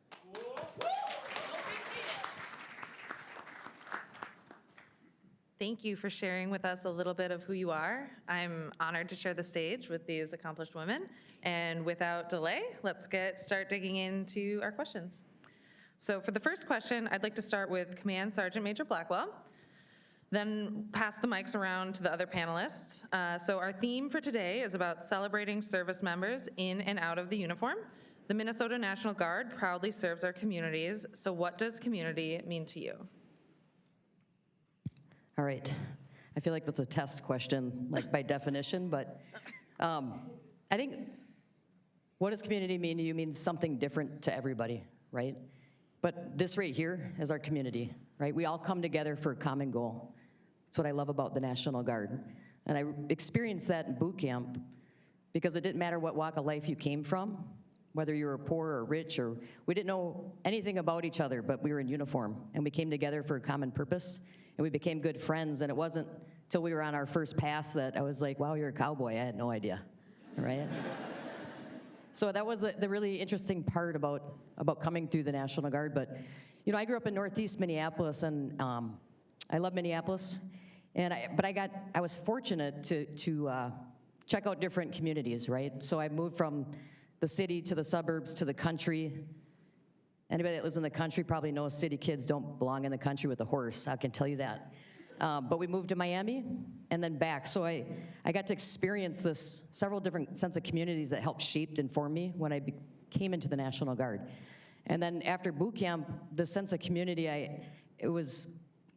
Thank you for sharing with us a little bit of who you are. I'm honored to share the stage with these accomplished women. And without delay, let's start digging into our questions. So for the first question, I'd like to start with Command Sergeant Major Blackwell, then pass the mics around to the other panelists. So our theme for today is about celebrating service members in and out of the uniform. The Minnesota National Guard proudly serves our communities. So what does community mean to you? All right. I feel like that's a test question, like by definition, but I think what does community mean to you means something different to everybody, right? But this right here is our community, right? We all come together for a common goal. That's what I love about the National Guard. And I experienced that in boot camp because it didn't matter what walk of life you came from, whether you were poor or rich, or we didn't know anything about each other, but we were in uniform and we came together for a common purpose and we became good friends. And it wasn't till we were on our first pass that I was like, wow, you're a cowboy. I had no idea, right? So that was the really interesting part about coming through the National Guard. But, you know, I grew up in Northeast Minneapolis, and I love Minneapolis. And I was fortunate to check out different communities, right? So I moved from the city to the suburbs to the country. Anybody that lives in the country probably knows city kids don't belong in the country with a horse. I can tell you that. But we moved to Miami and then back. So I got to experience this several different sense of communities that helped shape and form me when I came into the National Guard. And then after boot camp, the sense of community, it was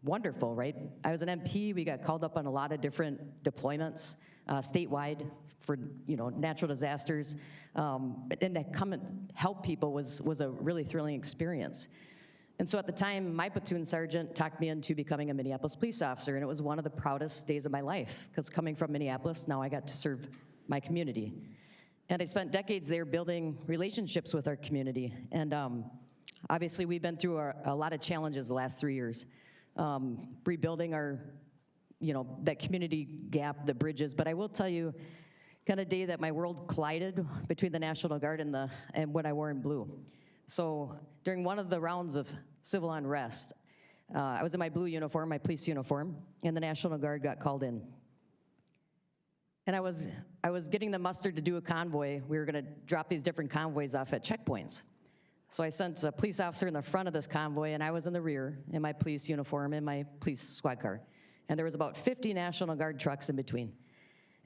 wonderful, right? I was an MP. We got called up on a lot of different deployments statewide for, you know, natural disasters. But then to come and help people was a really thrilling experience. And so at the time, my platoon sergeant talked me into becoming a Minneapolis police officer, and it was one of the proudest days of my life, because coming from Minneapolis, now I got to serve my community. And I spent decades there building relationships with our community. And obviously, we've been through a lot of challenges the last 3 years, rebuilding our, you know, that community gap, the bridges. But I will tell you, kind of day that my world collided between the National Guard and what I wore in blue. So during one of the rounds of civil unrest, I was in my blue uniform, my police uniform, and the National Guard got called in. And I was getting the muster to do a convoy. We were gonna drop these different convoys off at checkpoints. So I sent a police officer in the front of this convoy, and I was in the rear in my police uniform in my police squad car. And there was about 50 National Guard trucks in between.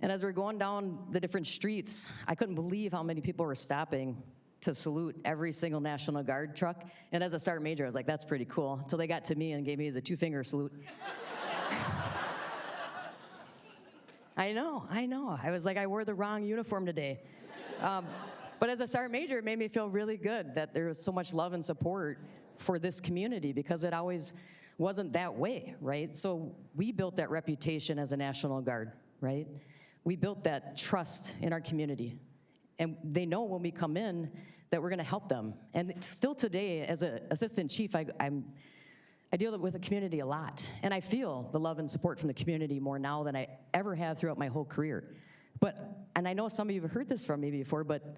And as we were going down the different streets, I couldn't believe how many people were stopping to salute every single National Guard truck. And as a sergeant major, I was like, that's pretty cool, until they got to me and gave me the 2-finger salute. I know. I was like, I wore the wrong uniform today. But as a sergeant major, it made me feel really good that there was so much love and support for this community, because it always wasn't that way, right? So we built that reputation as a National Guard, right? We built that trust in our community. And they know when we come in that we're going to help them. And still today, as an assistant chief, I deal with the community a lot, and I feel the love and support from the community more now than I ever have throughout my whole career. And I know some of you have heard this from me before, but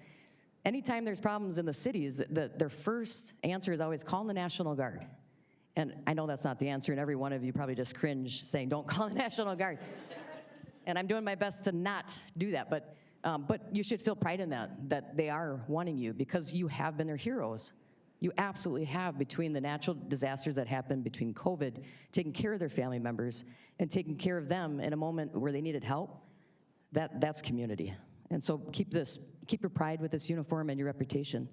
anytime there's problems in the cities, their first answer is always call the National Guard. And I know that's not the answer, and every one of you probably just cringe saying, don't call the National Guard. And I'm doing my best to not do that, but you should feel pride in that they are wanting you, because you have been their heroes. You absolutely have, between the natural disasters that happened, between COVID, taking care of their family members and taking care of them in a moment where they needed help. That's community. And so keep your pride with this uniform and your reputation.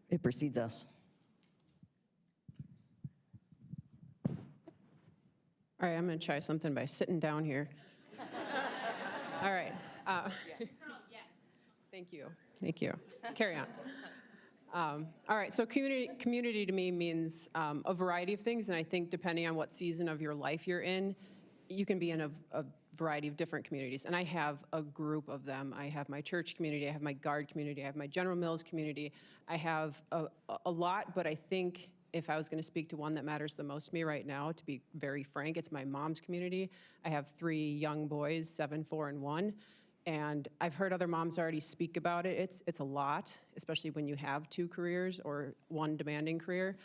It precedes us. All right, I'm going to try something by sitting down here. All right. Thank you. Thank you. Carry on. All right, so community to me means a variety of things, and I think depending on what season of your life you're in, you can be in a variety of different communities, and I have a group of them. I have my church community, I have my Guard community, I have my General Mills community. I have a lot, but I think if I was going to speak to one that matters the most to me right now, to be very frank, it's my mom's community. I have 3 young boys, 7, 4, and 1. And I've heard other moms already speak about it. It's a lot, especially when you have 2 careers or 1 demanding career.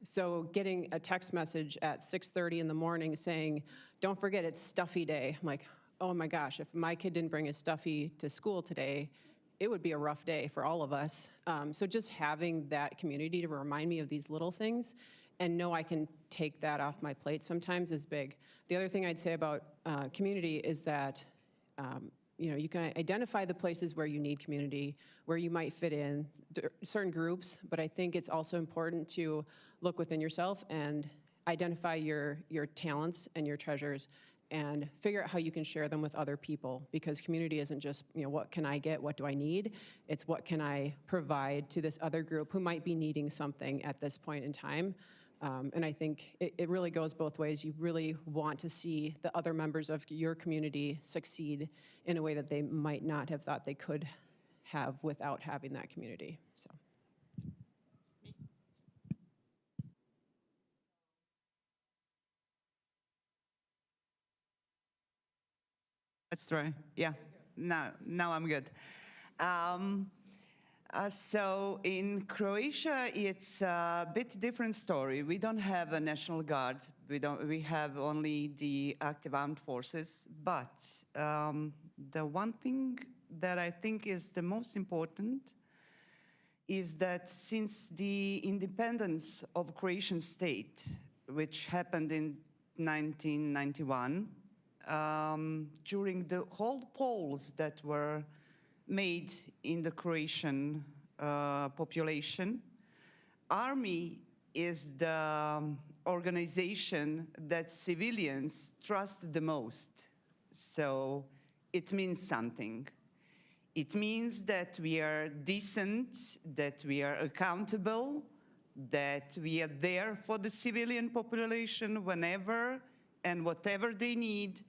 So getting a text message at 6:30 in the morning saying, don't forget it's stuffy day. I'm like, oh my gosh, if my kid didn't bring his stuffy to school today, it would be a rough day for all of us. So just having that community to remind me of these little things and know I can take that off my plate sometimes is big. The other thing I'd say about community is that you can identify the places where you need community, where you might fit in certain groups, but I think it's also important to look within yourself and identify your talents and your treasures and figure out how you can share them with other people, because community isn't just, what can I get, what do I need? It's what can I provide to this other group who might be needing something at this point in time. And I think it really goes both ways. You really want to see the other members of your community succeed in a way that they might not have thought they could have without having that community. So. Let's try. Yeah, now I'm good. So in Croatia, it's a bit different story. We don't have a National Guard. We have only the active armed forces. But the one thing that I think is the most important is that since the independence of Croatian state, which happened in 1991, during the whole polls that were made in the Croatian population, Army is the organization that civilians trust the most. So it means something. It means that we are decent, that we are accountable, that we are there for the civilian population whenever and whatever they need,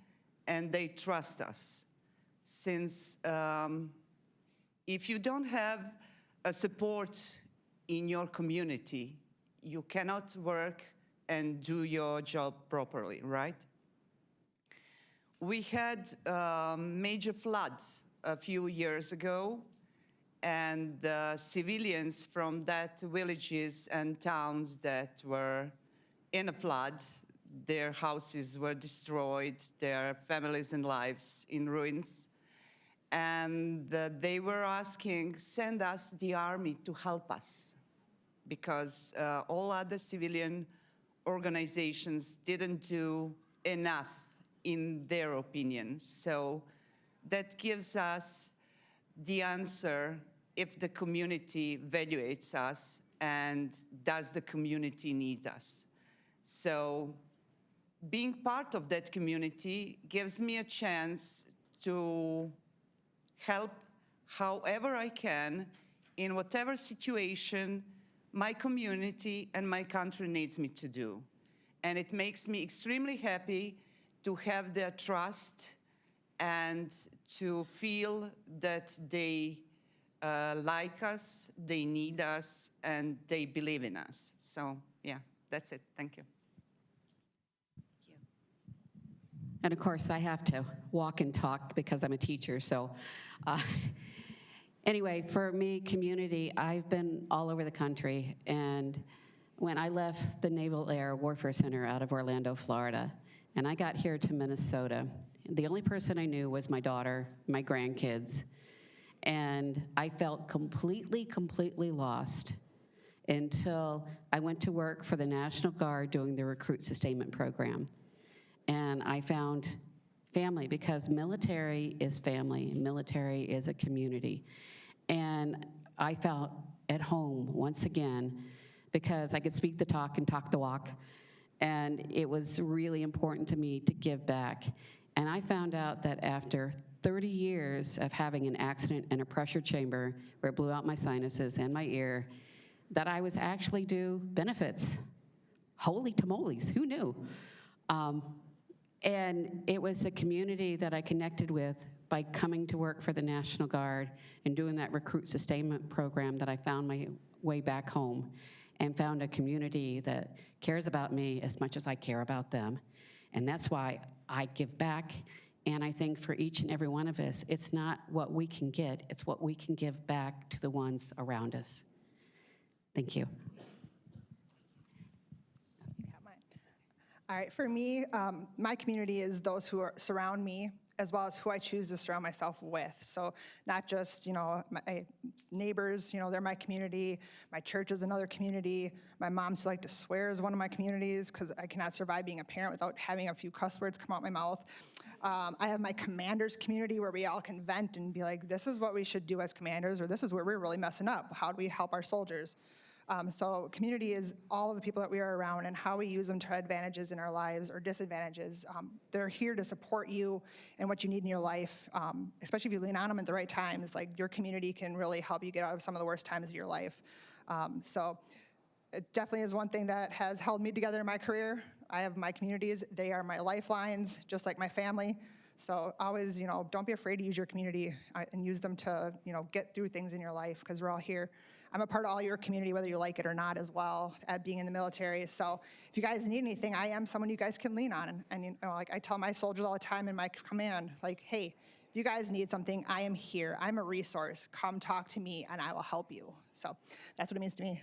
and they trust us. Since if you don't have a support in your community, you cannot work and do your job properly, right? We had a major flood a few years ago, and the civilians from that villages and towns that were in a flood, their houses were destroyed, their families and lives in ruins. And they were asking, send us the army to help us, because all other civilian organizations didn't do enough in their opinion. So that gives us the answer if the community evaluates us and does the community need us. So being part of that community gives me a chance to help however I can in whatever situation my community and my country needs me to do. And it makes me extremely happy to have their trust and to feel that they like us, they need us, and they believe in us. So yeah, that's it. Thank you. And of course, I have to walk and talk because I'm a teacher. So anyway, for me, community, I've been all over the country. And when I left the Naval Air Warfare Center out of Orlando, Florida, and I got here to Minnesota, the only person I knew was my daughter, my grandkids. And I felt completely lost until I went to work for the National Guard doing the recruit sustainment program. And I found family, because military is family, military is a community. And I felt at home once again, because I could speak the talk and talk the walk. And it was really important to me to give back. And I found out that after 30 years of having an accident in a pressure chamber where it blew out my sinuses and my ear, that I was actually due benefits. Holy tamales, who knew? And it was the community that I connected with by coming to work for the National Guard and doing that recruit sustainment program that I found my way back home and found a community that cares about me as much as I care about them. And that's why I give back. And I think for each and every one of us, it's not what we can get, it's what we can give back to the ones around us. Thank you. All right, for me, my community is those who surround me, as well as who I choose to surround myself with. So not just, my neighbors, they're my community. My church is another community. My mom's who like to swear is one of my communities, because I cannot survive being a parent without having a few cuss words come out my mouth. I have my commanders community where we all can vent and be like, this is what we should do as commanders, or this is where we're really messing up. How do we help our soldiers? So community is all of the people that we are around and how we use them to our advantages in our lives or disadvantages. They're here to support you and what you need in your life, especially if you lean on them at the right times. Like, your community can really help you get out of some of the worst times of your life. So it definitely is one thing that has held me together in my career. I have my communities. They are my lifelines, just like my family. So always, don't be afraid to use your community and use them to, get through things in your life, because we're all here. I'm a part of all your community, whether you like it or not, as well, at being in the military. So if you guys need anything, I am someone you guys can lean on. And like I tell my soldiers all the time in my command, like, hey, if you guys need something, I am here. I'm a resource. Come talk to me, and I will help you. So that's what it means to me.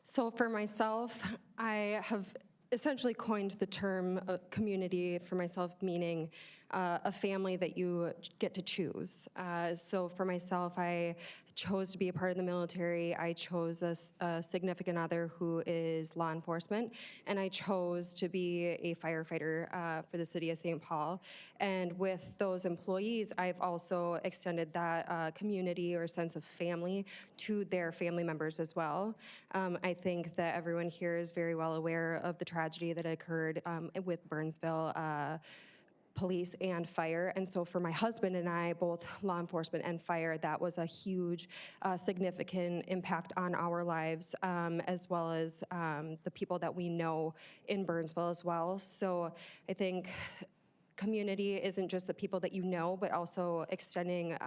So for myself, I have essentially coined the term community for myself, meaning a family that you get to choose. So for myself, I chose to be a part of the military. I chose a significant other who is law enforcement, and I chose to be a firefighter for the city of St. Paul. And with those employees, I've also extended that community or sense of family to their family members as well. I think that everyone here is very well aware of the tragedy that occurred with Burnsville police and fire. And so for my husband and I, both law enforcement and fire, that was a huge, significant impact on our lives, as well as the people that we know in Burnsville as well. So I think community isn't just the people that you know, but also extending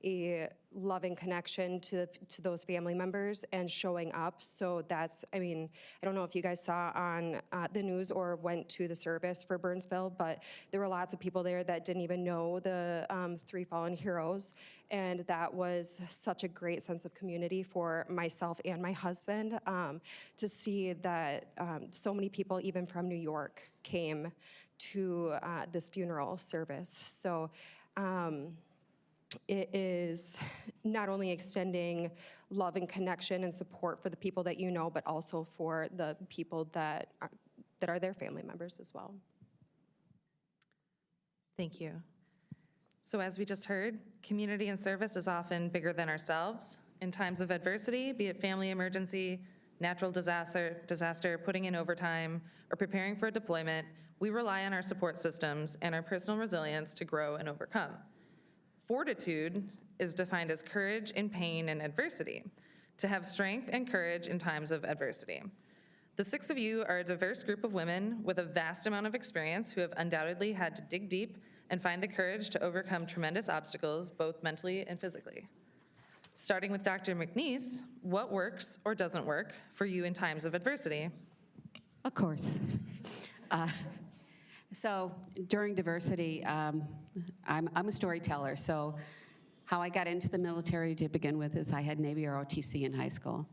a loving connection to those family members and showing up. So that's, I don't know if you guys saw on the news or went to the service for Burnsville, but there were lots of people there that didn't even know the 3 fallen heroes. And that was such a great sense of community for myself and my husband, to see that so many people, even from New York, came to this funeral service. So it is not only extending love and connection and support for the people that you know, but also for the people that are their family members as well. Thank you. So as we just heard, community and service is often bigger than ourselves. In times of adversity, be it family emergency, natural disaster, putting in overtime, or preparing for a deployment, we rely on our support systems and our personal resilience to grow and overcome. Fortitude is defined as courage in pain and adversity, to have strength and courage in times of adversity. The 6 of you are a diverse group of women with a vast amount of experience who have undoubtedly had to dig deep and find the courage to overcome tremendous obstacles, both mentally and physically. Starting with Dr. McNeese, what works or doesn't work for you in times of adversity? Of course. So during diversity, I'm a storyteller. So how I got into the military to begin with is I had Navy ROTC in high school.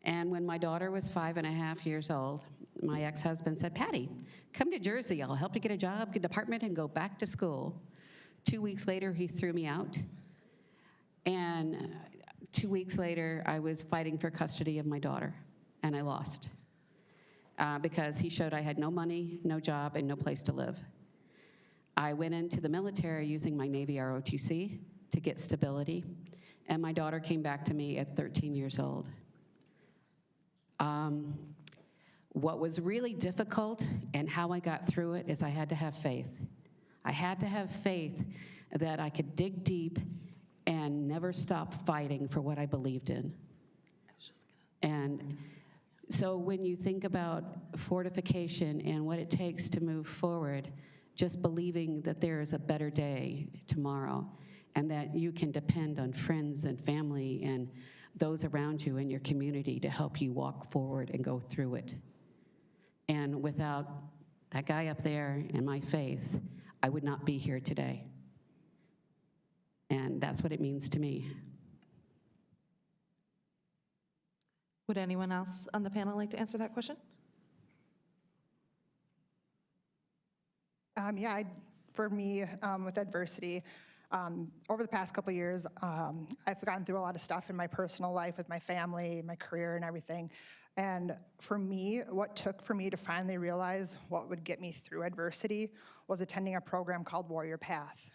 And when my daughter was 5.5 years old, my ex-husband said, Patty, come to Jersey. I'll help you get a job, get an apartment, and go back to school. 2 weeks later, he threw me out. And 2 weeks later, I was fighting for custody of my daughter, and I lost. Because he showed I had no money, no job, and no place to live. I went into the military using my Navy ROTC to get stability, and my daughter came back to me at 13 years old. What was really difficult and how I got through it is I had to have faith. I had to have faith that I could dig deep and never stop fighting for what I believed in. And so when you think about fortification and what it takes to move forward, just believing that there is a better day tomorrow and that you can depend on friends and family and those around you in your community to help you walk forward and go through it. And without that guy up there and my faith, I would not be here today. And that's what it means to me. Would anyone else on the panel like to answer that question? For me, with adversity, over the past couple of years, I've gone through a lot of stuff in my personal life with my family, my career, and everything. And for me, what took for me to finally realize what would get me through adversity was attending a program called Warrior Path.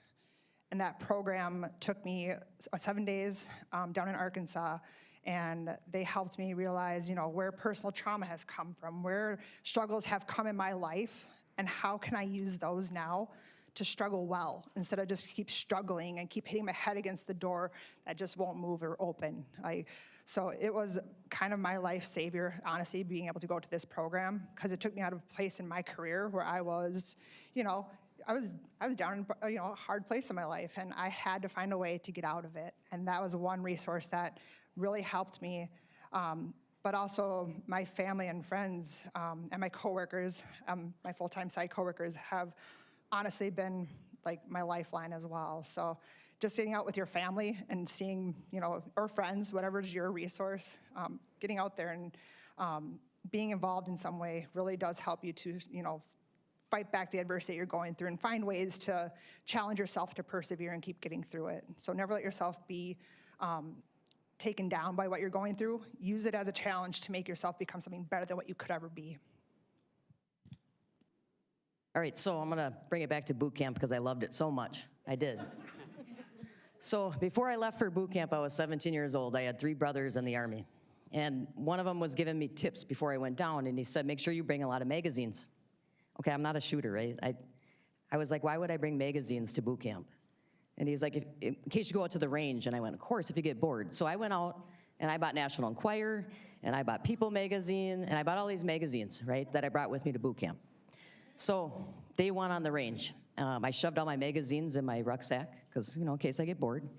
And that program took me 7 days down in Arkansas, and they helped me realize, where personal trauma has come from, where struggles have come in my life, and how can I use those now to struggle well instead of just keep struggling and keep hitting my head against the door that just won't move or open. So it was kind of my life savior, honestly, being able to go to this program, because it took me out of a place in my career where I was, I was down in a hard place in my life, and I had to find a way to get out of it. And that was one resource that really helped me. But also my family and friends and my coworkers, my full-time side coworkers, have honestly been like my lifeline as well. So just sitting out with your family and seeing, or friends, whatever's your resource, getting out there and being involved in some way really does help you to, fight back the adversity you're going through and find ways to challenge yourself to persevere and keep getting through it. So never let yourself be taken down by what you're going through. Use it as a challenge to make yourself become something better than what you could ever be. All right, so I'm gonna bring it back to boot camp because I loved it so much. I did. So before I left for boot camp, I was 17 years old. I had 3 brothers in the Army. And one of them was giving me tips before I went down, and he said, make sure you bring a lot of magazines. Okay, I'm not a shooter, right? I was like, why would I bring magazines to boot camp? And he's like, in case you go out to the range. And I went, of course, if you get bored. So I went out, and I bought National Enquirer, and I bought People magazine, and I bought all these magazines, right, that I brought with me to boot camp. So day 1 on the range, I shoved all my magazines in my rucksack, because, in case I get bored.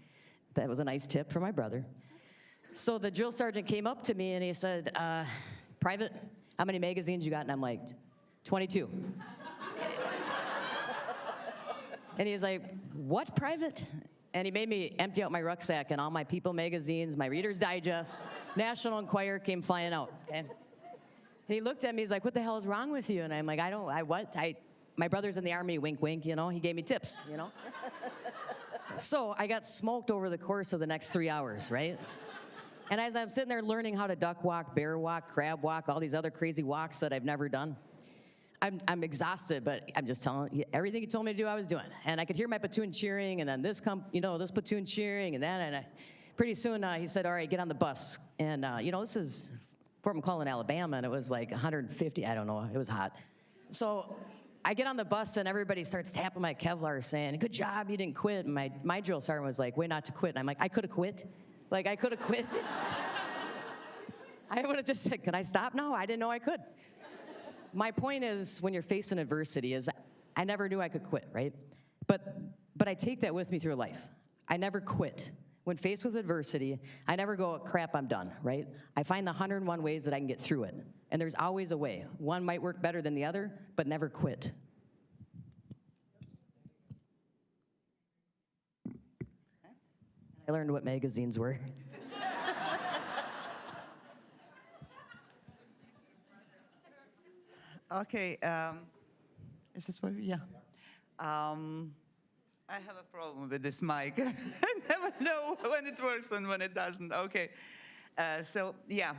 That was a nice tip from my brother. So the drill sergeant came up to me, and he said, Private, how many magazines you got? And I'm like, 22. And he's like, what, Private? And he made me empty out my rucksack, and all my People magazines, my Reader's Digest, National Enquirer came flying out. And he looked at me, he's like, what the hell is wrong with you? And I'm like, my brother's in the Army, wink, wink, he gave me tips, So I got smoked over the course of the next 3 hours, right? And as I'm sitting there learning how to duck walk, bear walk, crab walk, all these other crazy walks that I've never done, I'm exhausted, but I'm just telling you, everything he told me to do, I was doing. And I could hear my platoon cheering, and then this platoon cheering, and that, and pretty soon he said, all right, get on the bus. And, this is Fort McClellan, Alabama, and it was like 150, I don't know, it was hot. So I get on the bus, and everybody starts tapping my Kevlar, saying, good job, you didn't quit. And my drill sergeant was like, way not to quit. And I'm like, I could have quit. I could have quit. I would have just said, can I stop now? I didn't know I could. My point is, when you're facing adversity, is I never knew I could quit, right? But I take that with me through life. I never quit. When faced with adversity, I never go, crap, I'm done, right? I find the 101 ways that I can get through it. And there's always a way. One might work better than the other, but never quit. I learned what magazines were. Okay, is this where? Yeah. I have a problem with this mic. I never know when it works and when it doesn't. Okay, so yeah,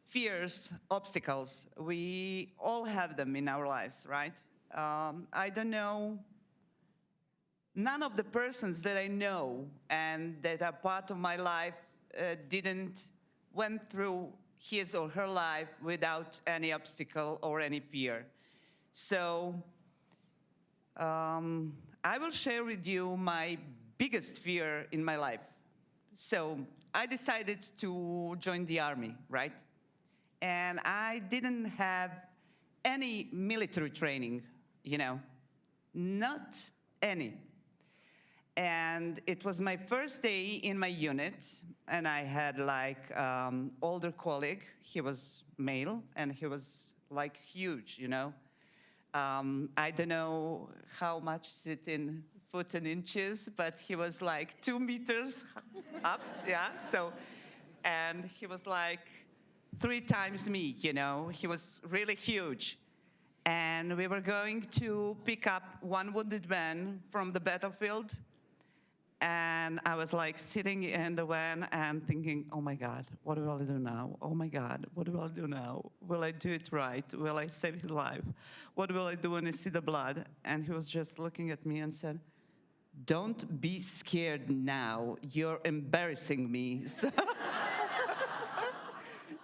fears, obstacles, we all have them in our lives, right? I don't know, none of the persons that I know and that are part of my life went through his or her life without any obstacle or any fear. So I will share with you my biggest fear in my life. So I decided to join the army, right? And I didn't have any military training, you know, not any. And it was my first day in my unit, and I had like older colleague. He was male, and he was like huge, you know. I don't know how much it in foot and inches, but he was like 2 meters up, yeah. So, and he was like 3 times me, you know. He was really huge. And we were going to pick up one wounded man from the battlefield. And I was like sitting in the van and thinking, oh my God, what will I do now? Oh my God, what will I do now? Will I do it right? Will I save his life? What will I do when I see the blood? And he was just looking at me and said, don't be scared now. You're embarrassing me.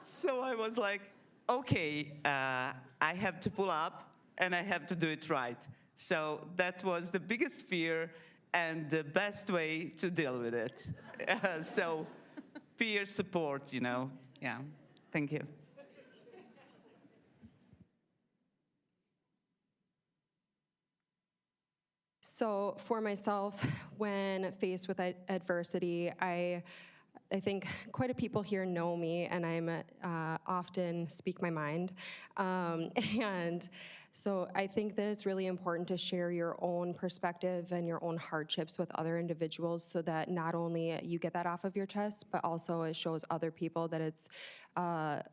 So I was like, okay, I have to pull up and I have to do it right. So that was the biggest fear and the best way to deal with it. So peer support, you know. Yeah, thank you. So for myself, when faced with adversity, I think quite a people here know me, and I'm often speak my mind. And so I think that it's really important to share your own perspective and your own hardships with other individuals so that not only you get that off of your chest, but also it shows other people that it's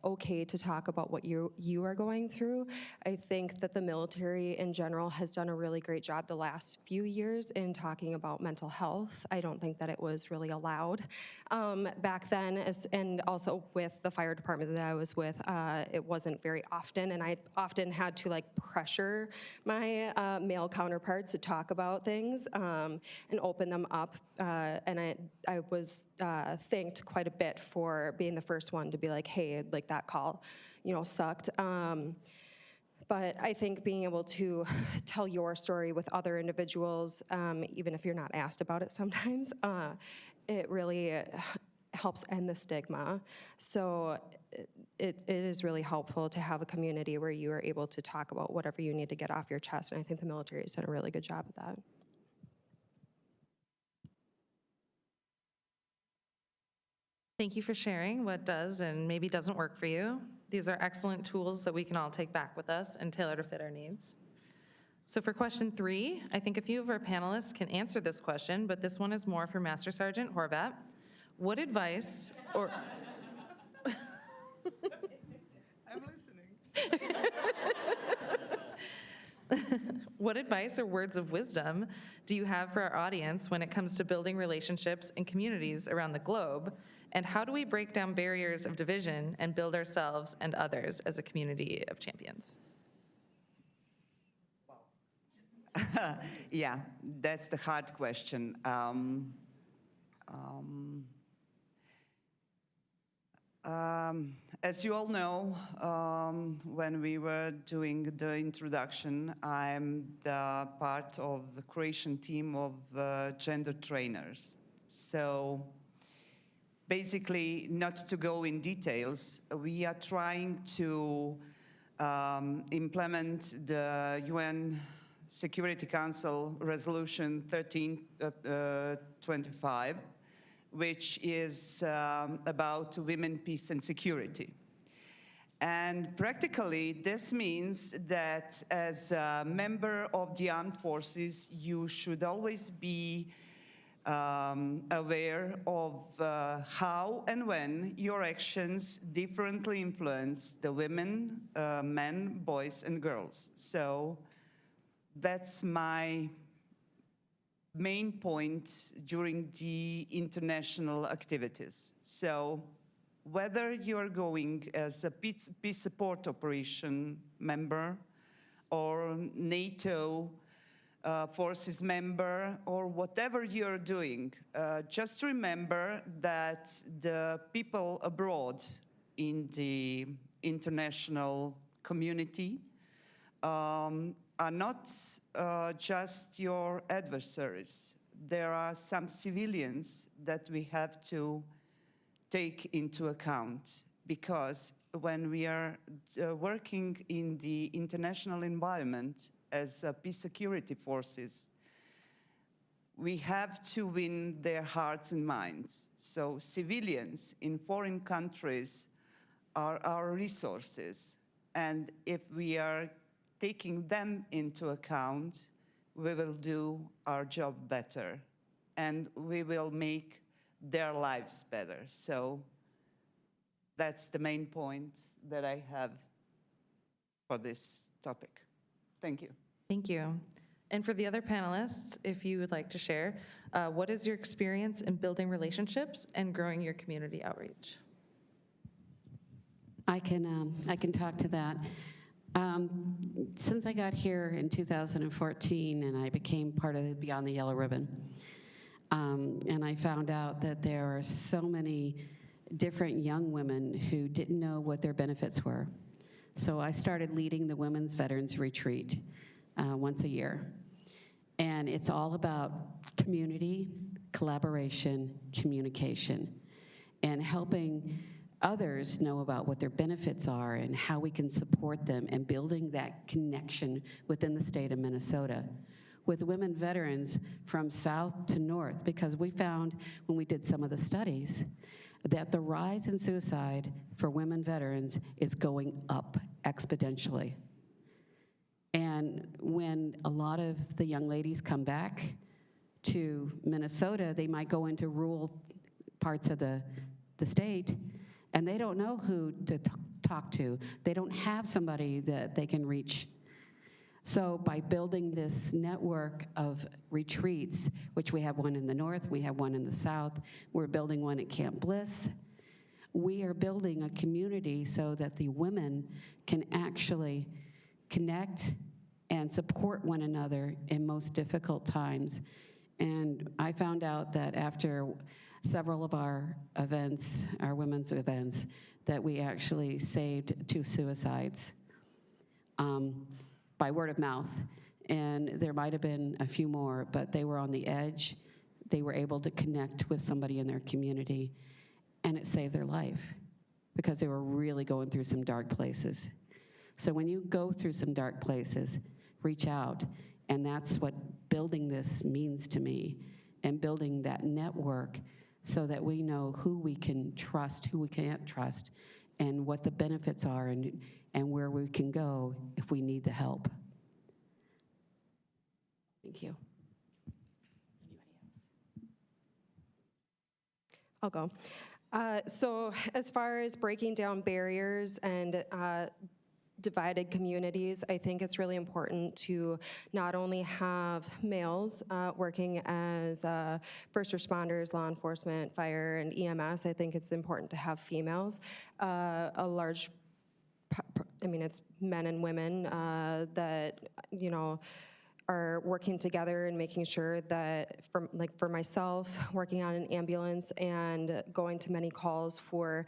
okay to talk about what you are going through. I think that the military in general has done a really great job the last few years in talking about mental health. I don't think that it was really allowed back then, and also with the fire department that I was with, it wasn't very often, and I often had to like pressure my male counterparts to talk about things and open them up, and I was thanked quite a bit for being the first one to be like, hey, like that call, you know, sucked. But I think being able to tell your story with other individuals, even if you're not asked about it sometimes, it really helps end the stigma. So it is really helpful to have a community where you are able to talk about whatever you need to get off your chest, and I think the military has done a really good job of that. Thank you for sharing what does and maybe doesn't work for you. These are excellent tools that we can all take back with us and tailor to fit our needs. So for question 3, I think a few of our panelists can answer this question, but this one is more for Master Sergeant Horvat. What advice or... I'm listening. What advice or words of wisdom do you have for our audience when it comes to building relationships and communities around the globe? And how do we break down barriers of division and build ourselves and others as a community of champions? Yeah, that's the hard question. As you all know, when we were doing the introduction, I'm the part of the Croatian team of gender trainers. So basically, not to go in details, we are trying to implement the UN Security Council Resolution 1325, which is about women, peace, and security. And practically, this means that as a member of the armed forces, you should always be aware of how and when your actions differently influence the women, men, boys, and girls. So that's my main point during the international activities. So whether you're going as a peace support operation member or NATO forces member or whatever you're doing, just remember that the people abroad in the international community are not just your adversaries. There are some civilians that we have to take into account, because when we are working in the international environment as peace security forces, we have to win their hearts and minds. So civilians in foreign countries are our resources, and if we are taking them into account, we will do our job better, and we will make their lives better. So that's the main point that I have for this topic. Thank you. Thank you. And for the other panelists, if you would like to share, what is your experience in building relationships and growing your community outreach? I can talk to that. Since I got here in 2014 and I became part of the Beyond the Yellow Ribbon, and I found out that there are so many different young women who didn't know what their benefits were. So I started leading the Women's Veterans Retreat once a year. And it's all about community, collaboration, communication, and helping others know about what their benefits are and how we can support them, and building that connection within the state of Minnesota with women veterans from south to north, because we found when we did some of the studies that the rise in suicide for women veterans is going up exponentially. And when a lot of the young ladies come back to Minnesota, they might go into rural parts of the state, and they don't know who to talk to. They don't have somebody that they can reach. So by building this network of retreats, which we have one in the north, we have one in the south, we're building one at Camp Bliss, we are building a community so that the women can actually connect and support one another in most difficult times. And I found out that after several of our events, our women's events, that we actually saved 2 suicides by word of mouth. And there might have been a few more, but they were on the edge. They were able to connect with somebody in their community, and it saved their life because they were really going through some dark places. So when you go through some dark places, reach out, and that's what building this means to me, and building that network so that we know who we can trust, who we can't trust, and what the benefits are, and where we can go if we need the help. Thank you. I'll go. So as far as breaking down barriers and divided communities, I think it's really important to not only have males working as first responders, law enforcement, fire, and EMS. I think it's important to have females. A large, I mean, it's men and women that, you know, are working together and making sure that, for myself, working on an ambulance and going to many calls for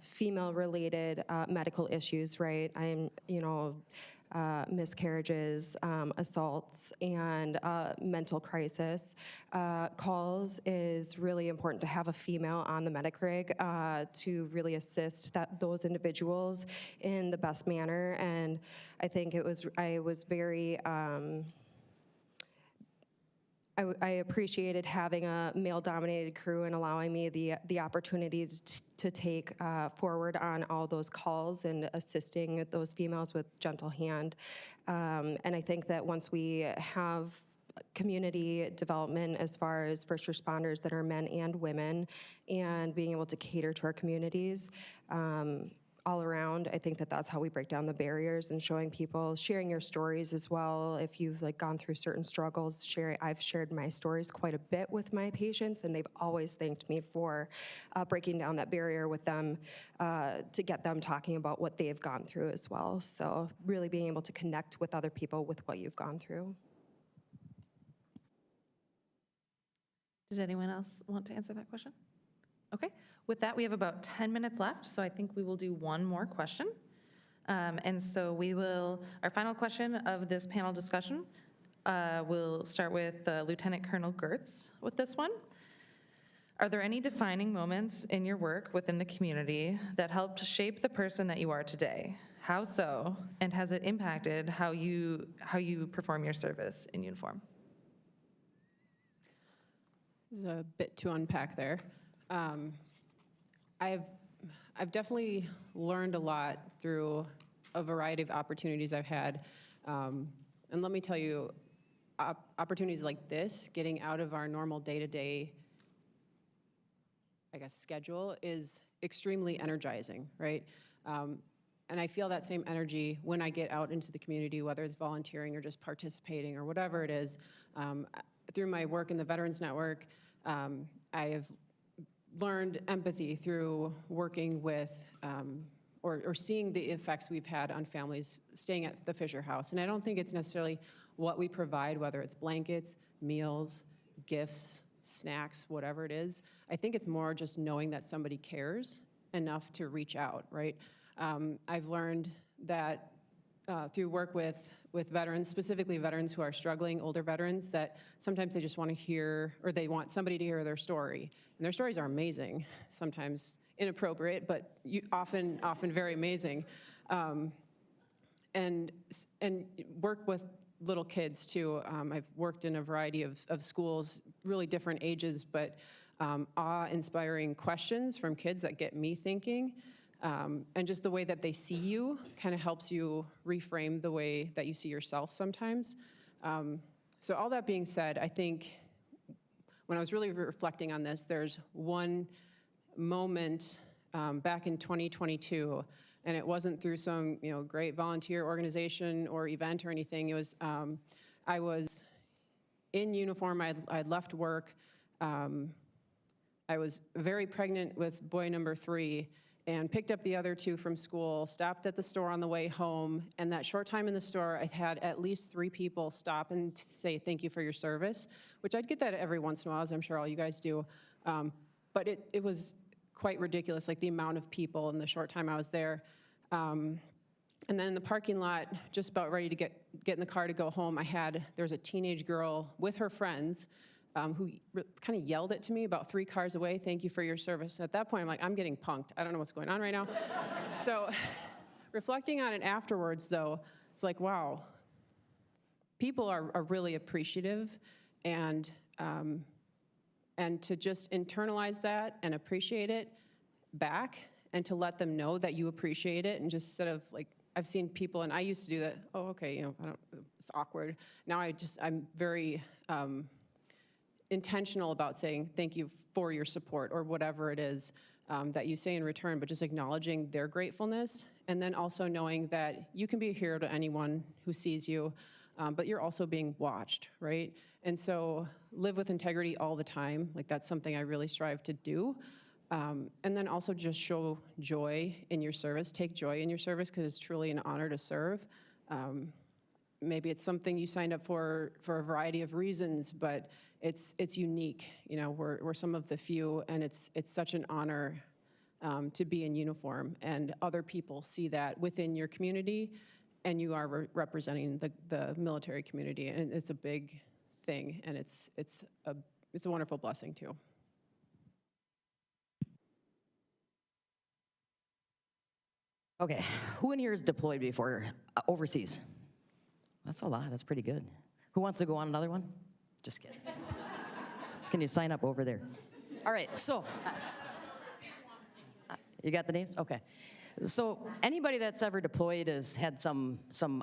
female-related medical issues, right? I'm, you know, miscarriages, assaults, and mental crisis calls is really important to have a female on the medic rig to really assist those individuals in the best manner. And I think I was very, I appreciated having a male-dominated crew and allowing me the opportunity to take forward on all those calls and assisting those females with gentle hand. And I think that once we have community development as far as first responders that are men and women and being able to cater to our communities, all around, I think that that's how we break down the barriers and showing people, sharing your stories as well. If you've gone through certain struggles, I've shared my stories quite a bit with my patients, and they've always thanked me for breaking down that barrier with them to get them talking about what they've gone through as well. So really being able to connect with other people with what you've gone through. Did anyone else want to answer that question? Okay, with that, we have about 10 minutes left, so I think we will do one more question. And so our final question of this panel discussion, we'll start with Lieutenant Colonel Gertz with this one. Are there any defining moments in your work within the community that helped shape the person that you are today? How so? And has it impacted how you perform your service in uniform? There's a bit to unpack there. I've definitely learned a lot through a variety of opportunities I've had. And let me tell you, opportunities like this, getting out of our normal day-to-day, schedule is extremely energizing, right? And I feel that same energy when I get out into the community, whether it's volunteering or just participating or whatever it is. Through my work in the Veterans Network, I have learned empathy through working with or seeing the effects we've had on families staying at the Fisher House. And I don't think it's necessarily what we provide, whether it's blankets, meals, gifts, snacks, whatever it is. I think it's more just knowing that somebody cares enough to reach out, right? I've learned that through work with veterans, specifically veterans who are struggling, older veterans, that sometimes they just want to hear, or they want somebody to hear their story. And their stories are amazing, sometimes inappropriate, but often very amazing. And work with little kids too. I've worked in a variety of schools, really different ages, but awe-inspiring questions from kids that get me thinking. And just the way that they see you kind of helps you reframe the way that you see yourself sometimes. So all that being said, I think when I was really reflecting on this, there's one moment back in 2022, and it wasn't through some great volunteer organization or event or anything. It was I was in uniform. I'd left work. I was very pregnant with boy number 3. And picked up the other 2 from school, stopped at the store on the way home, and that short time in the store, I had at least 3 people stop and say thank you for your service, which I'd get that every once in a while, as I'm sure all you guys do. But it was quite ridiculous, like the amount of people in the short time I was there. And then in the parking lot, just about ready to get in the car to go home, there was a teenage girl with her friends who kind of yelled it to me about 3 cars away, thank you for your service. At that point, I'm like, I'm getting punked. I don't know what's going on right now. So reflecting on it afterwards, though, it's like, wow, people are really appreciative, and to just internalize that and appreciate it back, and to let them know that you appreciate it, and just sort of like, I've seen people, and I used to do that, oh, okay, it's awkward. Now I'm very, intentional about saying thank you for your support, or whatever it is that you say in return, but just acknowledging their gratefulness, and then also knowing that you can be a hero to anyone who sees you, but you're also being watched, right? And so live with integrity all the time. Like, that's something I really strive to do. And then also just show joy in your service, take joy in your service, because it's truly an honor to serve. Maybe it's something you signed up for a variety of reasons, but it's unique. We're some of the few, and it's such an honor to be in uniform, and other people see that within your community, and you are representing the military community, and it's a big thing, and it's a wonderful blessing too. Okay, who in here is deployed before overseas? That's a lot, that's pretty good. Who wants to go on another one? Just kidding. Can you sign up over there? All right, so, you got the names? Okay. So anybody that's ever deployed has had some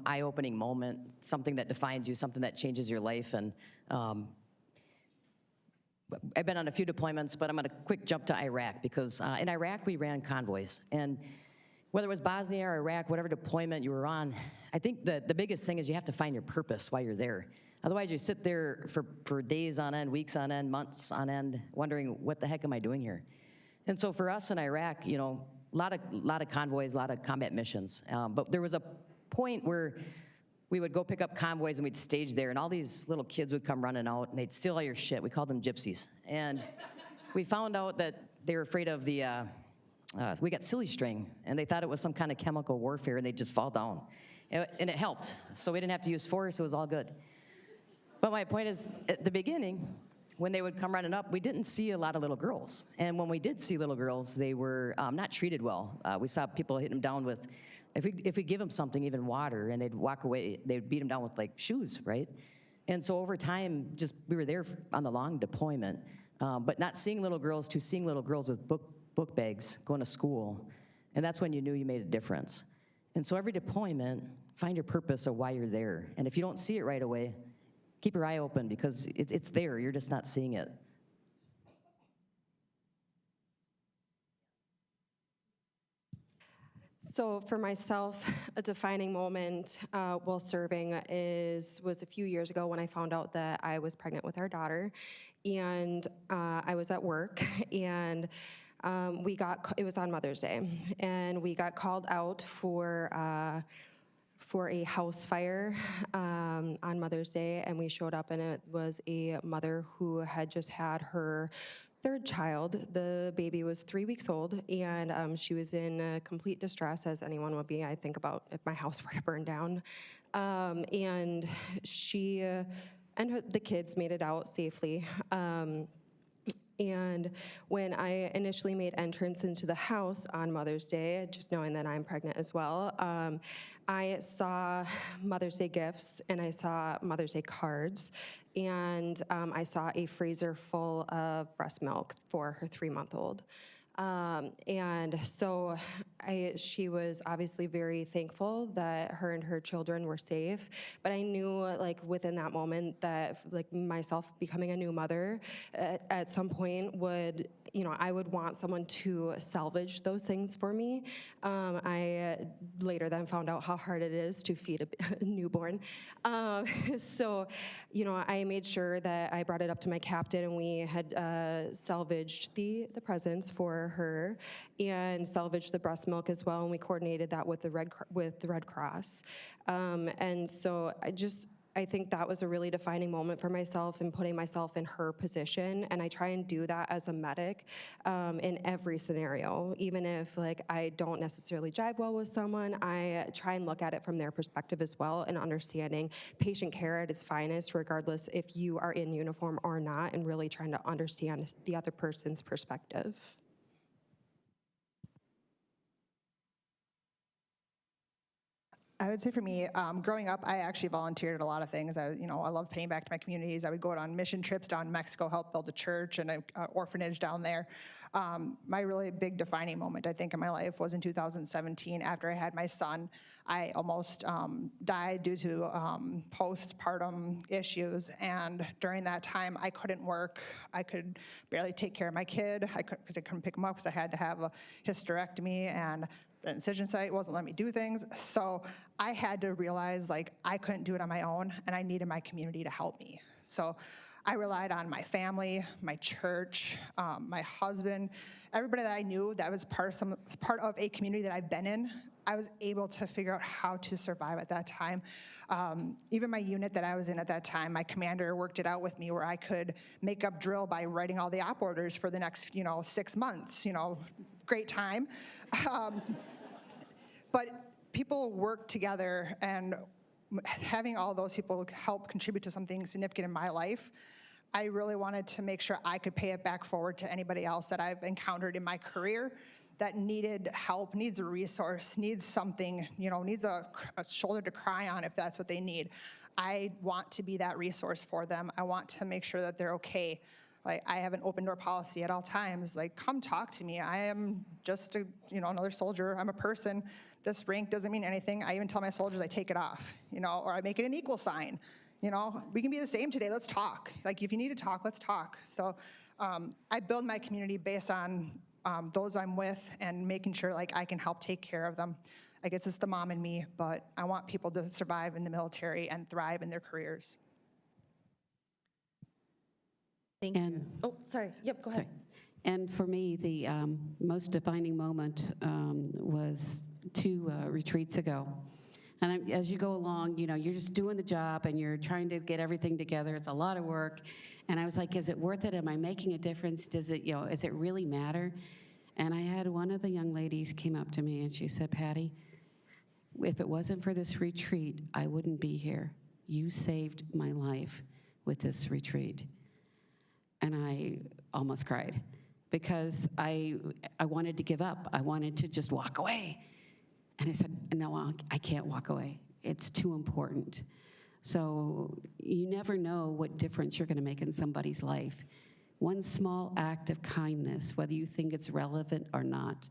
eye-opening moment, something that defines you, something that changes your life, and I've been on a few deployments, but I'm gonna quick jump to Iraq, because in Iraq we ran convoys, and whether it was Bosnia or Iraq, whatever deployment you were on, I think the biggest thing is you have to find your purpose while you're there. Otherwise, you sit there for days on end, weeks on end, months on end, wondering, what the heck am I doing here? And so for us in Iraq, you know, a lot of convoys, a lot of combat missions. But there was a point where we would go pick up convoys and we'd stage there, and all these little kids would come running out, and they'd steal all your shit. We called them gypsies. And we found out that they were afraid of we got silly string, and they thought it was some kind of chemical warfare, and they'd just fall down. And it helped. So we didn't have to use force, it was all good. But my point is, at the beginning, when they would come running up, we didn't see a lot of little girls. And when we did see little girls, they were not treated well. We saw people hitting them down with, if we give them something, even water, and they'd walk away, they'd beat them down with like shoes, right? And so over time, we were there on the long deployment, but not seeing little girls to seeing little girls with book bags going to school. And that's when you knew you made a difference. And so every deployment, find your purpose of why you're there. And if you don't see it right away, keep your eye open, because it's there, you're just not seeing it. So for myself, a defining moment while serving was a few years ago when I found out that I was pregnant with our daughter, and I was at work, and it was on Mother's Day, and we got called out for a house fire on Mother's Day, and we showed up, and it was a mother who had just had her third child. The baby was 3 weeks old, and she was in complete distress, as anyone would be, I think, about if my house were to burn down. And she and the kids made it out safely. And when I initially made entrance into the house on Mother's Day, just knowing that I'm pregnant as well, I saw Mother's Day gifts, and I saw Mother's Day cards, and I saw a freezer full of breast milk for her 3-month-old. And so she was obviously very thankful that her and her children were safe, but I knew, like, within that moment that, like, myself becoming a new mother at some point would, I would want someone to salvage those things for me. I later then found out how hard it is to feed a newborn. So, I made sure that I brought it up to my captain, and we had salvaged the presents for her, and salvaged the breast milk as well, and we coordinated that with the Red Cross. And so I think that was a really defining moment for myself in putting myself in her position, and I try and do that as a medic in every scenario. Even if, like, I don't necessarily jive well with someone, I try and look at it from their perspective as well, and understanding patient care at its finest, regardless if you are in uniform or not, and really trying to understand the other person's perspective. I would say for me, growing up, I actually volunteered at a lot of things. I love paying back to my communities. I would go on mission trips down to Mexico, help build a church and an orphanage down there. My really big defining moment, I think, in my life was in 2017 after I had my son. I almost died due to postpartum issues, and during that time, I couldn't work. I could barely take care of my kid because I couldn't pick him up because I had to have a hysterectomy, and the incision site wasn't letting me do things. So I had to realize, like, I couldn't do it on my own, and I needed my community to help me. So I relied on my family, my church, my husband, everybody that I knew that was part of a community that I've been in. I was able to figure out how to survive at that time. Even my unit that I was in at that time, my commander worked it out with me where I could make up drill by writing all the op orders for the next 6 months. Great time. But people work together, and having all those people help contribute to something significant in my life, I really wanted to make sure I could pay it back forward to anybody else that I've encountered in my career that needed help, needs a resource, needs something, needs a shoulder to cry on if that's what they need. I want to be that resource for them. I want to make sure that they're okay. Like, I have an open door policy at all times. Like, come talk to me. I am just another soldier. I'm a person. This rank doesn't mean anything. I even tell my soldiers I take it off, or I make it an equal sign. We can be the same today. Let's talk. Like, if you need to talk, let's talk. So I build my community based on those I'm with and making sure like I can help take care of them. I guess it's the mom in me, but I want people to survive in the military and thrive in their careers. Thank you. Oh, sorry. Yep, go ahead. Sorry. And for me, the most defining moment was 2 retreats ago. And as you go along, you're just doing the job and you're trying to get everything together. It's a lot of work. And I was like, is it worth it? Am I making a difference? Does it really matter? And I had one of the young ladies came up to me and she said, Patty, if it wasn't for this retreat, I wouldn't be here. You saved my life with this retreat. And I almost cried because I wanted to give up. I wanted to just walk away. And I said, no, I can't walk away. It's too important. So you never know what difference you're going to make in somebody's life. One small act of kindness, whether you think it's relevant or not,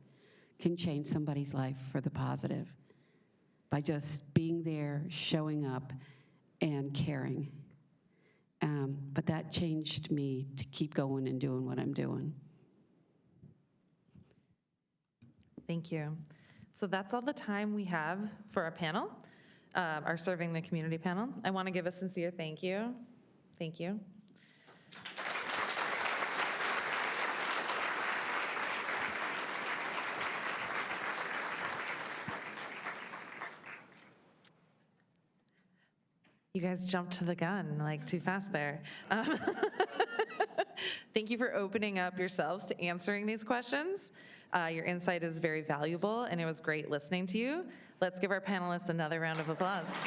can change somebody's life for the positive by just being there, showing up, and caring. But that changed me to keep going and doing what I'm doing. Thank you. So that's all the time we have for our panel, our Serving the Community panel. I want to give a sincere thank you. Thank you. You guys jumped to the gun like too fast there. Thank you for opening up yourselves to answering these questions. Your insight is very valuable, and it was great listening to you. Let's give our panelists another round of applause.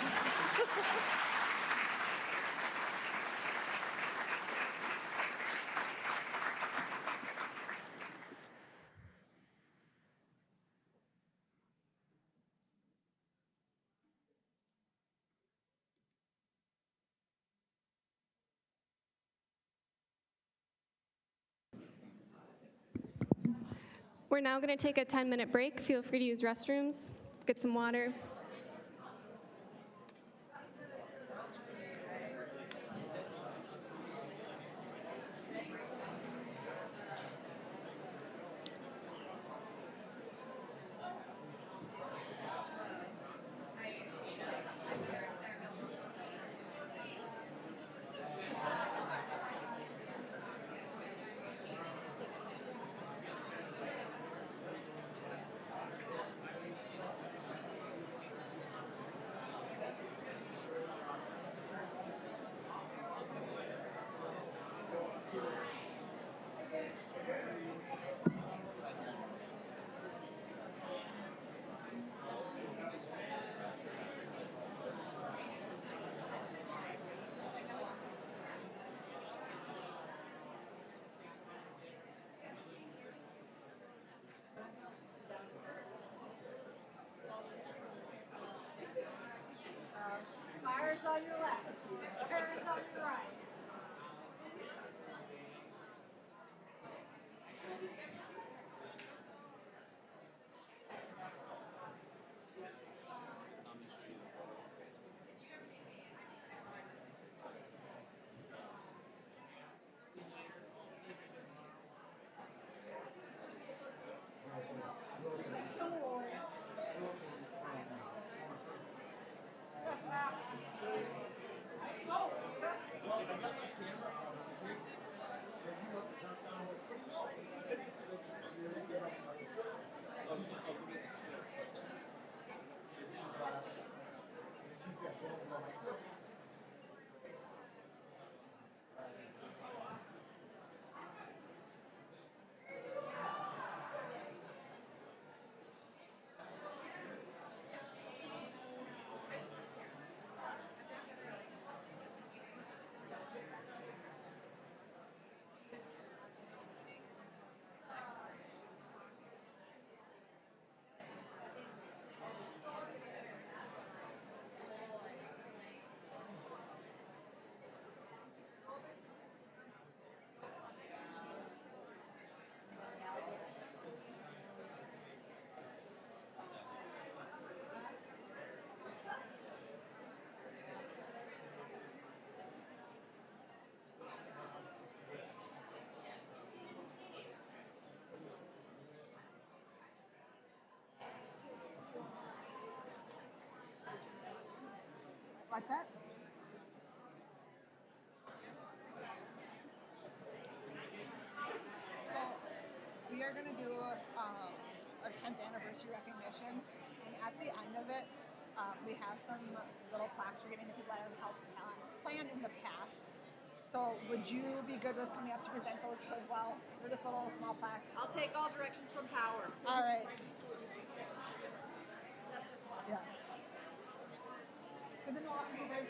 We're now going to take a 10-minute break. Feel free to use restrooms, get some water. Fire's on your left, fire's on your right. What's that? So we are going to do our 10th anniversary recognition, and at the end of it, we have some little plaques we're giving to people that have helped plan in the past. So would you be good with coming up to present those as well? They're just little small plaques. I'll take all directions from Tower. All right. Yes. Isn't it awesome to hear?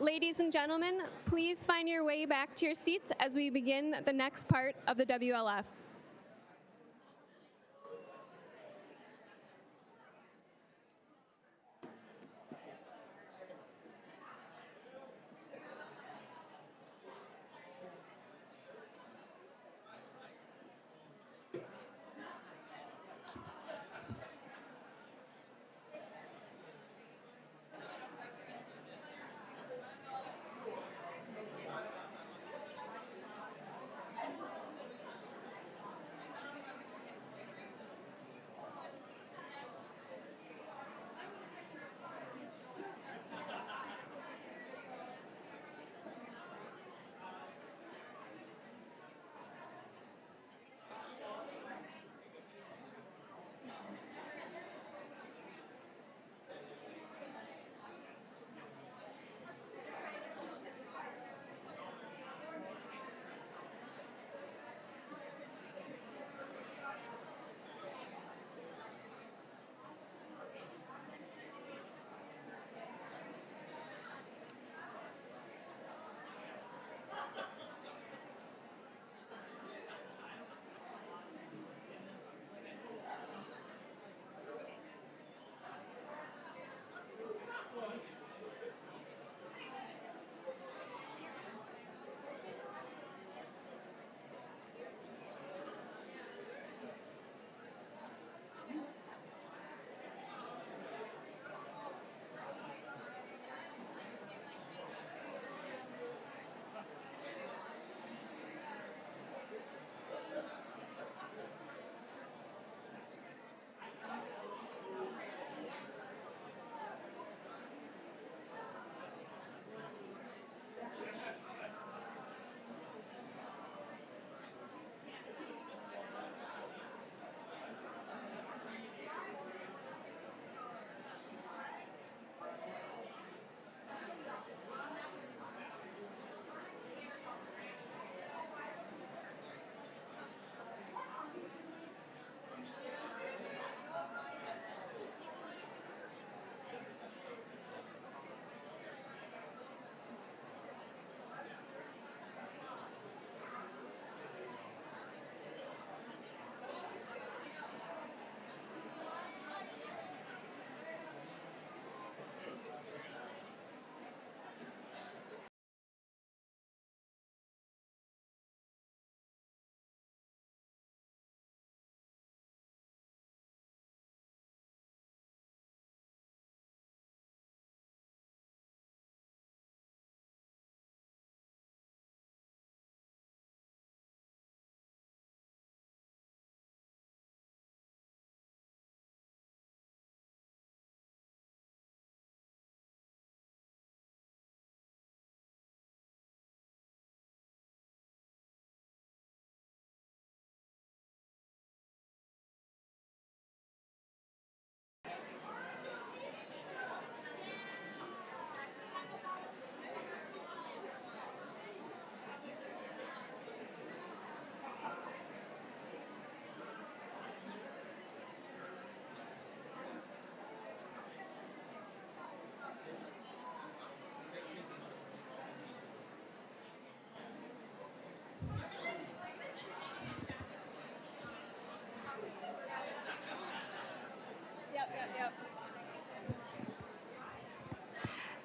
Ladies and gentlemen, please find your way back to your seats as we begin the next part of the WLF.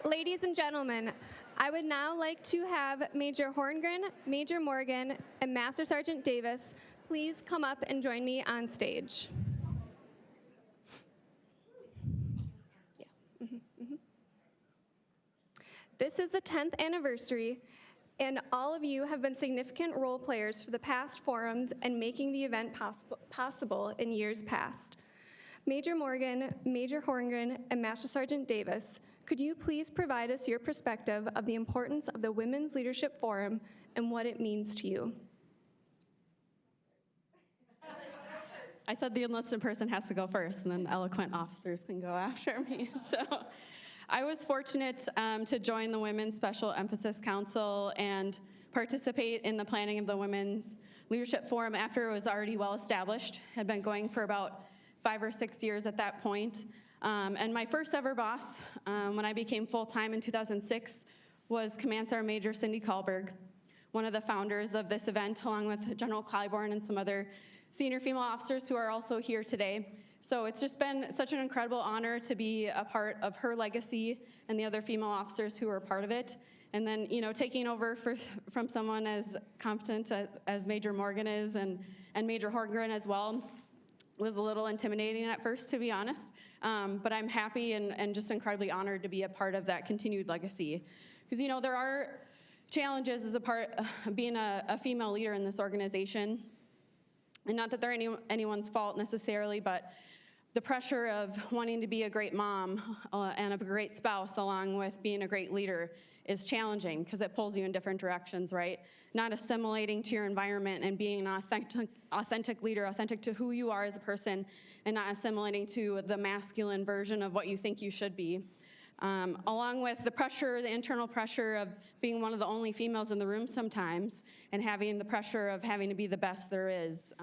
Ladies and gentlemen, I would now like to have Major Horngren, Major Morgan, and Master Sergeant Davis please come up and join me on stage. This is the 10th anniversary, and all of you have been significant role players for the past forums and making the event possible in years past. Major Morgan, Major Horngren, and Master Sergeant Davis, could you please provide us your perspective of the importance of the Women's Leadership Forum and what it means to you? I said the enlisted person has to go first, and then the eloquent officers can go after me. So I was fortunate to join the Women's Special Emphasis Council and participate in the planning of the Women's Leadership Forum after it was already well established. Had been going for about 5 or 6 years at that point. And my first ever boss, when I became full-time in 2006, was Command Sergeant Major Cindy Kahlberg, one of the founders of this event, along with General Clybourne and some other senior female officers who are also here today. So it's just been such an incredible honor to be a part of her legacy and the other female officers who are part of it. And then, taking over from someone as competent as Major Morgan is and Major Horngren as well was a little intimidating at first, to be honest. But I'm happy and just incredibly honored to be a part of that continued legacy. Because, there are challenges as a part of being a female leader in this organization. And not that they're anyone's fault necessarily, but the pressure of wanting to be a great mom and a great spouse along with being a great leader is challenging because it pulls you in different directions, right? Not assimilating to your environment and being an authentic leader, authentic to who you are as a person, and not assimilating to the masculine version of what you think you should be. Along with the pressure, the internal pressure of being one of the only females in the room sometimes, and having the pressure of having to be the best there is.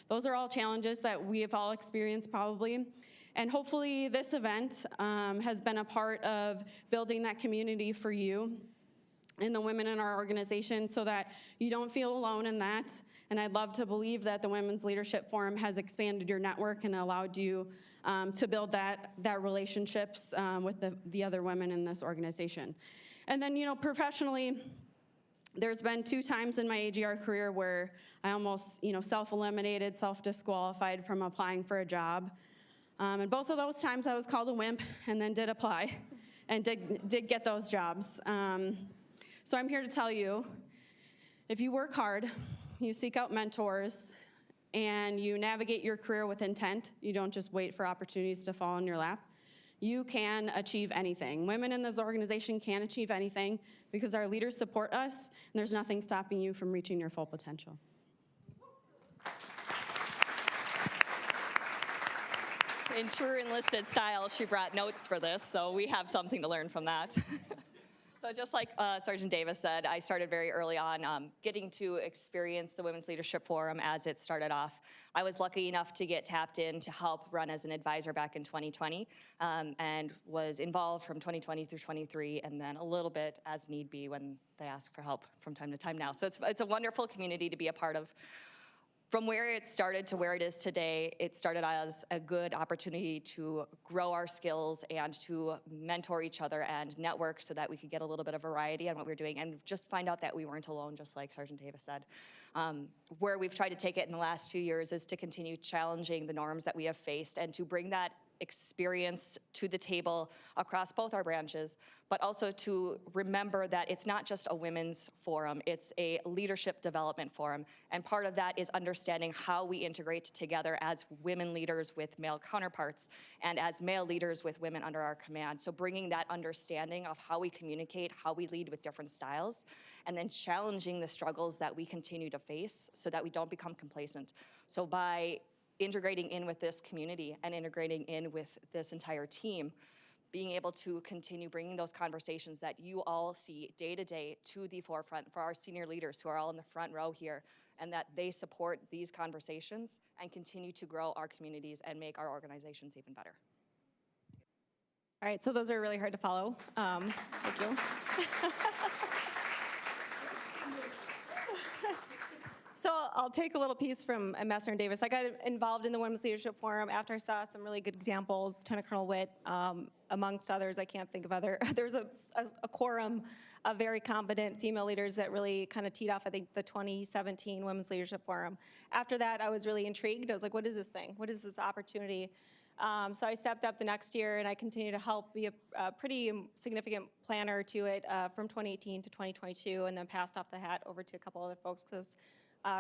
Those are all challenges that we have all experienced probably. And hopefully this event has been a part of building that community for you and the women in our organization so that you don't feel alone in that. And I'd love to believe that the Women's Leadership Forum has expanded your network and allowed you to build that relationships with the other women in this organization. And then, professionally, there's been 2 times in my AGR career where I almost, self-eliminated, self-disqualified from applying for a job. And both of those times I was called a wimp and then did apply and did get those jobs. So I'm here to tell you, if you work hard, you seek out mentors, and you navigate your career with intent, you don't just wait for opportunities to fall in your lap, you can achieve anything. Women in this organization can achieve anything because our leaders support us, and there's nothing stopping you from reaching your full potential. In true enlisted style, she brought notes for this, so we have something to learn from that. So just like Sergeant Davis said, I started very early on getting to experience the Women's Leadership Forum as it started off. I was lucky enough to get tapped in to help run as an advisor back in 2020 and was involved from 2020 through 23 and then a little bit as need be when they ask for help from time to time now. So it's a wonderful community to be a part of. From where it started to where it is today, it started as a good opportunity to grow our skills and to mentor each other and network so that we could get a little bit of variety on what we were doing and just find out that we weren't alone, just like Sergeant Davis said. Where we've tried to take it in the last few years is to continue challenging the norms that we have faced and to bring that experience to the table across both our branches, but also to remember that it's not just a women's forum, it's a leadership development forum. And part of that is understanding how we integrate together as women leaders with male counterparts and as male leaders with women under our command. So bringing that understanding of how we communicate, how we lead with different styles, and then challenging the struggles that we continue to face so that we don't become complacent. So by integrating in with this community and integrating in with this entire team, being able to continue bringing those conversations that you all see day to day to the forefront for our senior leaders who are all in the front row here, and that they support these conversations and continue to grow our communities and make our organizations even better. All right, so those are really hard to follow. Thank you. So I'll take a little piece from Ambassador Davis. I got involved in the Women's Leadership Forum after I saw some really good examples, Lieutenant Colonel Witt, amongst others. I can't think of other. There's a quorum of very competent female leaders that really kind of teed off, I think, the 2017 Women's Leadership Forum. After that, I was really intrigued. I was like, what is this thing? What is this opportunity? So I stepped up the next year, and I continued to help be a pretty significant planner to it from 2018 to 2022, and then passed off the hat over to a couple other folks because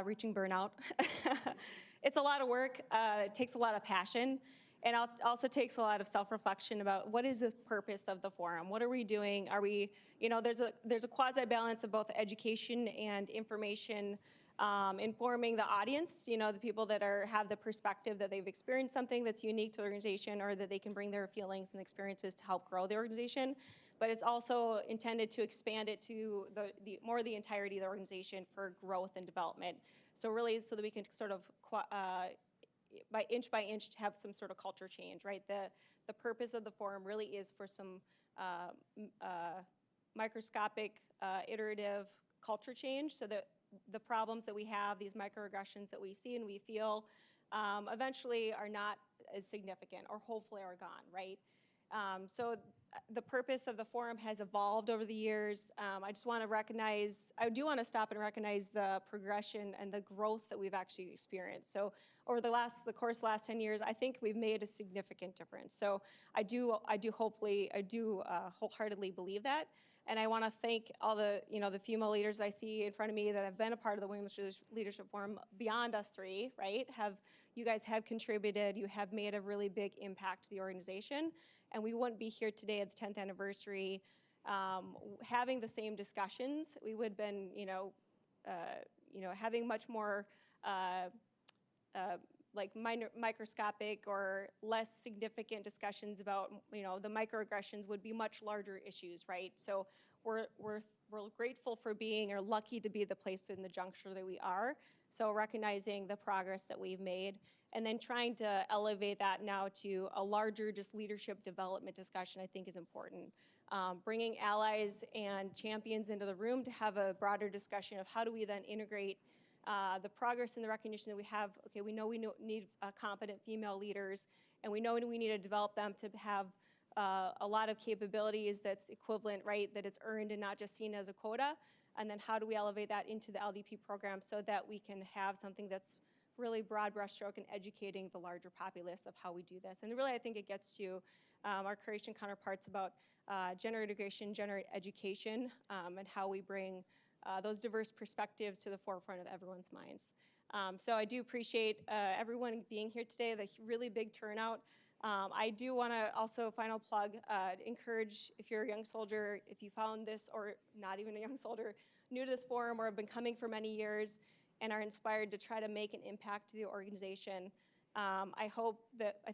reaching burnout. It's a lot of work. It takes a lot of passion, and it also takes a lot of self-reflection about what is the purpose of the forum? What are we doing? Are we, there's a quasi-balance of both education and information, informing the audience, the people that have the perspective that they've experienced something that's unique to the organization, or that they can bring their feelings and experiences to help grow the organization. But it's also intended to expand it to the entirety of the organization for growth and development. So really, so that we can sort of, by inch, have some sort of culture change, right? The purpose of the forum really is for some microscopic, iterative culture change so that the problems that we have, these microaggressions that we see and we feel, eventually are not as significant or hopefully are gone, right? So the purpose of the forum has evolved over the years. I just want to recognize, I do want to stop and recognize the progression and the growth that we've actually experienced. So over the course of the last 10 years, I think we've made a significant difference. So I do wholeheartedly believe that. And I want to thank all the, the female leaders I see in front of me that have been a part of the Women's Leadership Forum beyond us three, right? You guys have contributed, you have made a really big impact to the organization. And we wouldn't be here today at the 10th anniversary having the same discussions. We would have been, having much more like microscopic or less significant discussions about, the microaggressions would be much larger issues, right? So we're grateful for being or lucky to be the place in the juncture that we are. So recognizing the progress that we've made and then trying to elevate that now to a larger just leadership development discussion, I think is important. Bringing allies and champions into the room to have a broader discussion of how do we then integrate the progress and the recognition that we have. Okay, we know we need competent female leaders, and we know we need to develop them to have a lot of capabilities that's equivalent, right, that it's earned and not just seen as a quota. And then how do we elevate that into the LDP program so that we can have something that's really broad brushstroke and educating the larger populace of how we do this. And really, I think it gets to our Croatian counterparts about gender integration, gender education, and how we bring those diverse perspectives to the forefront of everyone's minds. So I do appreciate everyone being here today, the really big turnout. I do want to also, final plug, encourage if you're a young soldier, if you found this, or not even a young soldier, new to this forum or have been coming for many years and are inspired to try to make an impact to the organization. I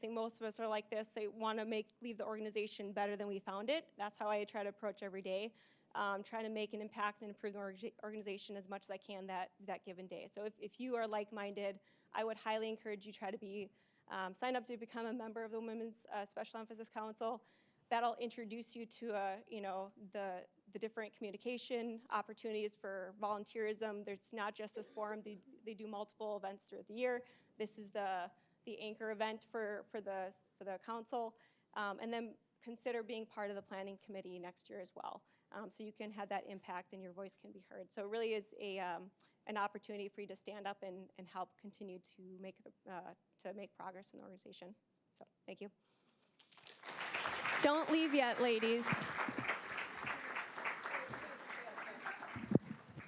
think most of us are like this. They want to leave the organization better than we found it. That's how I try to approach every day. Trying to make an impact and improve the organization as much as I can that given day. So if you are like-minded, I would highly encourage you try to be sign up to become a member of the Women's Special Emphasis Council. That'll introduce you to the different communication opportunities for volunteerism. There's not just this forum. They do multiple events throughout the year. This is the anchor event for the council. And then consider being part of the planning committee next year as well. So you can have that impact and your voice can be heard. So it really is an opportunity for you to stand up and help continue to make progress in the organization. So thank you. Don't leave yet, ladies.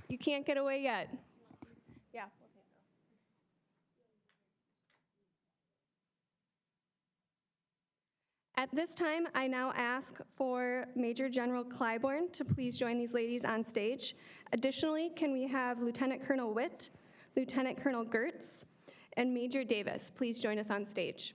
You can't get away yet. Yeah. At this time, I now ask for Major General Clybourne to please join these ladies on stage. Additionally, can we have Lieutenant Colonel Witt, Lieutenant Colonel Gertz, and Major Davis please join us on stage.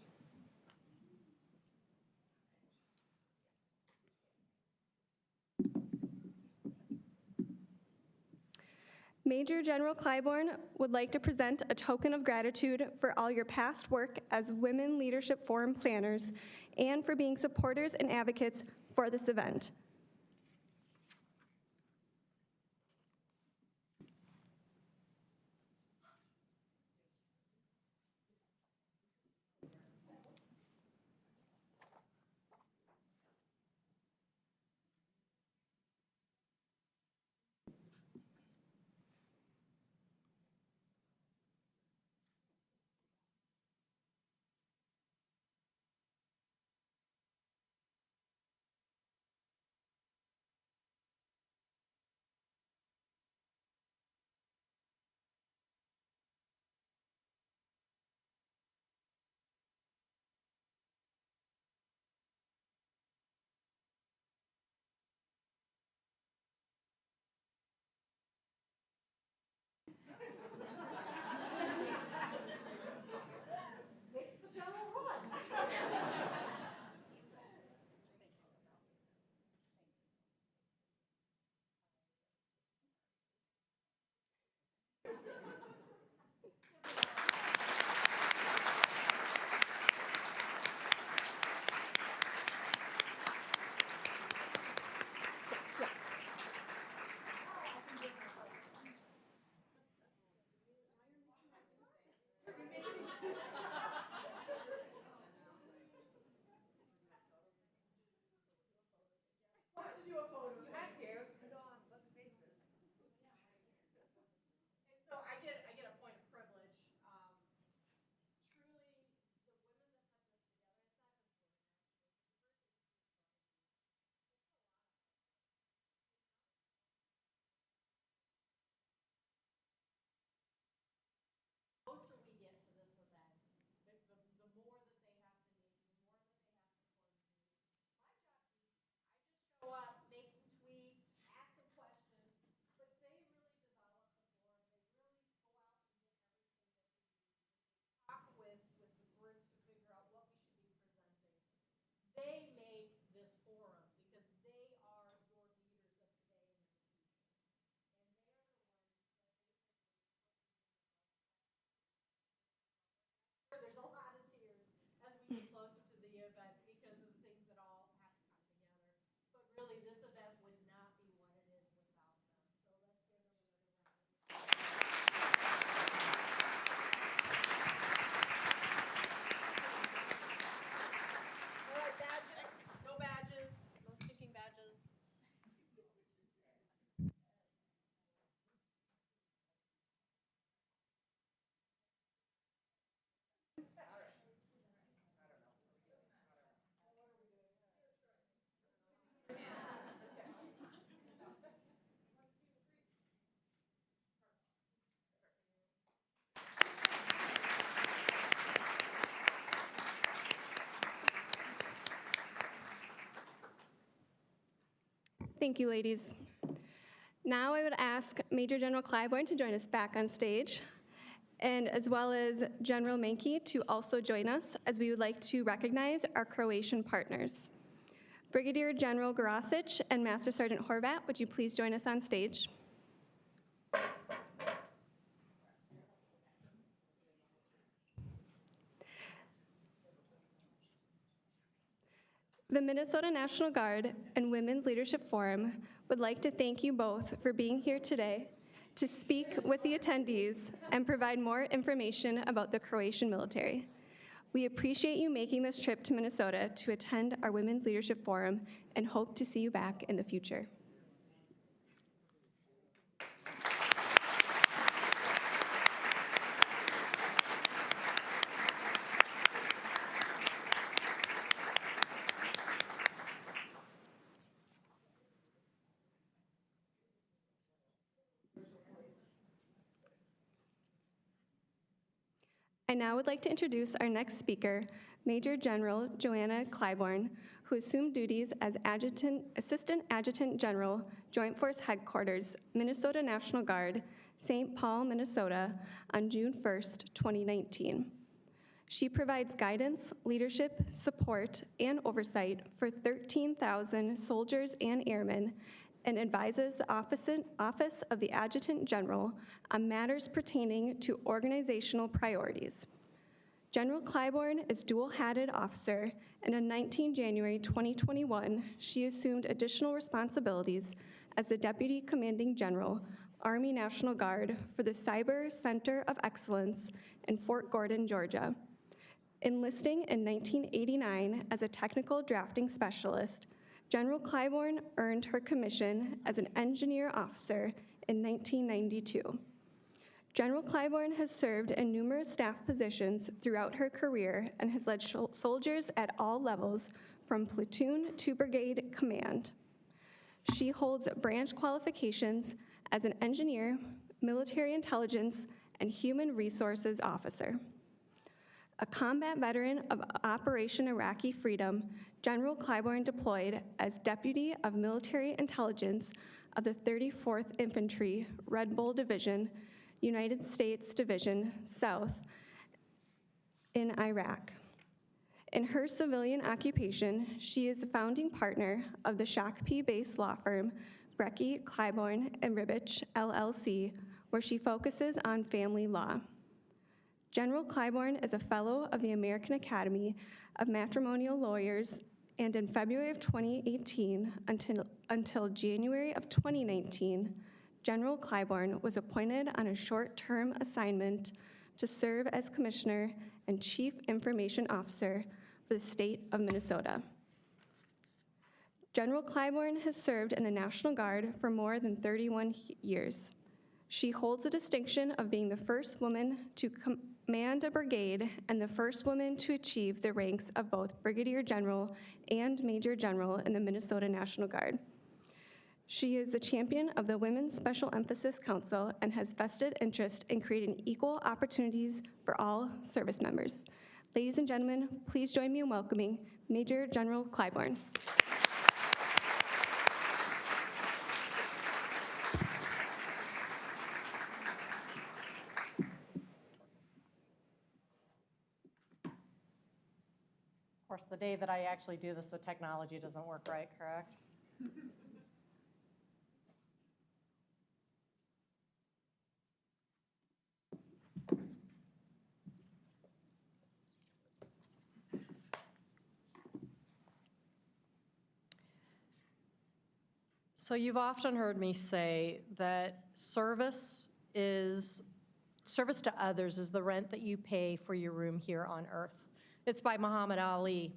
Major General Clybourne would like to present a token of gratitude for all your past work as Women Leadership Forum planners and for being supporters and advocates for this event. Thank you, ladies. Now I would ask Major General Claiborne to join us back on stage, and as well as General Menke to also join us, as we would like to recognize our Croatian partners. Brigadier General Garasic and Master Sergeant Horvat, would you please join us on stage? The Minnesota National Guard and Women's Leadership Forum would like to thank you both for being here today to speak with the attendees and provide more information about the Croatian military. We appreciate you making this trip to Minnesota to attend our Women's Leadership Forum and hope to see you back in the future. I now would like to introduce our next speaker, Major General Joanna Claiborne, who assumed duties as Assistant Adjutant General, Joint Force Headquarters, Minnesota National Guard, St. Paul, Minnesota, on June 1st, 2019. She provides guidance, leadership, support, and oversight for 13,000 soldiers and airmen, and advises the Office of the Adjutant General on matters pertaining to organizational priorities. General Claiborne is dual-hatted officer, and on 19 January 2021, she assumed additional responsibilities as the Deputy Commanding General, Army National Guard for the Cyber Center of Excellence in Fort Gordon, Georgia. Enlisting in 1989 as a technical drafting specialist, General Claiborne earned her commission as an engineer officer in 1992. General Claiborne has served in numerous staff positions throughout her career and has led soldiers at all levels from platoon to brigade command. She holds branch qualifications as an engineer, military intelligence, and human resources officer. A combat veteran of Operation Iraqi Freedom, General Claiborne deployed as Deputy of Military Intelligence of the 34th Infantry Red Bull Division, United States Division South in Iraq. In her civilian occupation, she is the founding partner of the Shakopee-based law firm Brecky, Claiborne, and Ribich, LLC, where she focuses on family law. General Claiborne is a fellow of the American Academy of Matrimonial Lawyers, and in February of 2018 until January of 2019, General Claiborne was appointed on a short-term assignment to serve as Commissioner and Chief Information Officer for the state of Minnesota. General Claiborne has served in the National Guard for more than 31 years. She holds the distinction of being the first woman to command a brigade and the first woman to achieve the ranks of both Brigadier General and Major General in the Minnesota National Guard. She is the champion of the Women's Special Emphasis Council and has vested interest in creating equal opportunities for all service members. Ladies and gentlemen, please join me in welcoming Major General Claiborne. Of course, the day that I actually do this, the technology doesn't work right, correct? So you've often heard me say that service to others is the rent that you pay for your room here on earth. It's by Muhammad Ali.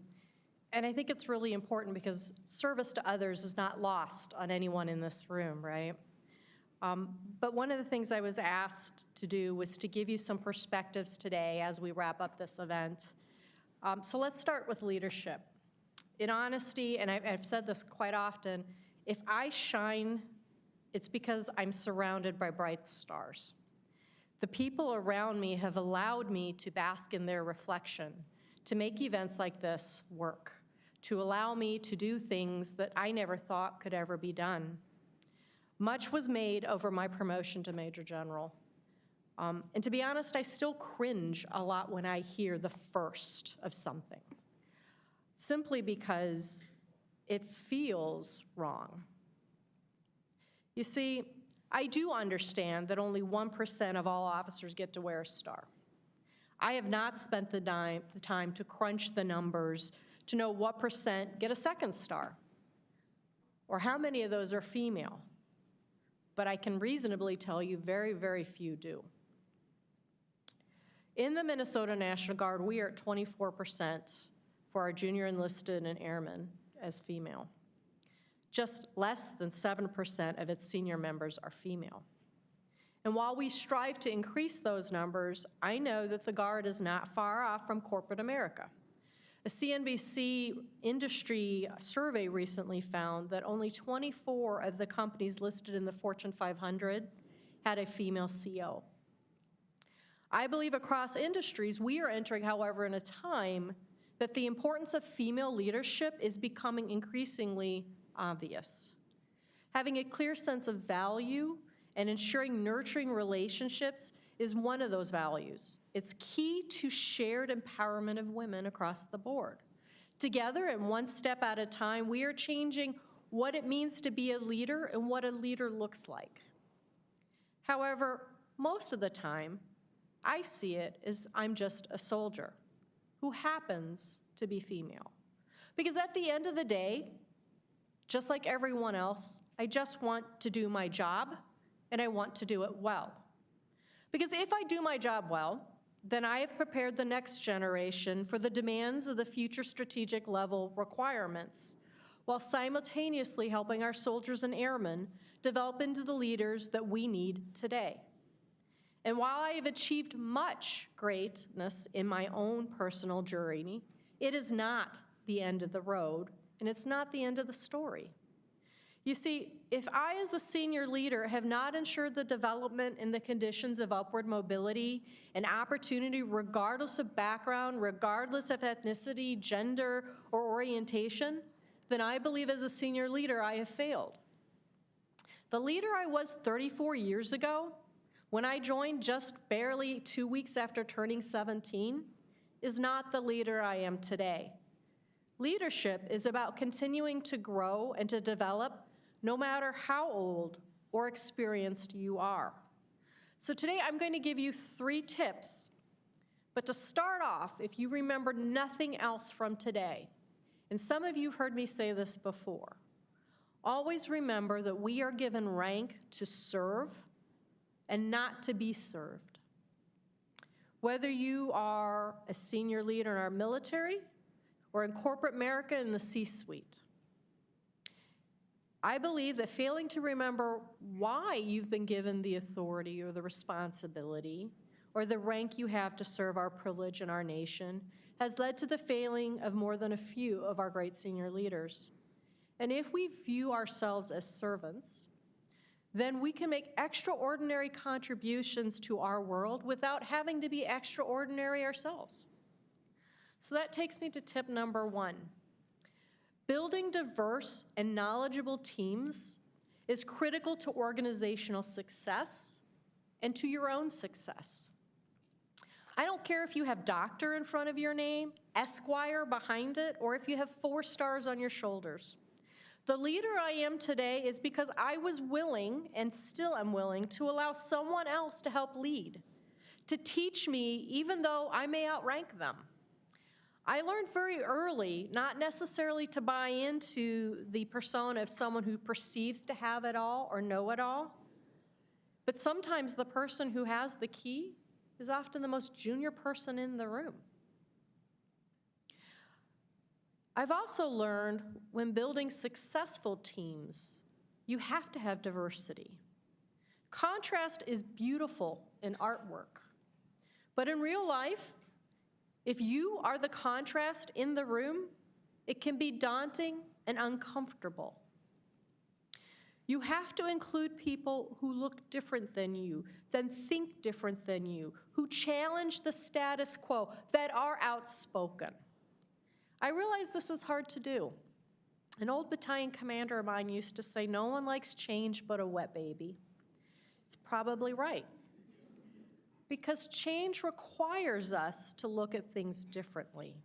And I think it's really important because service to others is not lost on anyone in this room, right? But one of the things I was asked to do was to give you some perspectives today as we wrap up this event. So let's start with leadership. In honesty, and I've said this quite often, if I shine, it's because I'm surrounded by bright stars. The people around me have allowed me to bask in their reflection, to make events like this work, to allow me to do things that I never thought could ever be done. Much was made over my promotion to Major General. And to be honest, I still cringe a lot when I hear the first of something, simply because it feels wrong. You see, I do understand that only 1% of all officers get to wear a star. I have not spent the time to crunch the numbers to know what percent get a second star, or how many of those are female. But I can reasonably tell you very, very few do. In the Minnesota National Guard, we are at 24% for our junior enlisted and airmen as female. Just less than 7% of its senior members are female. And while we strive to increase those numbers, I know that the Guard is not far off from corporate America. A CNBC industry survey recently found that only 24 of the companies listed in the Fortune 500 had a female CO. I believe across industries, we are entering, however, in a time that the importance of female leadership is becoming increasingly obvious. Having a clear sense of value and ensuring nurturing relationships is one of those values. It's key to shared empowerment of women across the board. Together and one step at a time, we are changing what it means to be a leader and what a leader looks like. However, most of the time, I see it as I'm just a soldier who happens to be female. Because at the end of the day, just like everyone else, I just want to do my job, and I want to do it well. Because if I do my job well, then I have prepared the next generation for the demands of the future strategic level requirements, while simultaneously helping our soldiers and airmen develop into the leaders that we need today. And while I have achieved much greatness in my own personal journey, it is not the end of the road, and it's not the end of the story. You see, if I as a senior leader have not ensured the development and the conditions of upward mobility and opportunity regardless of background, regardless of ethnicity, gender, or orientation, then I believe as a senior leader I have failed. The leader I was 34 years ago, when I joined just barely 2 weeks after turning 17, is not the leader I am today. Leadership is about continuing to grow and to develop no matter how old or experienced you are. So today I'm going to give you 3 tips. But to start off, if you remember nothing else from today, and some of you heard me say this before, always remember that we are given rank to serve and not to be served. Whether you are a senior leader in our military or in corporate America in the C-suite, I believe that failing to remember why you've been given the authority or the responsibility or the rank you have to serve our privilege and our nation has led to the failing of more than a few of our great senior leaders. And if we view ourselves as servants, then we can make extraordinary contributions to our world without having to be extraordinary ourselves. So that takes me to tip number 1. Building diverse and knowledgeable teams is critical to organizational success and to your own success. I don't care if you have doctor in front of your name, Esquire behind it, or if you have 4 stars on your shoulders. The leader I am today is because I was willing, and still am willing, to allow someone else to help lead, to teach me even though I may outrank them. I learned very early not necessarily to buy into the persona of someone who perceives to have it all or know it all, but sometimes the person who has the key is often the most junior person in the room. I've also learned when building successful teams, you have to have diversity. Contrast is beautiful in artwork, but in real life, if you are the contrast in the room, it can be daunting and uncomfortable. You have to include people who look different than you, that think different than you, who challenge the status quo, that are outspoken. I realize this is hard to do. An old battalion commander of mine used to say, no one likes change but a wet baby. It's probably right. Because change requires us to look at things differently.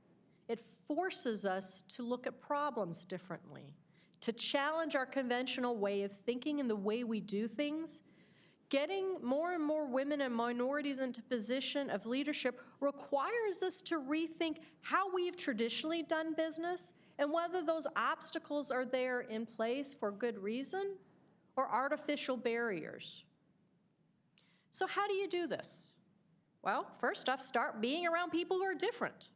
It forces us to look at problems differently, to challenge our conventional way of thinking and the way we do things. Getting more and more women and minorities into position of leadership requires us to rethink how we've traditionally done business and whether those obstacles are there in place for good reason or artificial barriers. So how do you do this? Well, first off, start being around people who are different.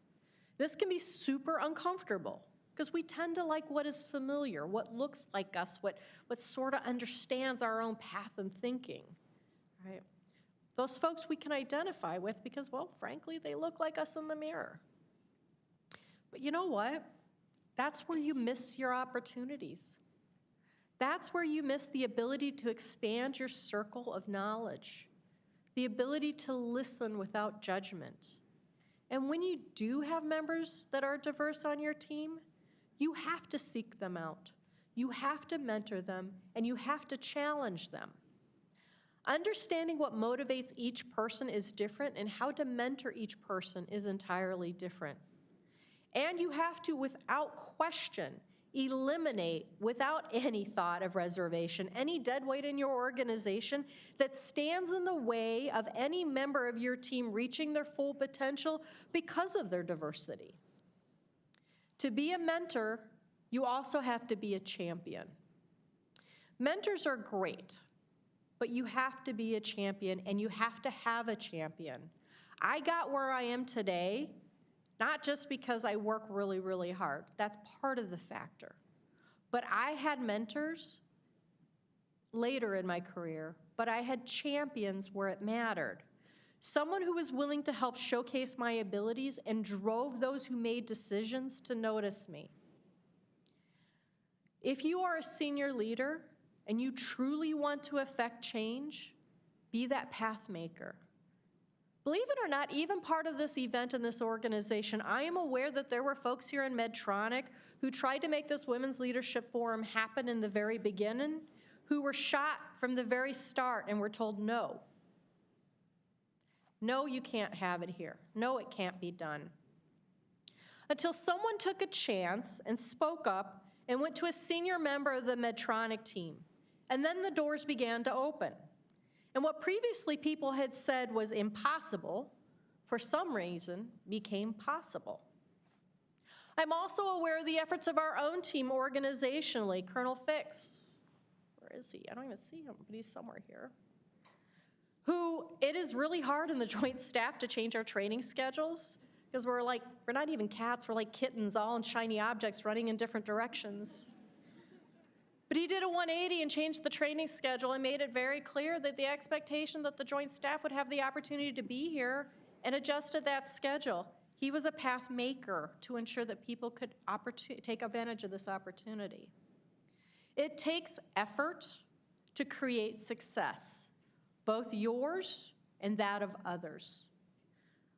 This can be super uncomfortable because we tend to like what is familiar, what looks like us, what sort of understands our own path and thinking, right? Those folks we can identify with because, well, frankly, they look like us in the mirror. But you know what? That's where you miss your opportunities. That's where you miss the ability to expand your circle of knowledge, the ability to listen without judgment. And when you do have members that are diverse on your team, you have to seek them out. You have to mentor them, and you have to challenge them. Understanding what motivates each person is different, and how to mentor each person is entirely different. And you have to, without question, eliminate, without any thought of reservation, any dead weight in your organization that stands in the way of any member of your team reaching their full potential because of their diversity. To be a mentor, you also have to be a champion. Mentors are great, but you have to be a champion, and you have to have a champion. I got where I am today not just because I work really, really hard. That's part of the factor. But I had mentors later in my career, but I had champions where it mattered. Someone who was willing to help showcase my abilities and drove those who made decisions to notice me. If you are a senior leader and you truly want to affect change, be that path maker. Believe it or not, even part of this event in this organization, I am aware that there were folks here in Medtronic who tried to make this Women's Leadership Forum happen in the very beginning, who were shot from the very start and were told no. No, you can't have it here. No, it can't be done. Until someone took a chance and spoke up and went to a senior member of the Medtronic team. And then the doors began to open. And what previously people had said was impossible, for some reason, became possible. I'm also aware of the efforts of our own team organizationally. Colonel Fix, where is he? I don't even see him, but he's somewhere here. Who, it is really hard in the Joint Staff to change our training schedules because we're not even cats, we're like kittens, all in shiny objects running in different directions. But he did a 180 and changed the training schedule and made it very clear that the expectation that the Joint Staff would have the opportunity to be here and adjusted that schedule. He was a path maker to ensure that people could take advantage of this opportunity. It takes effort to create success, both yours and that of others.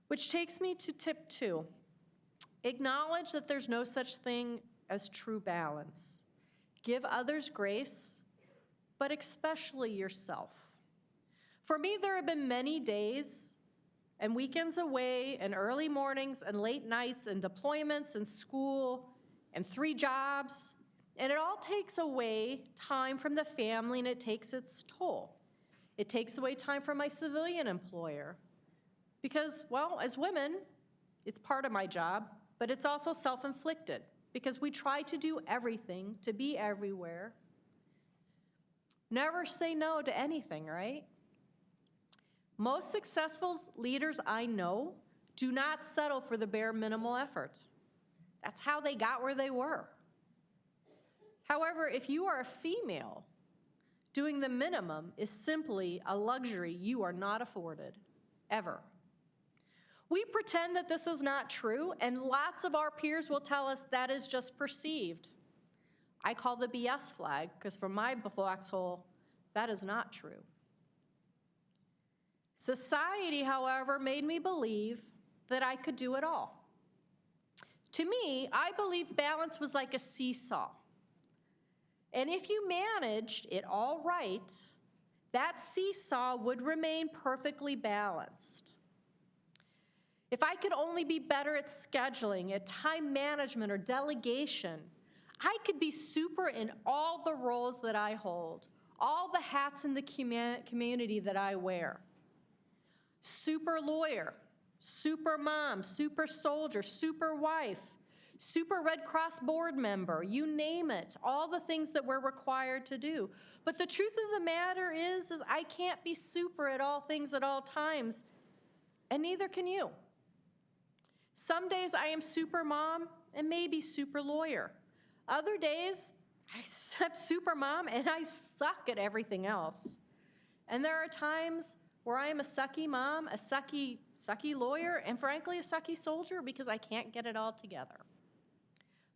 Which takes me to tip 2. Acknowledge that there's no such thing as true balance. Give others grace, but especially yourself. For me, there have been many days and weekends away and early mornings and late nights and deployments and school and 3 jobs, and it all takes away time from the family and it takes its toll. It takes away time from my civilian employer because, well, as women, it's part of my job, but it's also self-inflicted. Because we try to do everything, to be everywhere. Never say no to anything, right? Most successful leaders I know do not settle for the bare minimal effort. That's how they got where they were. However, if you are a female, doing the minimum is simply a luxury you are not afforded, ever. We pretend that this is not true, and lots of our peers will tell us that is just perceived. I call the BS flag, because from my foxhole, that is not true. Society, however, made me believe that I could do it all. To me, I believe balance was like a seesaw. And if you managed it all right, that seesaw would remain perfectly balanced. If I could only be better at scheduling, at time management, or delegation, I could be super in all the roles that I hold, all the hats in the community that I wear. Super lawyer, super mom, super soldier, super wife, super Red Cross board member, you name it, all the things that we're required to do. But the truth of the matter is I can't be super at all things at all times, and neither can you. Some days I am super mom and maybe super lawyer. Other days, I'm super mom and I suck at everything else. And there are times where I am a sucky mom, a sucky lawyer, and frankly, a sucky soldier because I can't get it all together.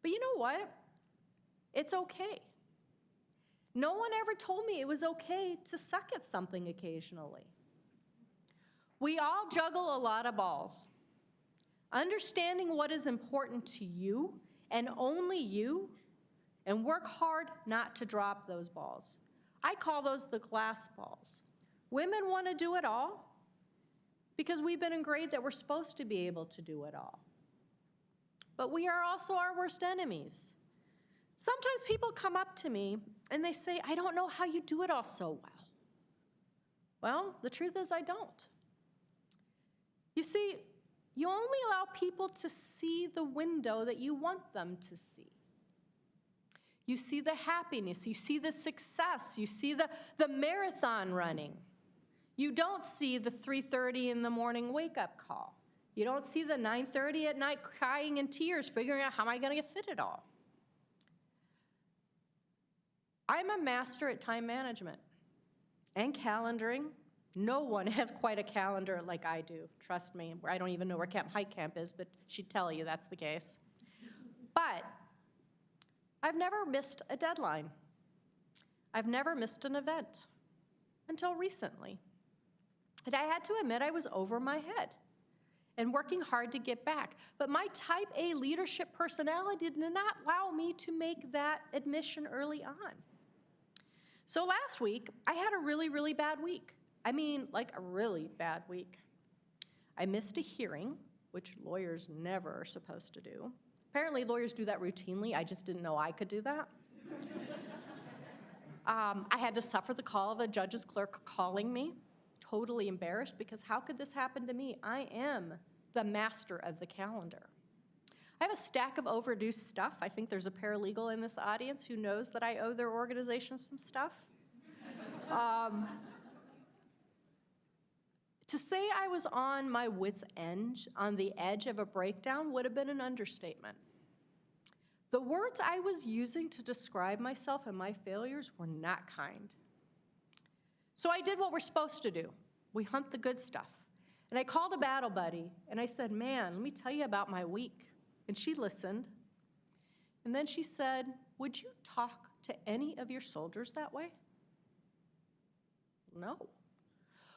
But you know what? It's okay. No one ever told me it was okay to suck at something occasionally. We all juggle a lot of balls. Understanding what is important to you and only you, and work hard not to drop those balls. I call those the glass balls. Women want to do it all because we've been ingrained that we're supposed to be able to do it all. But we are also our worst enemies. Sometimes people come up to me and they say, I don't know how you do it all so well. Well, the truth is I don't. You see, you only allow people to see the window that you want them to see. You see the happiness, you see the success, you see the marathon running. You don't see the 3:30 in the morning wake-up call. You don't see the 9:30 at night crying in tears, figuring out how am I going to fit it all. I'm a master at time management and calendaring. No one has quite a calendar like I do. Trust me, I don't even know where Camp Hike Camp is, but she'd tell you that's the case. But I've never missed a deadline. I've never missed an event until recently. And I had to admit I was over my head and working hard to get back. But my type A leadership personality did not allow me to make that admission early on. So last week, I had a really, really bad week. I mean, like a really bad week. I missed a hearing, which lawyers never are supposed to do. Apparently, lawyers do that routinely. I just didn't know I could do that. I had to suffer the call of a judge's clerk calling me, totally embarrassed, because how could this happen to me? I am the master of the calendar. I have a stack of overdue stuff. I think there's a paralegal in this audience who knows that I owe their organization some stuff. To say I was on my wit's end, on the edge of a breakdown, would have been an understatement. The words I was using to describe myself and my failures were not kind. So I did what we're supposed to do. We hunt the good stuff. And I called a battle buddy, and I said, man, let me tell you about my week. And she listened. And then she said, would you talk to any of your soldiers that way? No.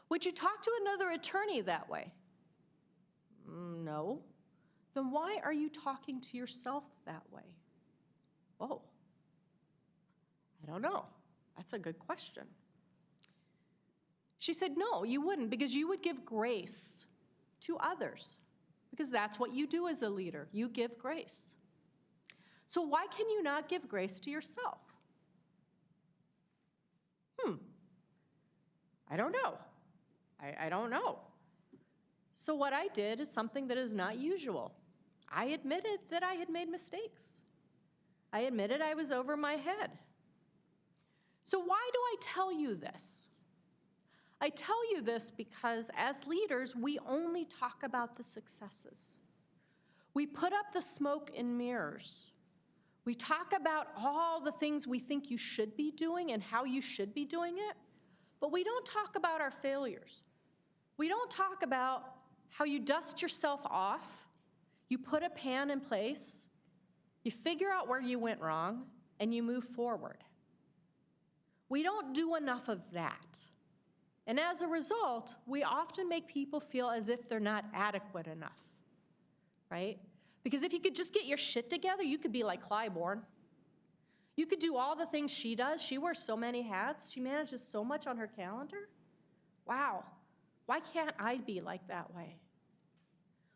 Would you talk to another attorney that way? No. Then why are you talking to yourself that way? Oh, I don't know. That's a good question. She said, no, you wouldn't, because you would give grace to others, because that's what you do as a leader. You give grace. So why can you not give grace to yourself? I don't know. I don't know. So what I did is something that is not usual. I admitted that I had made mistakes. I admitted I was over my head. So why do I tell you this? I tell you this because as leaders, we only talk about the successes. We put up the smoke and mirrors. We talk about all the things we think you should be doing and how you should be doing it, but we don't talk about our failures. We don't talk about how you dust yourself off, you put a plan in place, you figure out where you went wrong, and you move forward. We don't do enough of that. And as a result, we often make people feel as if they're not adequate enough, right? Because if you could just get your shit together, you could be like Clybourne. You could do all the things she does. She wears so many hats. She manages so much on her calendar. Wow, why can't I be like that way?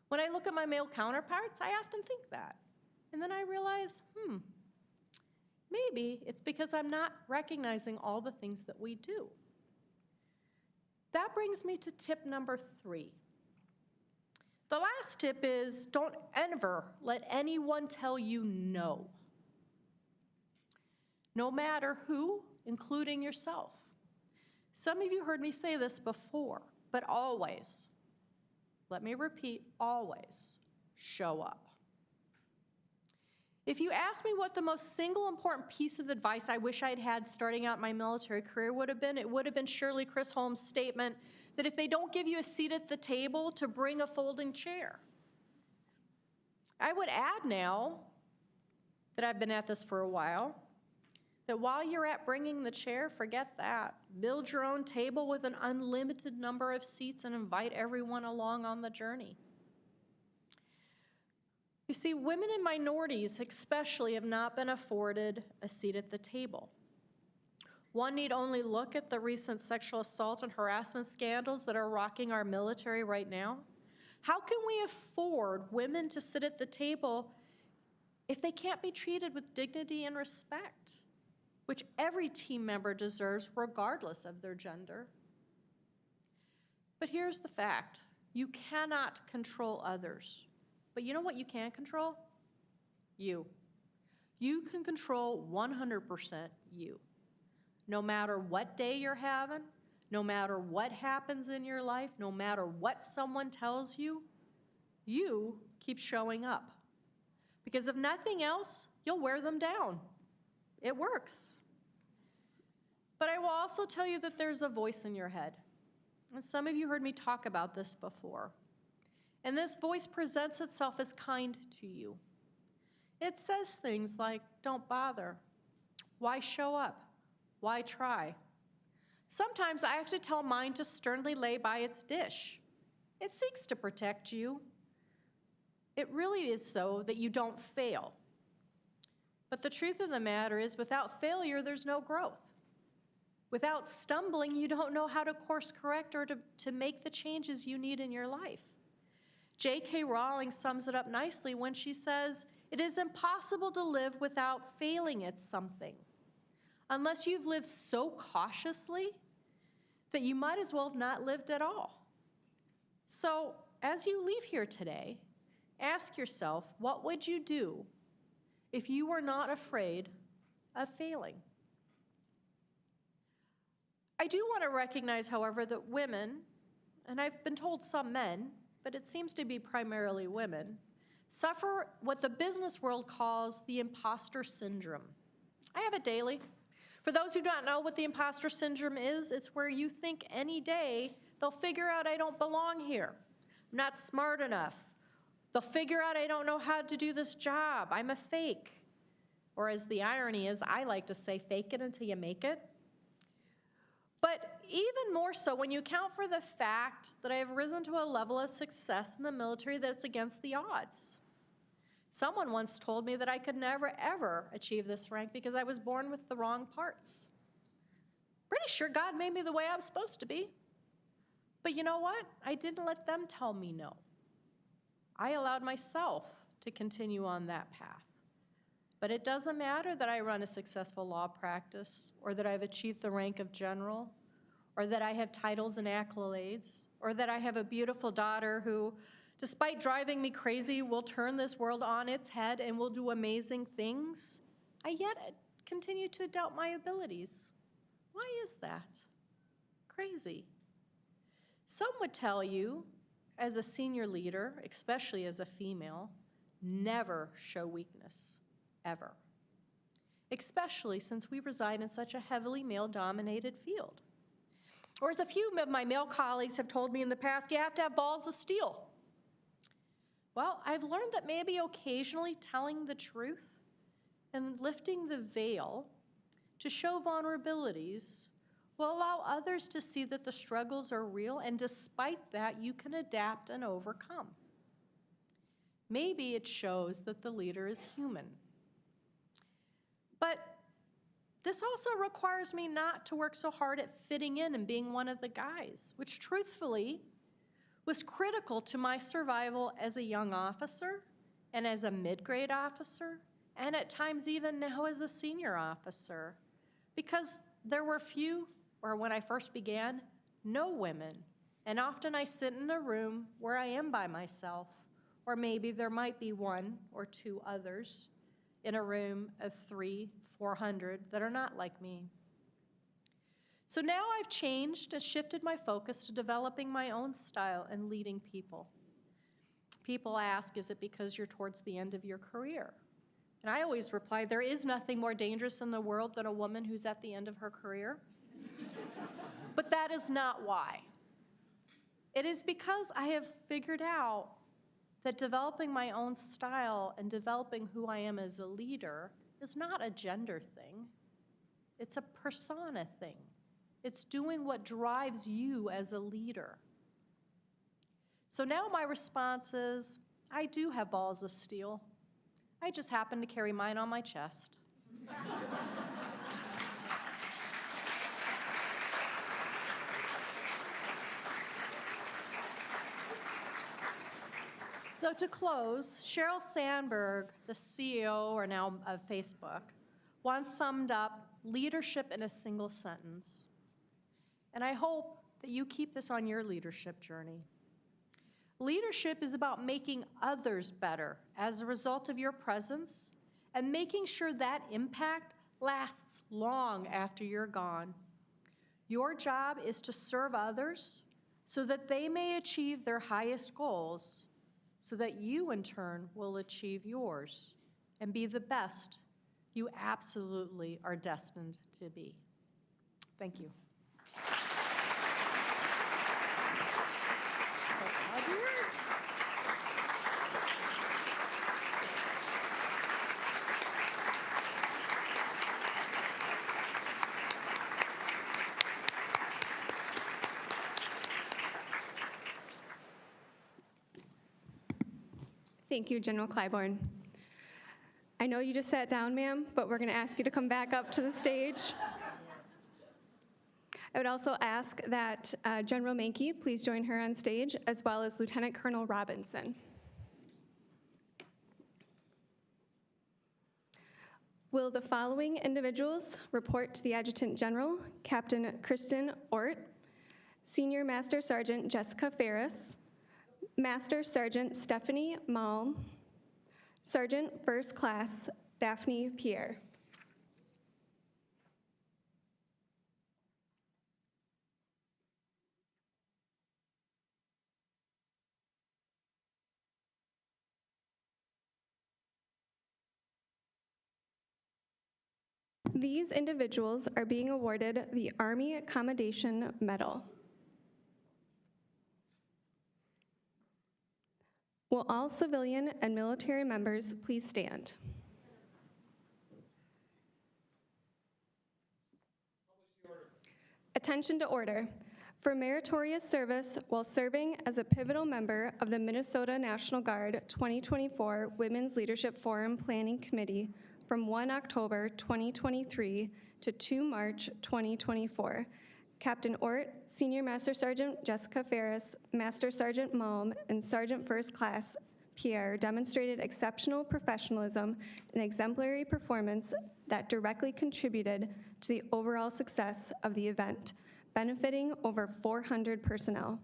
When I look at my male counterparts, I often think that. And then I realize, maybe it's because I'm not recognizing all the things that we do. That brings me to tip number 3. The last tip is don't ever let anyone tell you no. No matter who, including yourself. Some of you heard me say this before, but always, let me repeat, always show up. If you ask me what the most single important piece of advice I wish I'd had starting out my military career would have been, it would have been surely Chris Holmes' statement that if they don't give you a seat at the table, to bring a folding chair. I would add now that I've been at this for a while, that while you're at bringing the chair, forget that. Build your own table with an unlimited number of seats and invite everyone along on the journey. You see, women and minorities especially have not been afforded a seat at the table. One need only look at the recent sexual assault and harassment scandals that are rocking our military right now. How can we afford women to sit at the table if they can't be treated with dignity and respect, which every team member deserves regardless of their gender? But here's the fact. You cannot control others. But you know what you can control? You. You can control 100% you. No matter what day you're having, no matter what happens in your life, no matter what someone tells you, you keep showing up. Because if nothing else, you'll wear them down. It works. But I will also tell you that there's a voice in your head. And some of you heard me talk about this before. And this voice presents itself as kind to you. It says things like, don't bother. Why show up? Why try? Sometimes I have to tell mine to sternly lay by its dish. It seeks to protect you. It really is so that you don't fail. But the truth of the matter is, without failure, there's no growth. Without stumbling, you don't know how to course correct or to make the changes you need in your life. J.K. Rowling sums it up nicely when she says, it is impossible to live without failing at something, unless you've lived so cautiously that you might as well have not lived at all. So as you leave here today, ask yourself, what would you do if you were not afraid of failing? I do want to recognize, however, that women, and I've been told some men, but it seems to be primarily women, suffer what the business world calls the imposter syndrome. I have it daily. For those who don't know what the imposter syndrome is, it's where you think any day they'll figure out I don't belong here. I'm not smart enough. They'll figure out I don't know how to do this job. I'm a fake. Or as the irony is, I like to say, fake it until you make it. But even more so when you account for the fact that I have risen to a level of success in the military that's against the odds. Someone once told me that I could never, ever achieve this rank because I was born with the wrong parts. Pretty sure God made me the way I was supposed to be. But you know what? I didn't let them tell me no. I allowed myself to continue on that path. But it doesn't matter that I run a successful law practice, or that I've achieved the rank of general, or that I have titles and accolades, or that I have a beautiful daughter who, despite driving me crazy, will turn this world on its head and will do amazing things. I yet continue to doubt my abilities. Why is that? Crazy. Some would tell you, as a senior leader, especially as a female, never show weakness, ever. Especially since we reside in such a heavily male-dominated field. Or as a few of my male colleagues have told me in the past, you have to have balls of steel. Well, I've learned that maybe occasionally telling the truth and lifting the veil to show vulnerabilities will allow others to see that the struggles are real, and despite that, you can adapt and overcome. Maybe it shows that the leader is human. But this also requires me not to work so hard at fitting in and being one of the guys, which truthfully was critical to my survival as a young officer and as a mid-grade officer, and at times even now as a senior officer, because there were few, or when I first began, no women. And often I sit in a room where I am by myself, or maybe there might be one or two others in a room of 300-400 that are not like me. So now I've changed and shifted my focus to developing my own style and leading people. People ask, is it because you're towards the end of your career? And I always reply, there is nothing more dangerous in the world than a woman who's at the end of her career. But that is not why. It is because I have figured out that developing my own style and developing who I am as a leader is not a gender thing. It's a persona thing. It's doing what drives you as a leader. So now my response is, I do have balls of steel. I just happen to carry mine on my chest. So to close, Sheryl Sandberg, the CEO or now of Facebook, once summed up leadership in a single sentence. And I hope that you keep this on your leadership journey. Leadership is about making others better as a result of your presence and making sure that impact lasts long after you're gone. Your job is to serve others so that they may achieve their highest goals, so that you in turn will achieve yours and be the best you absolutely are destined to be. Thank you. Thank you, General Clybourne. I know you just sat down, ma'am, but we're going to ask you to come back up to the stage. I would also ask that General Menke please join her on stage, as well as Lieutenant Colonel Robinson. Will the following individuals report to the Adjutant General, Captain Kristen Ort, Senior Master Sergeant Jessica Ferris, Master Sergeant Stephanie Malm, Sergeant First Class Daphne Pierre. These individuals are being awarded the Army Commendation Medal. Will all civilian and military members please stand? Attention to order. For meritorious service while serving as a pivotal member of the Minnesota National Guard 2024 Women's Leadership Forum Planning Committee from 1 October 2023 to 2 March 2024, Captain Ort, Senior Master Sergeant Jessica Ferris, Master Sergeant Malm, and Sergeant First Class Pierre demonstrated exceptional professionalism and exemplary performance that directly contributed to the overall success of the event, benefiting over 400 personnel.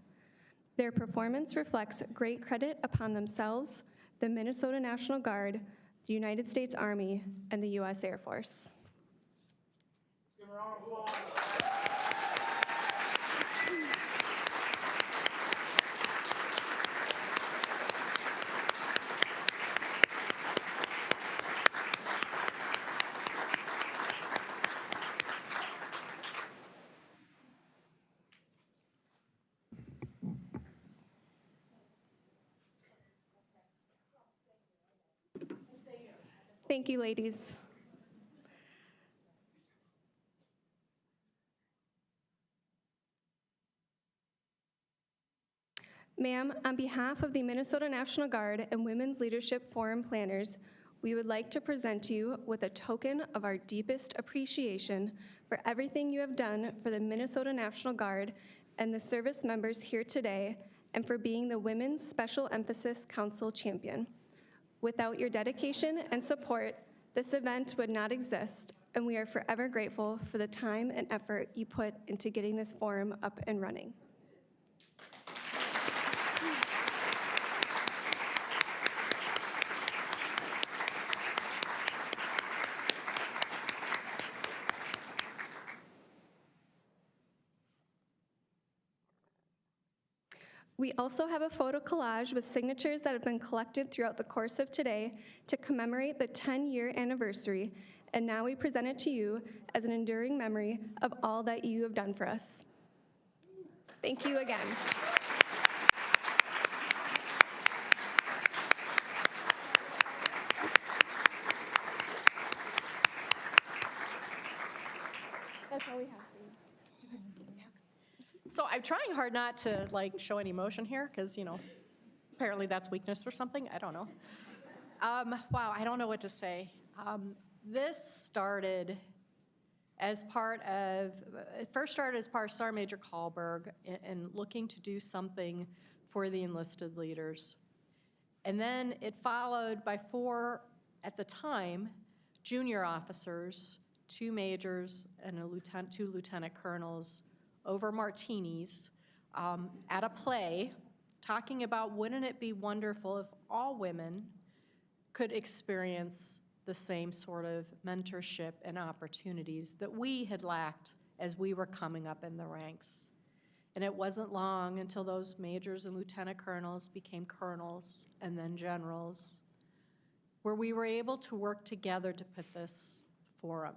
Their performance reflects great credit upon themselves, the Minnesota National Guard, the United States Army, and the U.S. Air Force. Let's give a round of applause. Thank you, ladies. Ma'am, on behalf of the Minnesota National Guard and Women's Leadership Forum planners, we would like to present you with a token of our deepest appreciation for everything you have done for the Minnesota National Guard and the service members here today, and for being the Women's Special Emphasis Council champion. Without your dedication and support, this event would not exist, and we are forever grateful for the time and effort you put into getting this forum up and running. We also have a photo collage with signatures that have been collected throughout the course of today to commemorate the 10-year anniversary, and now we present it to you as an enduring memory of all that you have done for us. Thank you again. That's all we have for you. So I'm trying hard not to like show any emotion here because, you know, apparently that's weakness or something. I don't know. Wow, I don't know what to say. This started as part of, it first started as part of Sergeant Major Kahlberg and looking to do something for the enlisted leaders. And then it followed by 4, at the time, junior officers, 2 majors and 2 lieutenant colonels over martinis at a play, talking about wouldn't it be wonderful if all women could experience the same sort of mentorship and opportunities that we had lacked as we were coming up in the ranks. And it wasn't long until those majors and lieutenant colonels became colonels and then generals, where we were able to work together to put this forum,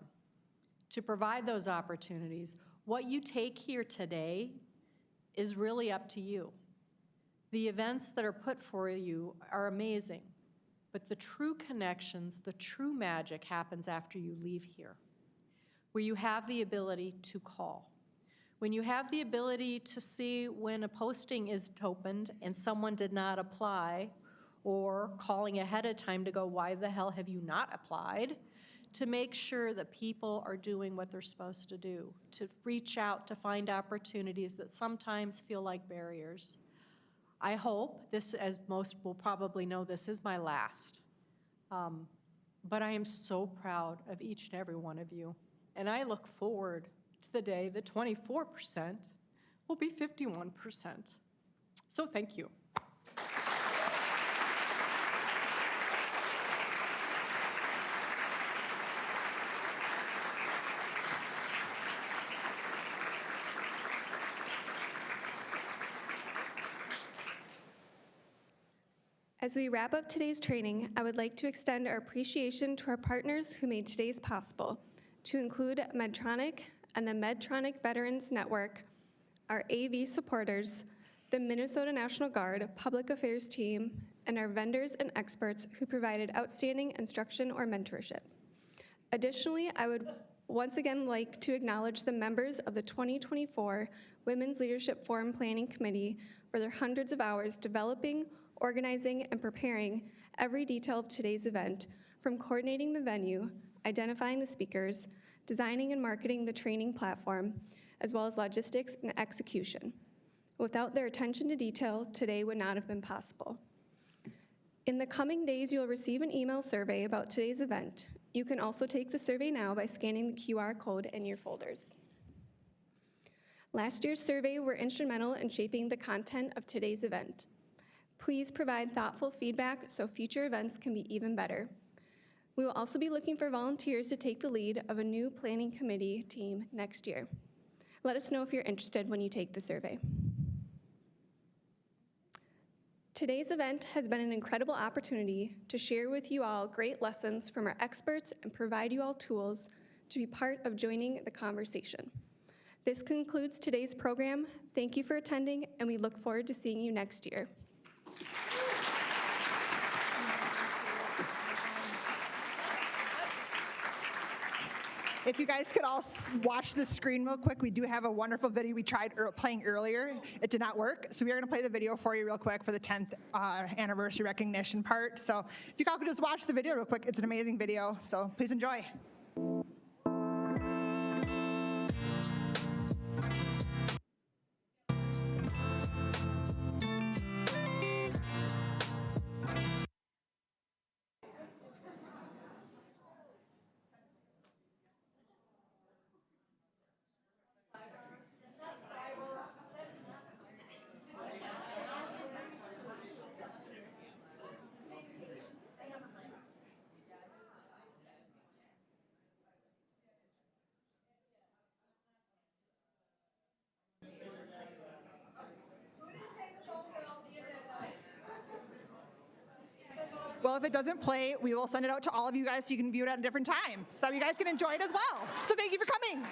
to provide those opportunities. What you take here today is really up to you. The events that are put for you are amazing, but the true connections, the true magic happens after you leave here, where you have the ability to call. When you have the ability to see when a posting is opened and someone did not apply, or calling ahead of time to go, why the hell have you not applied? To make sure that people are doing what they're supposed to do, to reach out, to find opportunities that sometimes feel like barriers. I hope this, as most will probably know, this is my last. But I am so proud of each and every one of you. And I look forward to the day that 24% will be 51%. So thank you. As we wrap up today's training, I would like to extend our appreciation to our partners who made today's possible, to include Medtronic and the Medtronic Veterans Network, our AV supporters, the Minnesota National Guard Public Affairs team, and our vendors and experts who provided outstanding instruction or mentorship. Additionally, I would once again like to acknowledge the members of the 2024 Women's Leadership Forum Planning Committee for their hundreds of hours developing, organizing, and preparing every detail of today's event, from coordinating the venue, identifying the speakers, designing and marketing the training platform, as well as logistics and execution. Without their attention to detail, today would not have been possible. In the coming days, you will receive an email survey about today's event. You can also take the survey now by scanning the QR code in your folders. Last year's survey were instrumental in shaping the content of today's event. Please provide thoughtful feedback so future events can be even better. We will also be looking for volunteers to take the lead of a new planning committee team next year. Let us know if you're interested when you take the survey. Today's event has been an incredible opportunity to share with you all great lessons from our experts and provide you all tools to be part of joining the conversation. This concludes today's program. Thank you for attending, and we look forward to seeing you next year. If you guys could all watch the screen real quick, we do have a wonderful video we tried playing earlier. It did not work, so we are going to play the video for you real quick for the 10th anniversary recognition part. So if you all could just watch the video real quick, it's an amazing video, so please enjoy. Well, if it doesn't play, we will send it out to all of you guys so you can view it at a different time so that you guys can enjoy it as well. So thank you for coming.